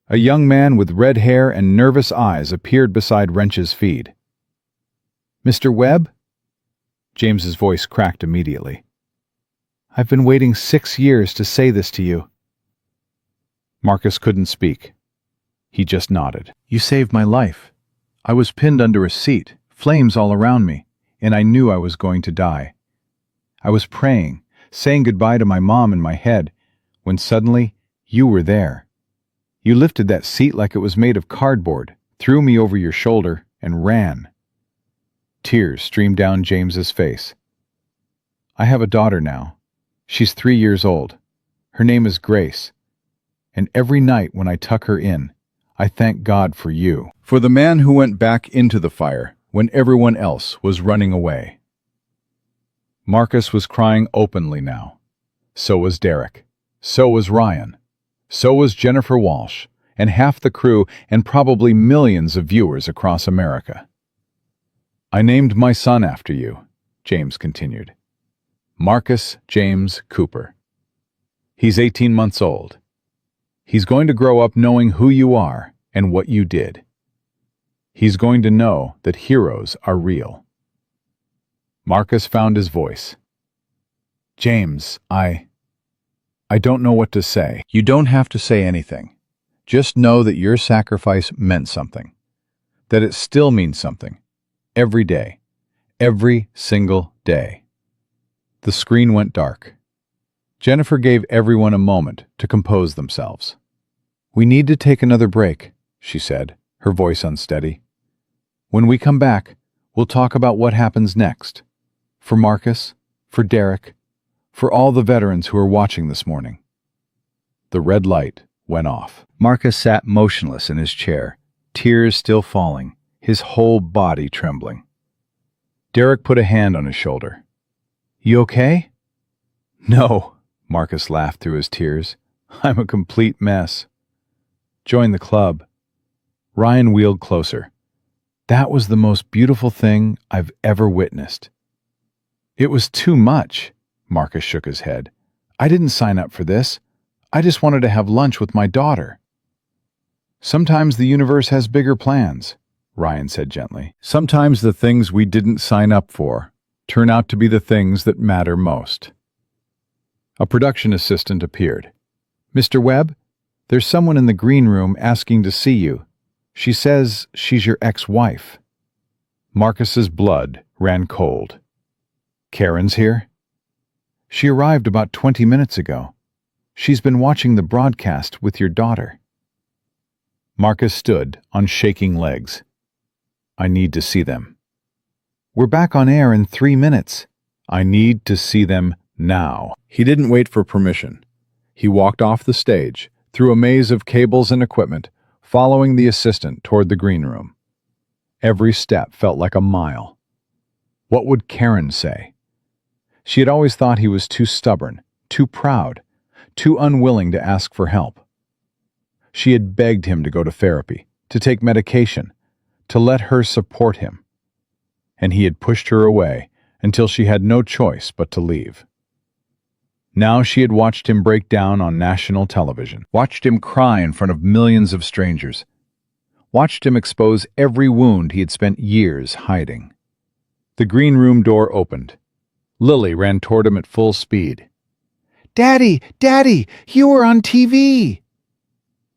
A young man with red hair and nervous eyes appeared beside Wrench's feed. Mr. Webb? James's voice cracked immediately. I've been waiting 6 years to say this to you. Marcus couldn't speak. He just nodded. You saved my life. I was pinned under a seat, flames all around me, and I knew I was going to die. I was praying, saying goodbye to my mom in my head, when suddenly you were there. You lifted that seat like it was made of cardboard, threw me over your shoulder, and ran. Tears streamed down James's face. I have a daughter now. She's 3 years old. Her name is Grace. And every night when I tuck her in, I thank God for you, for the man who went back into the fire when everyone else was running away. Marcus was crying openly now. So was Derek. So was Ryan. So was Jennifer Walsh, and half the crew and probably millions of viewers across America. I named my son after you, James continued. Marcus James Cooper. He's 18 months old. He's going to grow up knowing who you are and what you did. He's going to know that heroes are real. Marcus found his voice. James, I don't know what to say. You don't have to say anything. Just know that your sacrifice meant something. That it still means something. Every day. Every single day. The screen went dark. Jennifer gave everyone a moment to compose themselves. We need to take another break, she said, her voice unsteady. When we come back, we'll talk about what happens next. For Marcus, for Derek, for all the veterans who are watching this morning. The red light went off. Marcus sat motionless in his chair, tears still falling, his whole body trembling. Derek put a hand on his shoulder. You okay? No, Marcus laughed through his tears. I'm a complete mess. Join the club. Ryan wheeled closer. That was the most beautiful thing I've ever witnessed. It was too much, Marcus shook his head. I didn't sign up for this. I just wanted to have lunch with my daughter. Sometimes the universe has bigger plans, Ryan said gently. Sometimes the things we didn't sign up for turn out to be the things that matter most. A production assistant appeared. Mr. Webb, there's someone in the green room asking to see you. She says she's your ex-wife. Marcus's blood ran cold. Karen's here? She arrived about 20 minutes ago. She's been watching the broadcast with your daughter. Marcus stood on shaking legs. I need to see them. We're back on air in 3 minutes. I need to see them now. He didn't wait for permission. He walked off the stage, through a maze of cables and equipment, following the assistant toward the green room. Every step felt like a mile. What would Karen say? She had always thought he was too stubborn, too proud, too unwilling to ask for help. She had begged him to go to therapy, to take medication, to let her support him. And he had pushed her away until she had no choice but to leave. Now she had watched him break down on national television, watched him cry in front of millions of strangers. watched him expose every wound he had spent years hiding. The green room door opened. Lily ran toward him at full speed. "Daddy! Daddy! You were on TV!"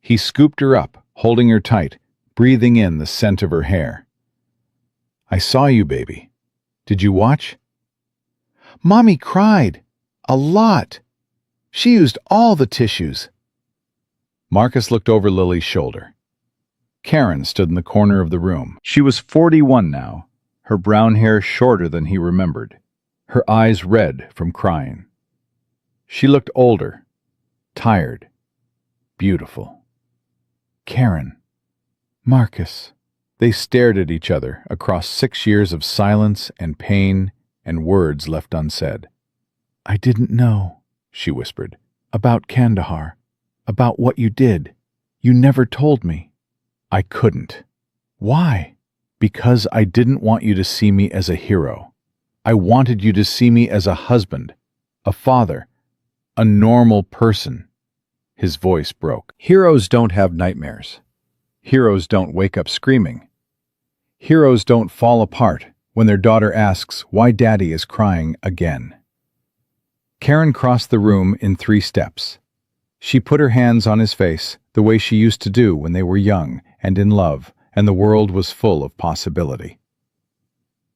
He scooped her up, holding her tight, breathing in the scent of her hair. "I saw you, baby. Did you watch?" "Mommy cried. A lot. She used all the tissues." Marcus looked over Lily's shoulder. Karen stood in the corner of the room. She was 41 now, her brown hair shorter than he remembered, her eyes red from crying. She looked older, tired, beautiful. Karen. Marcus. They stared at each other across 6 years of silence and pain and words left unsaid. "I didn't know," she whispered, "about Kandahar, about what you did. You never told me." "I couldn't." "Why?" "Because I didn't want you to see me as a hero. I wanted you to see me as a husband, a father, a normal person." His voice broke. Heroes don't have nightmares. Heroes don't wake up screaming. Heroes don't fall apart when their daughter asks why Daddy is crying again. Karen crossed the room in 3 steps. She put her hands on his face the way she used to do when they were young and in love and the world was full of possibility.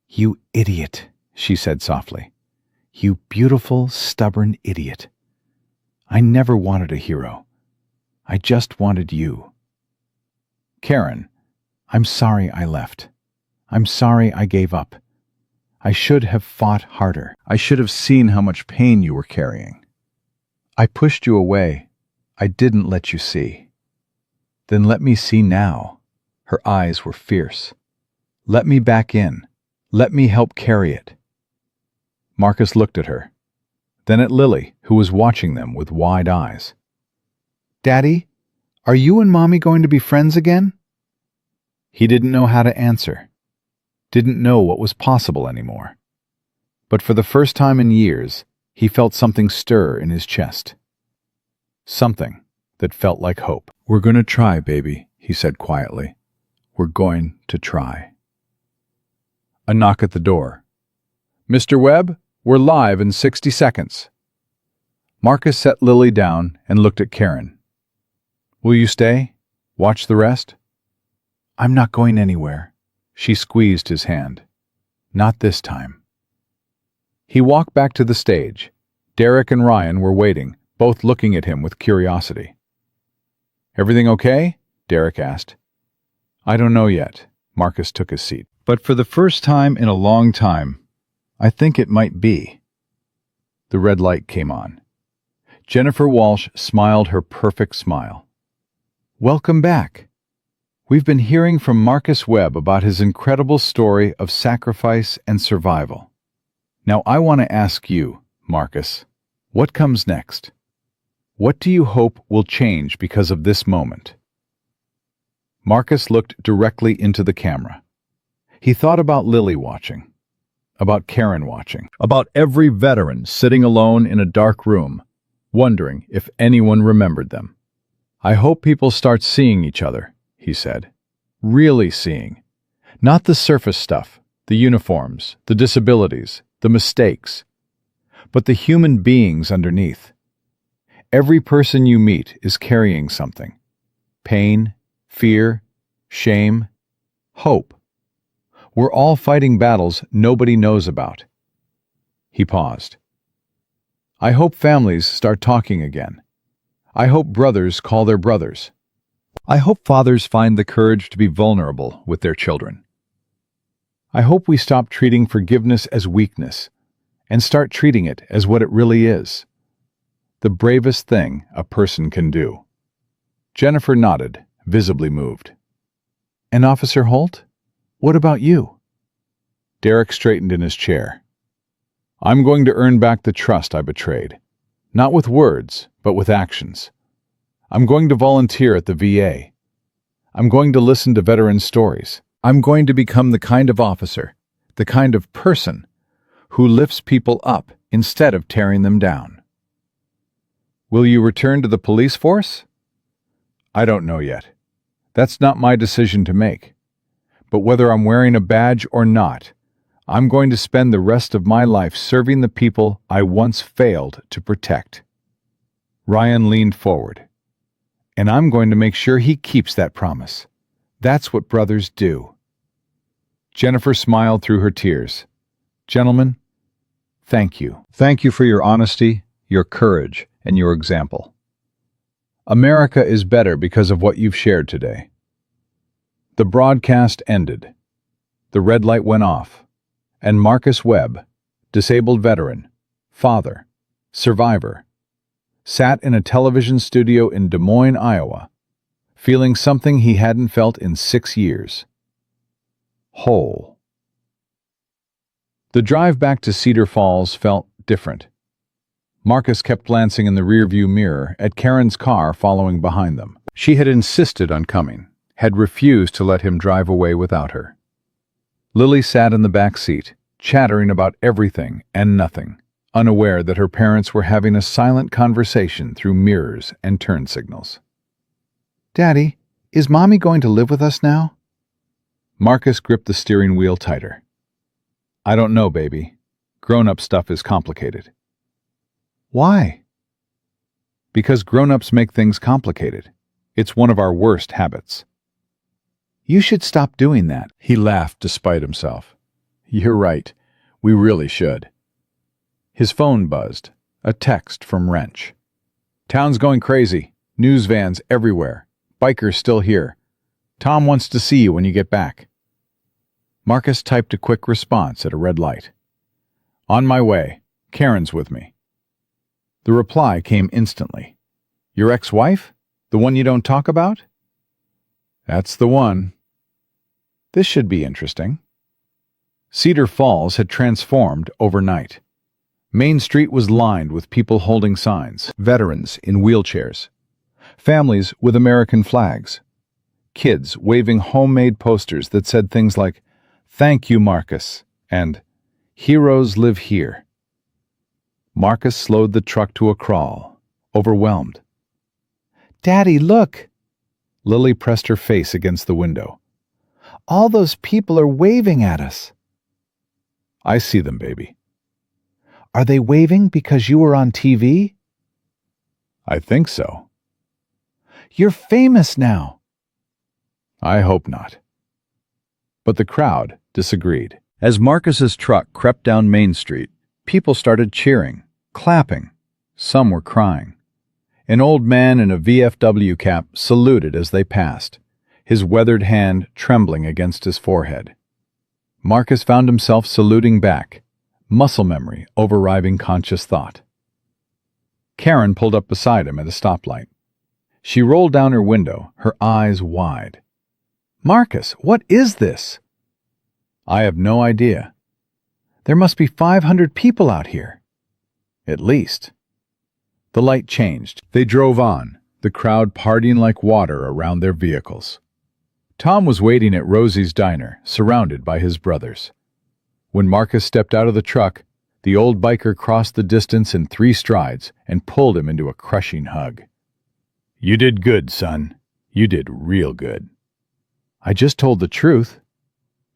"You idiot," she said softly. "You beautiful, stubborn idiot. I never wanted a hero. I just wanted you." "Karen, I'm sorry I left. I'm sorry I gave up. I should have fought harder. I should have seen how much pain you were carrying. I pushed you away. I didn't let you see. Then let me see now." Her eyes were fierce. "Let me back in. Let me help carry it." Marcus looked at her, then at Lily, who was watching them with wide eyes. "Daddy, are you and Mommy going to be friends again?" He didn't know how to answer, didn't know what was possible anymore. But for the first time in years, he felt something stir in his chest. Something that felt like hope. "We're going to try, baby," he said quietly. "We're going to try." A knock at the door. "Mr. Webb, we're live in 60 seconds. Marcus set Lily down and looked at Karen. "Will you stay? Watch the rest?" "I'm not going anywhere." She squeezed his hand. "Not this time." He walked back to the stage. Derek and Ryan were waiting, both looking at him with curiosity. "Everything okay?" Derek asked. "I don't know yet." Marcus took his seat. "But for the first time in a long time, I think it might be." The red light came on. Jennifer Walsh smiled her perfect smile. "Welcome back. We've been hearing from Marcus Webb about his incredible story of sacrifice and survival. Now I want to ask you, Marcus, what comes next? What do you hope will change because of this moment?" Marcus looked directly into the camera. He thought about Lily watching, about Karen watching, about every veteran sitting alone in a dark room, wondering if anyone remembered them. "I hope people start seeing each other," he said. "Really seeing. Not the surface stuff, the uniforms, the disabilities, the mistakes, but the human beings underneath. Every person you meet is carrying something. Pain, fear, shame, hope. We're all fighting battles nobody knows about." He paused. "I hope families start talking again. I hope brothers call their brothers. I hope fathers find the courage to be vulnerable with their children. I hope we stop treating forgiveness as weakness and start treating it as what it really is, the bravest thing a person can do." Jennifer nodded, visibly moved. "And Officer Holt, what about you?" Derek straightened in his chair. "I'm going to earn back the trust I betrayed, not with words, but with actions. I'm going to volunteer at the VA. I'm going to listen to veteran stories. I'm going to become the kind of officer, the kind of person, who lifts people up instead of tearing them down." "Will you return to the police force?" "I don't know yet. That's not my decision to make. But whether I'm wearing a badge or not, I'm going to spend the rest of my life serving the people I once failed to protect." Ryan leaned forward. "And I'm going to make sure he keeps that promise. That's what brothers do." Jennifer smiled through her tears. "Gentlemen, thank you. Thank you for your honesty, your courage, and your example. America is better because of what you've shared today." The broadcast ended. The red light went off, and Marcus Webb, disabled veteran, father, survivor, sat in a television studio in Des Moines, Iowa, feeling something he hadn't felt in 6 years. Whole. The drive back to Cedar Falls felt different. Marcus kept glancing in the rearview mirror at Karen's car following behind them. She had insisted on coming, had refused to let him drive away without her. Lily sat in the back seat, chattering about everything and nothing, unaware that her parents were having a silent conversation through mirrors and turn signals. "Daddy, is Mommy going to live with us now?" Marcus gripped the steering wheel tighter. "I don't know, baby. Grown-up stuff is complicated." "Why?" "Because grown-ups make things complicated. It's one of our worst habits." "You should stop doing that." He laughed despite himself. "You're right. We really should." His phone buzzed. A text from Wrench. "Town's going crazy. News vans everywhere. Bikers still here. Tom wants to see you when you get back." Marcus typed a quick response at a red light. "On my way. Karen's with me." The reply came instantly. "Your ex-wife? The one you don't talk about?" "That's the one." This should be interesting. Cedar Falls had transformed overnight. Main Street was lined with people holding signs, veterans in wheelchairs, families with American flags, kids waving homemade posters that said things like, "Thank you, Marcus," and "Heroes live here." Marcus slowed the truck to a crawl, overwhelmed. "Daddy, look!" Lily pressed her face against the window. "All those people are waving at us." "I see them, baby." "Are they waving because you were on TV?" "I think so." "You're famous now." "I hope not." But the crowd disagreed. As Marcus's truck crept down Main Street, people started cheering, clapping. Some were crying. An old man in a VFW cap saluted as they passed, his weathered hand trembling against his forehead. Marcus found himself saluting back, muscle memory overriding conscious thought. Karen pulled up beside him at a stoplight. She rolled down her window, her eyes wide. "Marcus, what is this?" "I have no idea." "There must be 500 people out here." "At least." The light changed. They drove on, the crowd partying like water around their vehicles. Tom was waiting at Rosie's diner, surrounded by his brothers. When Marcus stepped out of the truck, the old biker crossed the distance in 3 strides and pulled him into a crushing hug. "You did good, son. You did real good." "I just told the truth."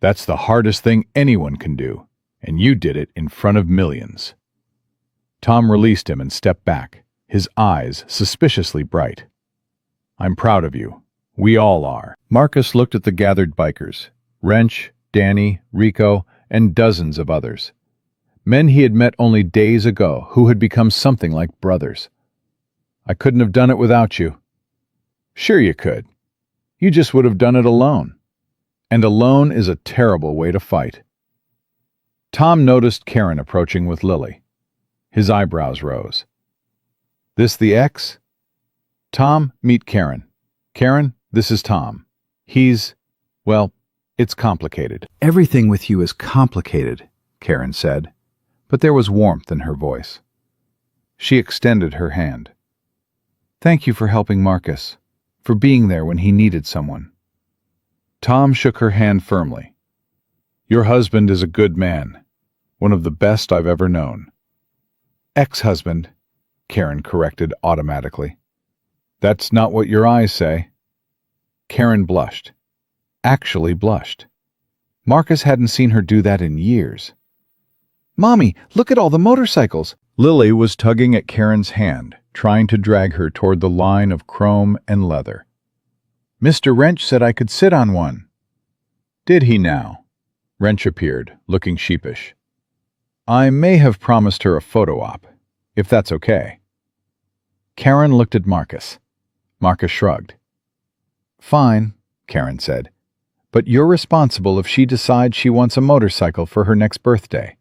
"That's the hardest thing anyone can do, and you did it in front of millions." Tom released him and stepped back, his eyes suspiciously bright. "I'm proud of you. We all are." Marcus looked at the gathered bikers, Wrench, Danny, Rico, and dozens of others. Men he had met only days ago who had become something like brothers. "I couldn't have done it without you." "Sure you could. You just would have done it alone. And alone is a terrible way to fight." Tom noticed Karen approaching with Lily. His eyebrows rose. "This the ex?" "Tom, meet Karen. Karen, this is Tom. Well, it's complicated." "Everything with you is complicated," Karen said, but there was warmth in her voice. She extended her hand. "Thank you for helping Marcus, for being there when he needed someone." Tom shook her hand firmly. "Your husband is a good man, one of the best I've ever known." "Ex-husband," Karen corrected automatically. "That's not what your eyes say." Karen blushed. Actually blushed. Marcus hadn't seen her do that in years. "Mommy, look at all the motorcycles!" Lily was tugging at Karen's hand, trying to drag her toward the line of chrome and leather. "Mr. Wrench said I could sit on one." "Did he now?" Wrench appeared, looking sheepish. "I may have promised her a photo op, if that's okay." Karen looked at Marcus. Marcus shrugged. "Fine," Karen said, "but you're responsible if she decides she wants a motorcycle for her next birthday."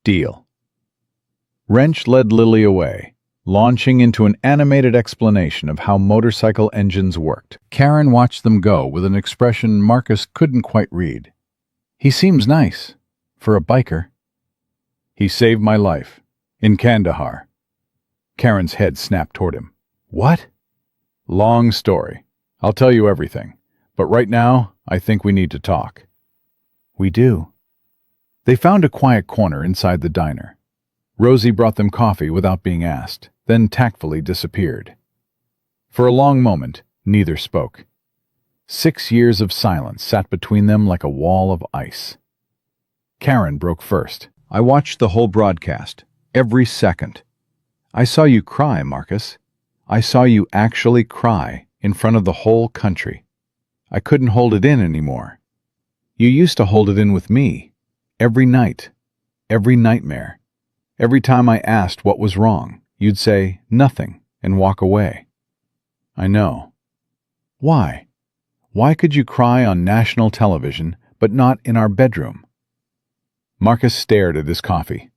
"Deal." Wrench led Lily away, launching into an animated explanation of how motorcycle engines worked. Karen watched them go with an expression Marcus couldn't quite read. "He seems nice, for a biker." "He saved my life, in Kandahar." Karen's head snapped toward him. "What?" "Long story. I'll tell you everything. But right now, I think we need to talk." "We do." They found a quiet corner inside the diner. Rosie brought them coffee without being asked, then tactfully disappeared. For a long moment, neither spoke. 6 years of silence sat between them like a wall of ice. Karen broke first. "I watched the whole broadcast, every second. I saw you cry, Marcus. I saw you actually cry in front of the whole country. I couldn't hold it in anymore. You used to hold it in with me, every night, every nightmare. Every time I asked what was wrong, you'd say nothing and walk away. I know. Why? Why could you cry on national television, but not in our bedroom?" Marcus stared at his coffee.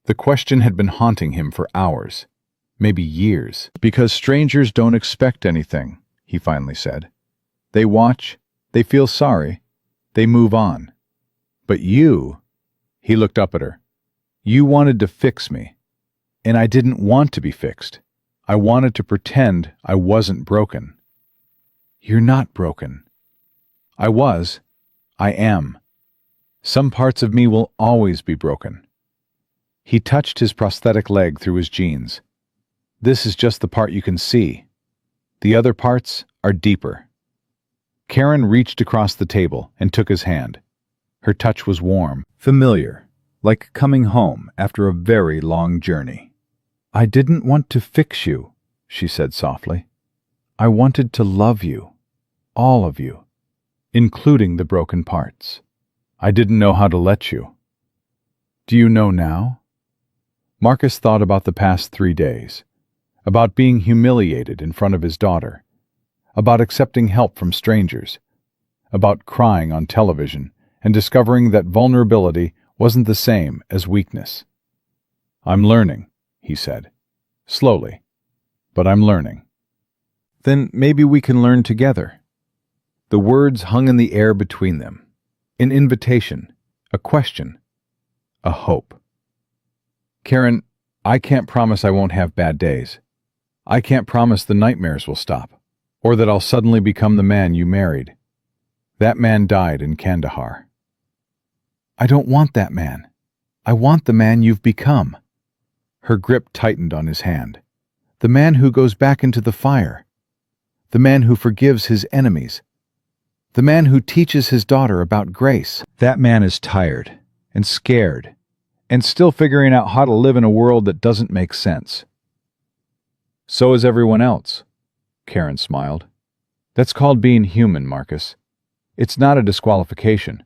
The question had been haunting him for hours, maybe years. "Because strangers don't expect anything," he finally said. "They watch, they feel sorry, they move on. But you," he looked up at her, "you wanted to fix me. And I didn't want to be fixed. I wanted to pretend I wasn't broken." "You're not broken." "I was. I am. Some parts of me will always be broken." He touched his prosthetic leg through his jeans. "This is just the part you can see. The other parts are deeper." Karen reached across the table and took his hand. Her touch was warm, familiar, like coming home after a very long journey. "I didn't want to fix you," she said softly. "I wanted to love you, all of you, including the broken parts. I didn't know how to let you." "Do you know now?" Marcus thought about the past 3 days, about being humiliated in front of his daughter, about accepting help from strangers, about crying on television and discovering that vulnerability wasn't the same as weakness. "I'm learning," he said. "Slowly, but I'm learning." "Then maybe we can learn together." The words hung in the air between them. An invitation, a question, a hope. "Karen, I can't promise I won't have bad days. I can't promise the nightmares will stop, or that I'll suddenly become the man you married. That man died in Kandahar." "I don't want that man. I want the man you've become." Her grip tightened on his hand. "The man who goes back into the fire. The man who forgives his enemies. The man who teaches his daughter about grace." "That man is tired and scared and still figuring out how to live in a world that doesn't make sense." "So is everyone else," Karen smiled. "That's called being human, Marcus. It's not a disqualification.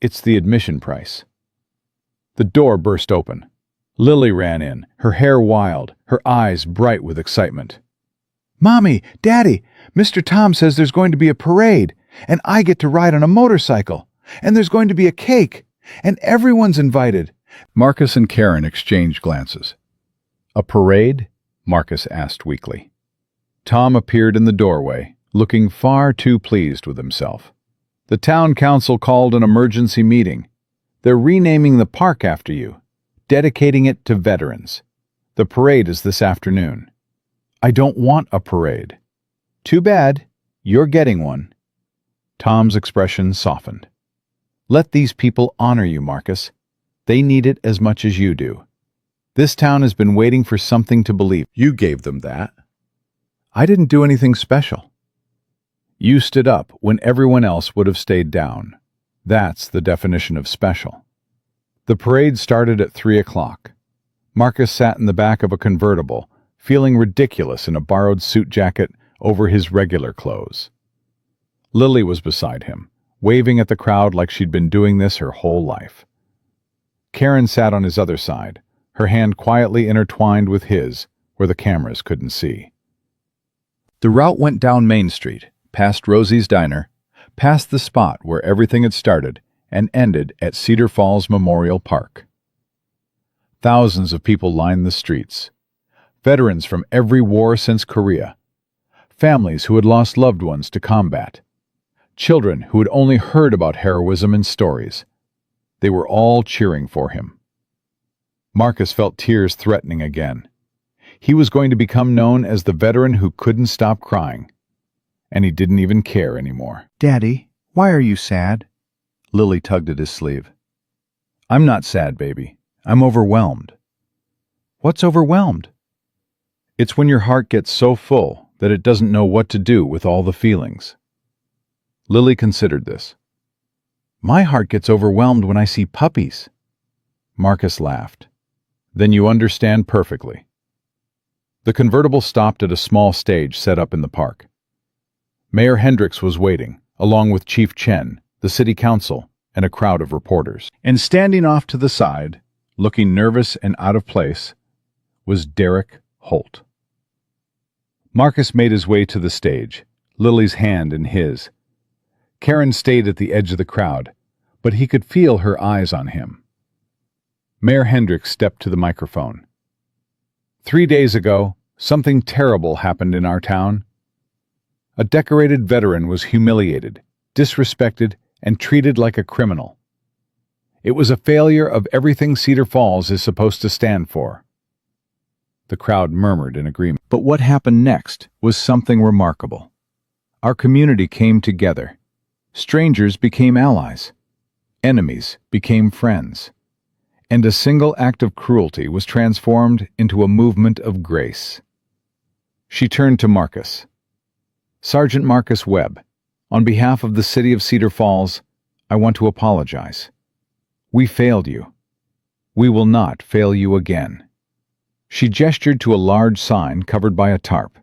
It's the admission price." The door burst open. Lily ran in, her hair wild, her eyes bright with excitement. "Mommy, Daddy, Mr. Tom says there's going to be a parade, and I get to ride on a motorcycle, and there's going to be a cake, and everyone's invited." Marcus and Karen exchanged glances. "A parade?" Marcus asked weakly. Tom appeared in the doorway, looking far too pleased with himself. "The town council called an emergency meeting. They're renaming the park after you, dedicating it to veterans. The parade is this afternoon." "I don't want a parade." "Too bad. You're getting one." Tom's expression softened. "Let these people honor you, Marcus. They need it as much as you do. This town has been waiting for something to believe. You gave them that." "I didn't do anything special." You stood up when everyone else would have stayed down. That's the definition of special. The parade started at 3 o'clock. Marcus sat in the back of a convertible, feeling ridiculous in a borrowed suit jacket over his regular clothes. Lily was beside him, waving at the crowd like she'd been doing this her whole life. Karen sat on his other side, her hand quietly intertwined with his, where the cameras couldn't see. The route went down Main Street, past Rosie's Diner, past the spot where everything had started, and ended at Cedar Falls Memorial Park. Thousands of people lined the streets. Veterans from every war since Korea. Families who had lost loved ones to combat. Children who had only heard about heroism in stories. They were all cheering for him. Marcus felt tears threatening again. He was going to become known as the veteran who couldn't stop crying. And he didn't even care anymore. "Daddy, why are you sad?" Lily tugged at his sleeve. "I'm not sad, baby. I'm overwhelmed." "What's overwhelmed?" "It's when your heart gets so full that it doesn't know what to do with all the feelings." Lily considered this. "My heart gets overwhelmed when I see puppies." Marcus laughed. "Then you understand perfectly." The convertible stopped at a small stage set up in the park. Mayor Hendricks was waiting, along with Chief Chen, the city council, and a crowd of reporters. And standing off to the side, looking nervous and out of place, was Derek Holt. Marcus made his way to the stage, Lily's hand in his. Karen stayed at the edge of the crowd, but he could feel her eyes on him. Mayor Hendricks stepped to the microphone. 3 days ago, something terrible happened in our town. A decorated veteran was humiliated, disrespected, and treated like a criminal. It was a failure of everything Cedar Falls is supposed to stand for. The crowd murmured in agreement. But what happened next was something remarkable. Our community came together. Strangers became allies. Enemies became friends. And a single act of cruelty was transformed into a movement of grace. She turned to Marcus. "Sergeant Marcus Webb, on behalf of the city of Cedar Falls, I want to apologize. We failed you. We will not fail you again." She gestured to a large sign covered by a tarp.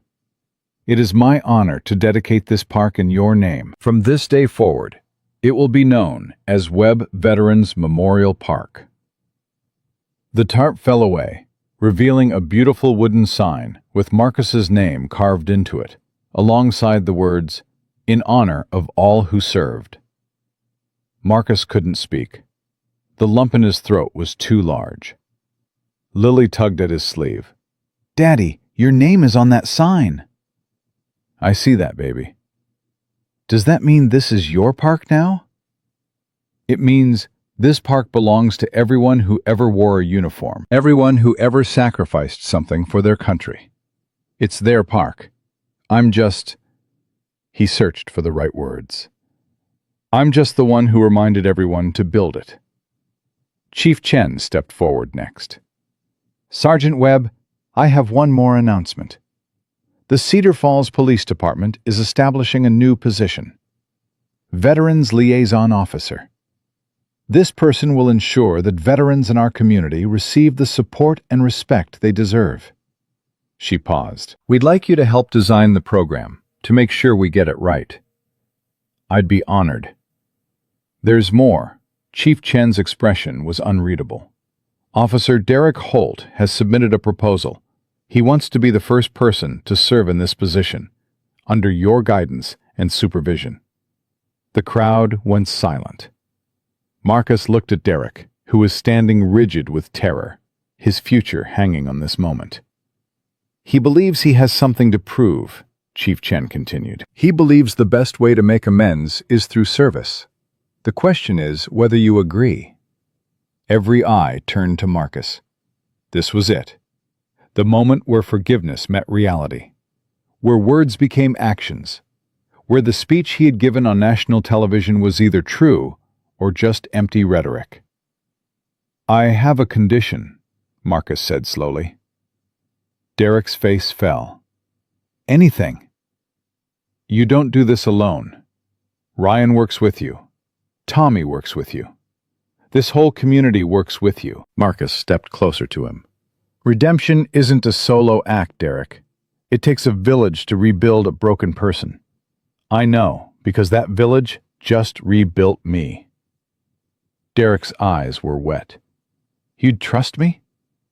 "It is my honor to dedicate this park in your name. From this day forward, it will be known as Webb Veterans Memorial Park." The tarp fell away, revealing a beautiful wooden sign with Marcus's name carved into it, alongside the words, "In honor of all who served." Marcus couldn't speak. The lump in his throat was too large. Lily tugged at his sleeve. "Daddy, your name is on that sign." "I see that, baby." "Does that mean this is your park now?" "It means this park belongs to everyone who ever wore a uniform, everyone who ever sacrificed something for their country. It's their park. I'm just—" He searched for the right words. "I'm just the one who reminded everyone to build it." Chief Chen stepped forward next. "Sergeant Webb, I have one more announcement. The Cedar Falls Police Department is establishing a new position. Veterans Liaison Officer. This person will ensure that veterans in our community receive the support and respect they deserve." She paused. "We'd like you to help design the program, to make sure we get it right." "I'd be honored." "There's more." Chief Chen's expression was unreadable. "Officer Derek Holt has submitted a proposal. He wants to be the first person to serve in this position, under your guidance and supervision." The crowd went silent. Marcus looked at Derek, who was standing rigid with terror, his future hanging on this moment. "He believes he has something to prove," Chief Chen continued. "He believes the best way to make amends is through service. The question is whether you agree." Every eye turned to Marcus. This was it. The moment where forgiveness met reality. Where words became actions. Where the speech he had given on national television was either true or just empty rhetoric. "I have a condition," Marcus said slowly. Derek's face fell. "Anything." You don't do this alone. Ryan works with you. Tommy works with you. This whole community works with you. Marcus stepped closer to him. Redemption isn't a solo act, Derek. It takes a village to rebuild a broken person. I know, because that village just rebuilt me. Derek's eyes were wet. You'd trust me?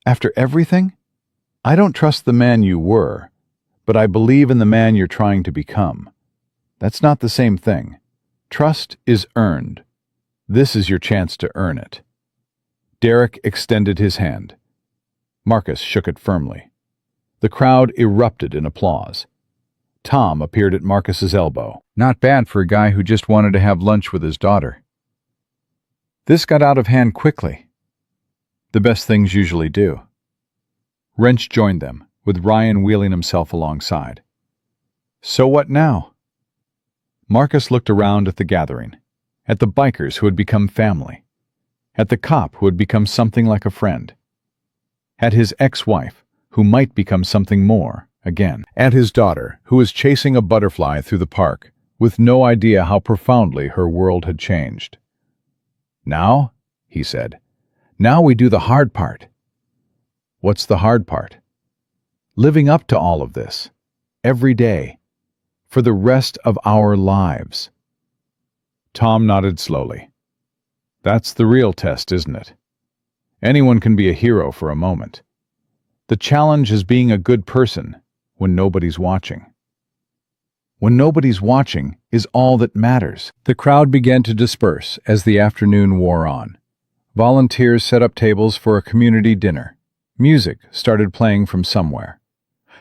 After everything? I don't trust the man you were, but I believe in the man you're trying to become. That's not the same thing. Trust is earned. This is your chance to earn it. Derek extended his hand. Marcus shook it firmly. The crowd erupted in applause. Tom appeared at Marcus's elbow. Not bad for a guy who just wanted to have lunch with his daughter. This got out of hand quickly. The best things usually do. Wrench joined them, with Ryan wheeling himself alongside. So what now? Marcus looked around at the gathering, at the bikers who had become family, at the cop who had become something like a friend, at his ex-wife, who might become something more again, at his daughter, who was chasing a butterfly through the park, with no idea how profoundly her world had changed. Now, he said, now we do the hard part. What's the hard part? Living up to all of this, every day, for the rest of our lives. Tom nodded slowly. That's the real test, isn't it? Anyone can be a hero for a moment. The challenge is being a good person when nobody's watching. When nobody's watching is all that matters. The crowd began to disperse as the afternoon wore on. Volunteers set up tables for a community dinner. Music started playing from somewhere.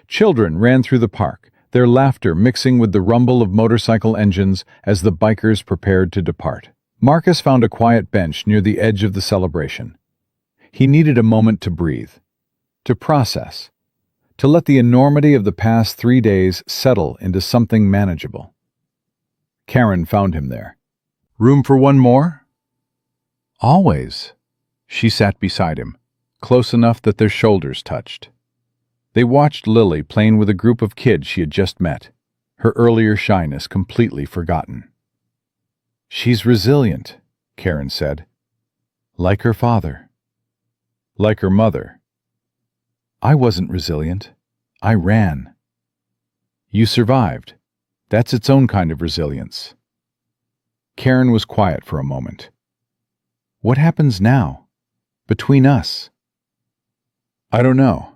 Children ran through the park, their laughter mixing with the rumble of motorcycle engines as the bikers prepared to depart. Marcus found a quiet bench near the edge of the celebration. He needed a moment to breathe, to process, to let the enormity of the past 3 days settle into something manageable. Karen found him there. Room for one more? Always. She sat beside him, close enough that their shoulders touched. They watched Lily playing with a group of kids she had just met, her earlier shyness completely forgotten. She's resilient, Karen said. Like her father. Like her mother. I wasn't resilient. I ran. You survived. That's its own kind of resilience. Karen was quiet for a moment. What happens now? Between us? I don't know.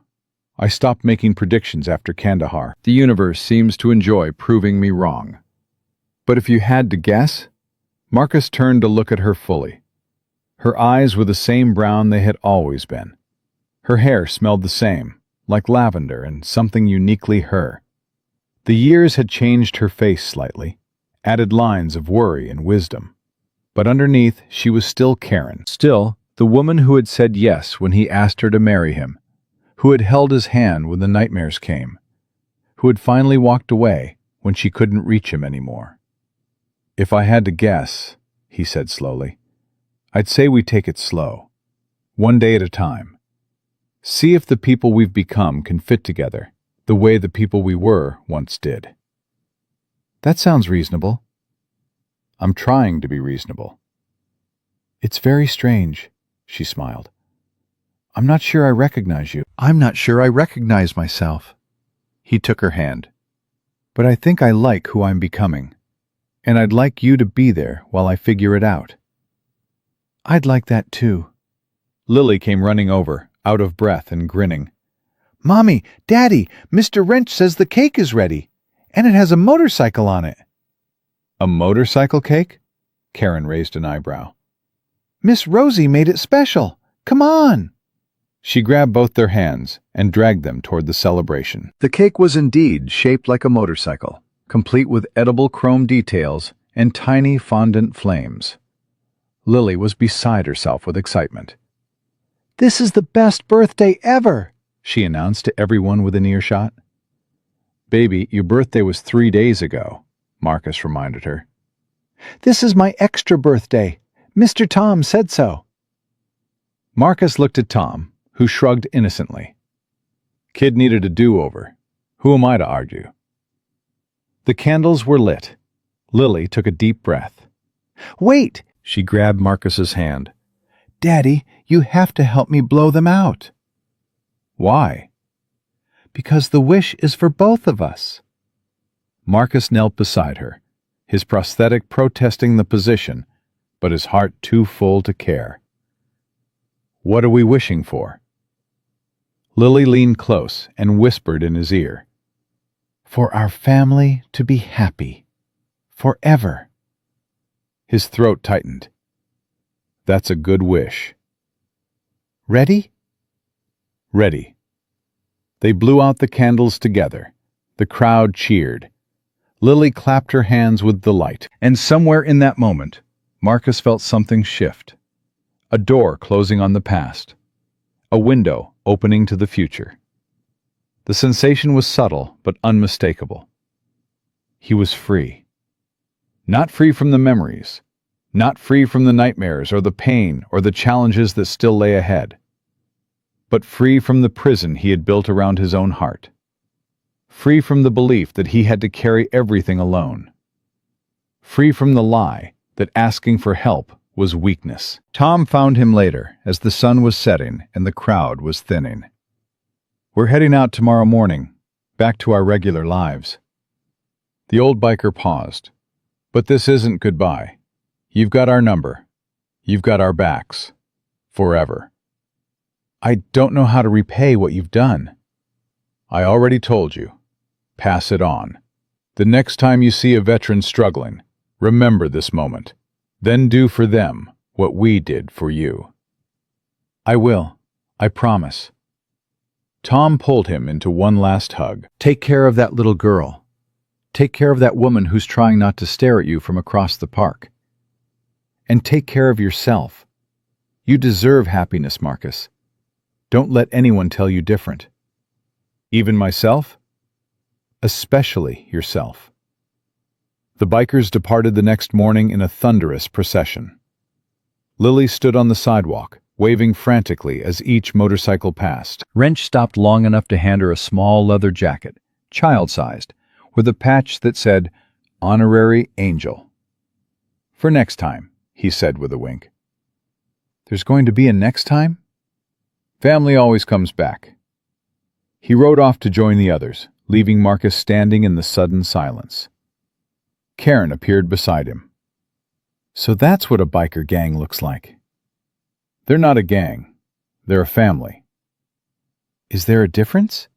I stopped making predictions after Kandahar. The universe seems to enjoy proving me wrong. But if you had to guess? Marcus turned to look at her fully. Her eyes were the same brown they had always been. Her hair smelled the same, like lavender and something uniquely her. The years had changed her face slightly, added lines of worry and wisdom. But underneath, she was still Karen. Still, the woman who had said yes when he asked her to marry him, who had held his hand when the nightmares came, who had finally walked away when she couldn't reach him anymore. If I had to guess, he said slowly, I'd say we take it slow, one day at a time. See if the people we've become can fit together the way the people we were once did. That sounds reasonable. I'm trying to be reasonable. It's very strange, she smiled. I'm not sure I recognize you. I'm not sure I recognize myself. He took her hand. But I think I like who I'm becoming. And I'd like you to be there while I figure it out. I'd like that too. Lily came running over, out of breath and grinning. Mommy, Daddy, Mr. Wrench says the cake is ready, and it has a motorcycle on it. A motorcycle cake? Karen raised an eyebrow. Miss Rosie made it special. Come on. She grabbed both their hands and dragged them toward the celebration. The cake was indeed shaped like a motorcycle, complete with edible chrome details and tiny fondant flames. Lily was beside herself with excitement. This is the best birthday ever, she announced to everyone within earshot. Baby, your birthday was 3 days ago, Marcus reminded her. This is my extra birthday. Mr. Tom said so. Marcus looked at Tom, who shrugged innocently. Kid needed a do-over. Who am I to argue? The candles were lit. Lily took a deep breath. Wait! She grabbed Marcus's hand. Daddy, you have to help me blow them out. Why? Because the wish is for both of us. Marcus knelt beside her, his prosthetic protesting the position, but his heart too full to care. What are we wishing for? Lily leaned close and whispered in his ear. For our family to be happy. Forever. His throat tightened. That's a good wish. Ready? Ready. They blew out the candles together. The crowd cheered. Lily clapped her hands with delight. And somewhere in that moment, Marcus felt something shift. A door closing on the past. A window opening to the future. The sensation was subtle but unmistakable. He was free. Not free from the memories. Not free from the nightmares or the pain or the challenges that still lay ahead. But free from the prison he had built around his own heart. Free from the belief that he had to carry everything alone. Free from the lie that asking for help was weakness. Tom found him later as the sun was setting and the crowd was thinning. We're heading out tomorrow morning, back to our regular lives. The old biker paused. But this isn't goodbye. You've got our number. You've got our backs. Forever. I don't know how to repay what you've done. I already told you. Pass it on. The next time you see a veteran struggling, remember this moment. Then do for them what we did for you. I will. I promise. Tom pulled him into one last hug. Take care of that little girl. Take care of that woman who's trying not to stare at you from across the park. And take care of yourself. You deserve happiness, Marcus. Don't let anyone tell you different. Even myself? Especially yourself. The bikers departed the next morning in a thunderous procession. Lily stood on the sidewalk, waving frantically as each motorcycle passed. Wrench stopped long enough to hand her a small leather jacket, child-sized, with a patch that said, Honorary Angel. For next time, he said with a wink. There's going to be a next time? Family always comes back. He rode off to join the others, leaving Marcus standing in the sudden silence. Karen appeared beside him. So that's what a biker gang looks like. They're not a gang. They're a family. Is there a difference?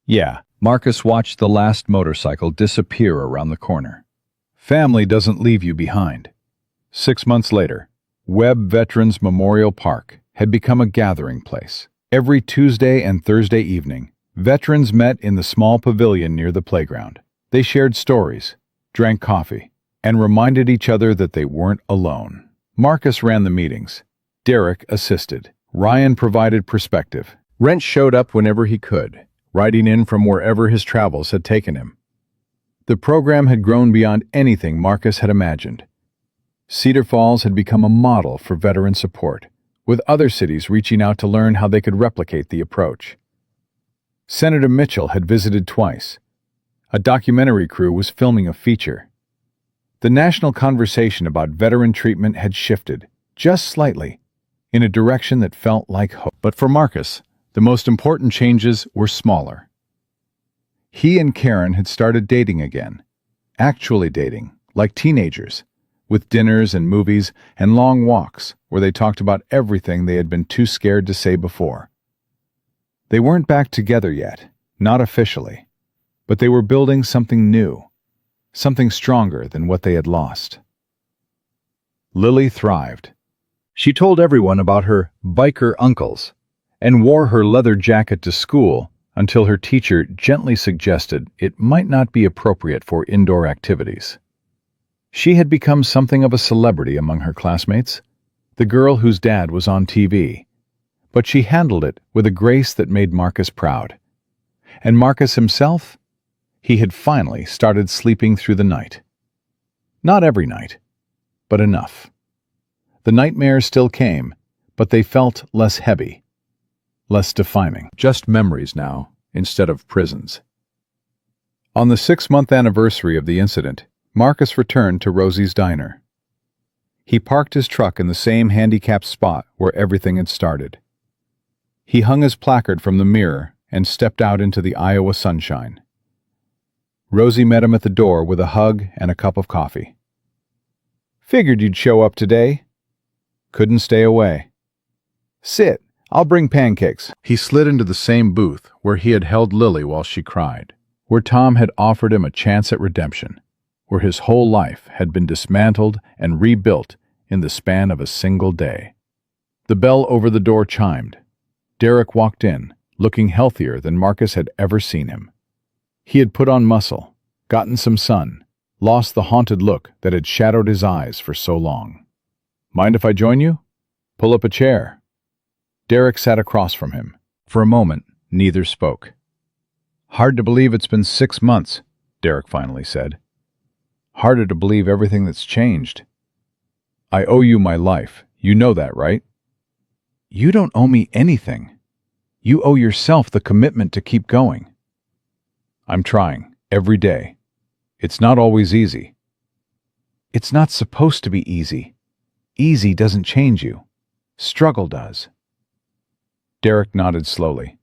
Yeah. Marcus watched the last motorcycle disappear around the corner. Family doesn't leave you behind. 6 months later, Webb Veterans Memorial Park had become a gathering place. Every Tuesday and Thursday evening, veterans met in the small pavilion near the playground. They shared stories, drank coffee, and reminded each other that they weren't alone. Marcus ran the meetings. Derek assisted. Ryan provided perspective. Wrench showed up whenever he could, riding in from wherever his travels had taken him. The program had grown beyond anything Marcus had imagined. Cedar Falls had become a model for veteran support, with other cities reaching out to learn how they could replicate the approach. Senator Mitchell had visited twice. A documentary crew was filming a feature. The national conversation about veteran treatment had shifted, just slightly, in a direction that felt like hope. But for Marcus, the most important changes were smaller. He and Karen had started dating again, actually dating, like teenagers, with dinners and movies and long walks where they talked about everything they had been too scared to say before. They weren't back together yet, not officially, but they were building something new, something stronger than what they had lost. Lily thrived. She told everyone about her biker uncles and wore her leather jacket to school until her teacher gently suggested it might not be appropriate for indoor activities. She had become something of a celebrity among her classmates, the girl whose dad was on TV, but she handled it with a grace that made Marcus proud. And Marcus himself? He had finally started sleeping through the night. Not every night, but enough. The nightmares still came, but they felt less heavy, less defining. Just memories now, instead of prisons. On the 6-month anniversary of the incident, Marcus returned to Rosie's diner. He parked his truck in the same handicapped spot where everything had started. He hung his placard from the mirror and stepped out into the Iowa sunshine. Rosie met him at the door with a hug and a cup of coffee. "Figured you'd show up today." "Couldn't stay away." "Sit, I'll bring pancakes." He slid into the same booth where he had held Lily while she cried, where Tom had offered him a chance at redemption, where his whole life had been dismantled and rebuilt in the span of a single day. The bell over the door chimed. Derek walked in, looking healthier than Marcus had ever seen him. He had put on muscle, gotten some sun, lost the haunted look that had shadowed his eyes for so long. "Mind if I join you? Pull up a chair." Derek sat across from him. For a moment, neither spoke. "Hard to believe it's been 6 months," Derek finally said. "Harder to believe everything that's changed. I owe you my life. You know that, right?" "You don't owe me anything. You owe yourself the commitment to keep going." "I'm trying, every day. It's not always easy." "It's not supposed to be easy. Easy doesn't change you. Struggle does." Derek nodded slowly.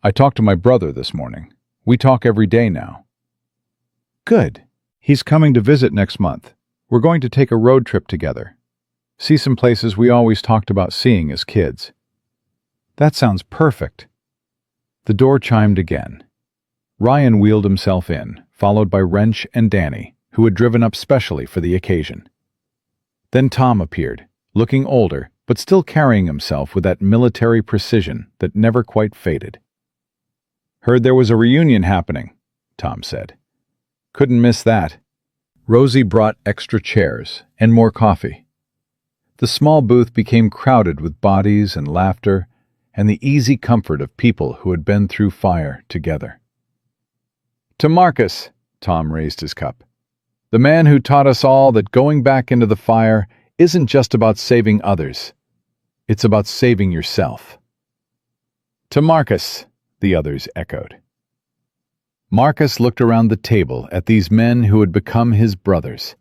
"I talked to my brother this morning. We talk every day now." "Good. He's coming to visit next month. We're going to take a road trip together. See some places we always talked about seeing as kids." "That sounds perfect." The door chimed again. Ryan wheeled himself in, followed by Wrench and Danny, who had driven up specially for the occasion. Then Tom appeared, looking older, but still carrying himself with that military precision that never quite faded. "Heard there was a reunion happening," Tom said. "Couldn't miss that." Rosie brought extra chairs and more coffee. The small booth became crowded with bodies and laughter and the easy comfort of people who had been through fire together. "To Marcus," Tom raised his cup. "The man who taught us all that going back into the fire isn't just about saving others. It's about saving yourself." "To Marcus," the others echoed. Marcus looked around the table at these men who had become his brothers,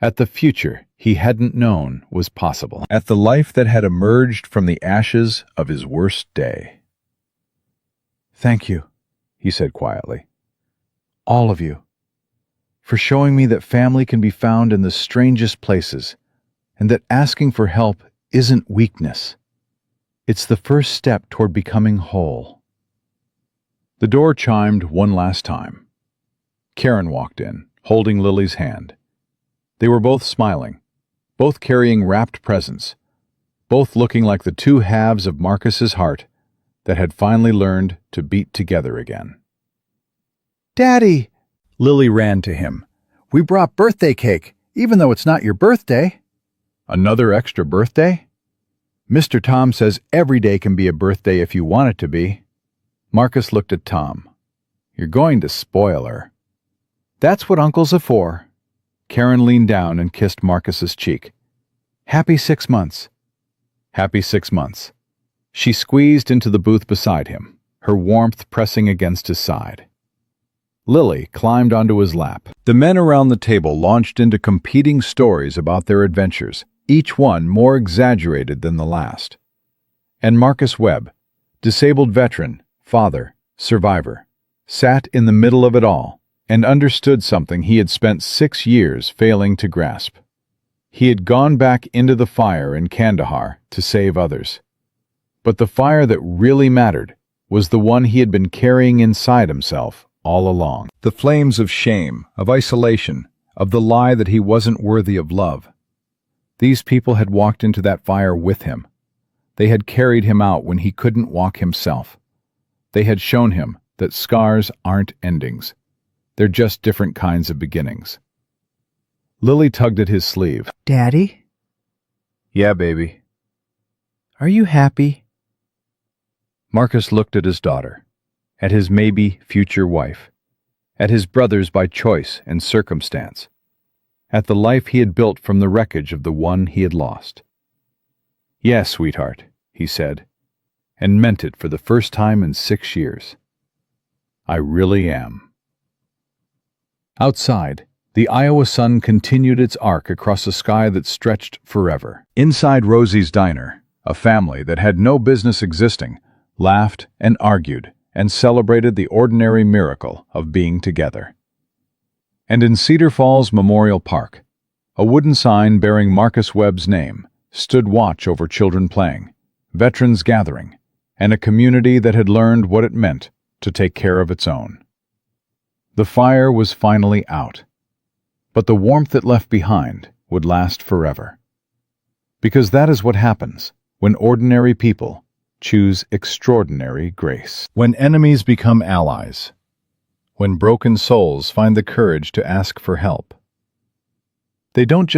at the future he hadn't known was possible, at the life that had emerged from the ashes of his worst day. "Thank you," he said quietly. "All of you, for showing me that family can be found in the strangest places, and that asking for help isn't weakness. It's the first step toward becoming whole." The door chimed one last time. Karen walked in, holding Lily's hand. They were both smiling, both carrying wrapped presents, both looking like the two halves of Marcus's heart that had finally learned to beat together again. "Daddy!" Lily ran to him. "We brought birthday cake, even though it's not your birthday." "Another extra birthday?" "Mr. Tom says every day can be a birthday if you want it to be." Marcus looked at Tom. "You're going to spoil her." "That's what uncles are for." Karen leaned down and kissed Marcus's cheek. "Happy 6 months." "Happy 6 months." She squeezed into the booth beside him, her warmth pressing against his side. Lily climbed onto his lap. The men around the table launched into competing stories about their adventures, each one more exaggerated than the last. And Marcus Webb, disabled veteran, father, survivor, sat in the middle of it all and understood something he had spent 6 years failing to grasp. He had gone back into the fire in Kandahar to save others. But the fire that really mattered was the one he had been carrying inside himself all along. The flames of shame, of isolation, of the lie that he wasn't worthy of love. These people had walked into that fire with him. They had carried him out when he couldn't walk himself. They had shown him that scars aren't endings. They're just different kinds of beginnings. Lily tugged at his sleeve. "Daddy, "Yeah, baby." are you happy?" Marcus looked at his daughter, at his maybe future wife, at his brothers by choice and circumstance, at the life he had built from the wreckage of the one he had lost. "Yes, sweetheart," he said, and meant it for the first time in 6 years. "I really am." Outside, the Iowa sun continued its arc across a sky that stretched forever. Inside Rosie's diner, a family that had no business existing laughed and argued and celebrated the ordinary miracle of being together. And in Cedar Falls Memorial Park, a wooden sign bearing Marcus Webb's name stood watch over children playing, veterans gathering, and a community that had learned what it meant to take care of its own. The fire was finally out, but the warmth it left behind would last forever. Because that is what happens when ordinary people choose extraordinary grace. When enemies become allies. When broken souls find the courage to ask for help. They don't just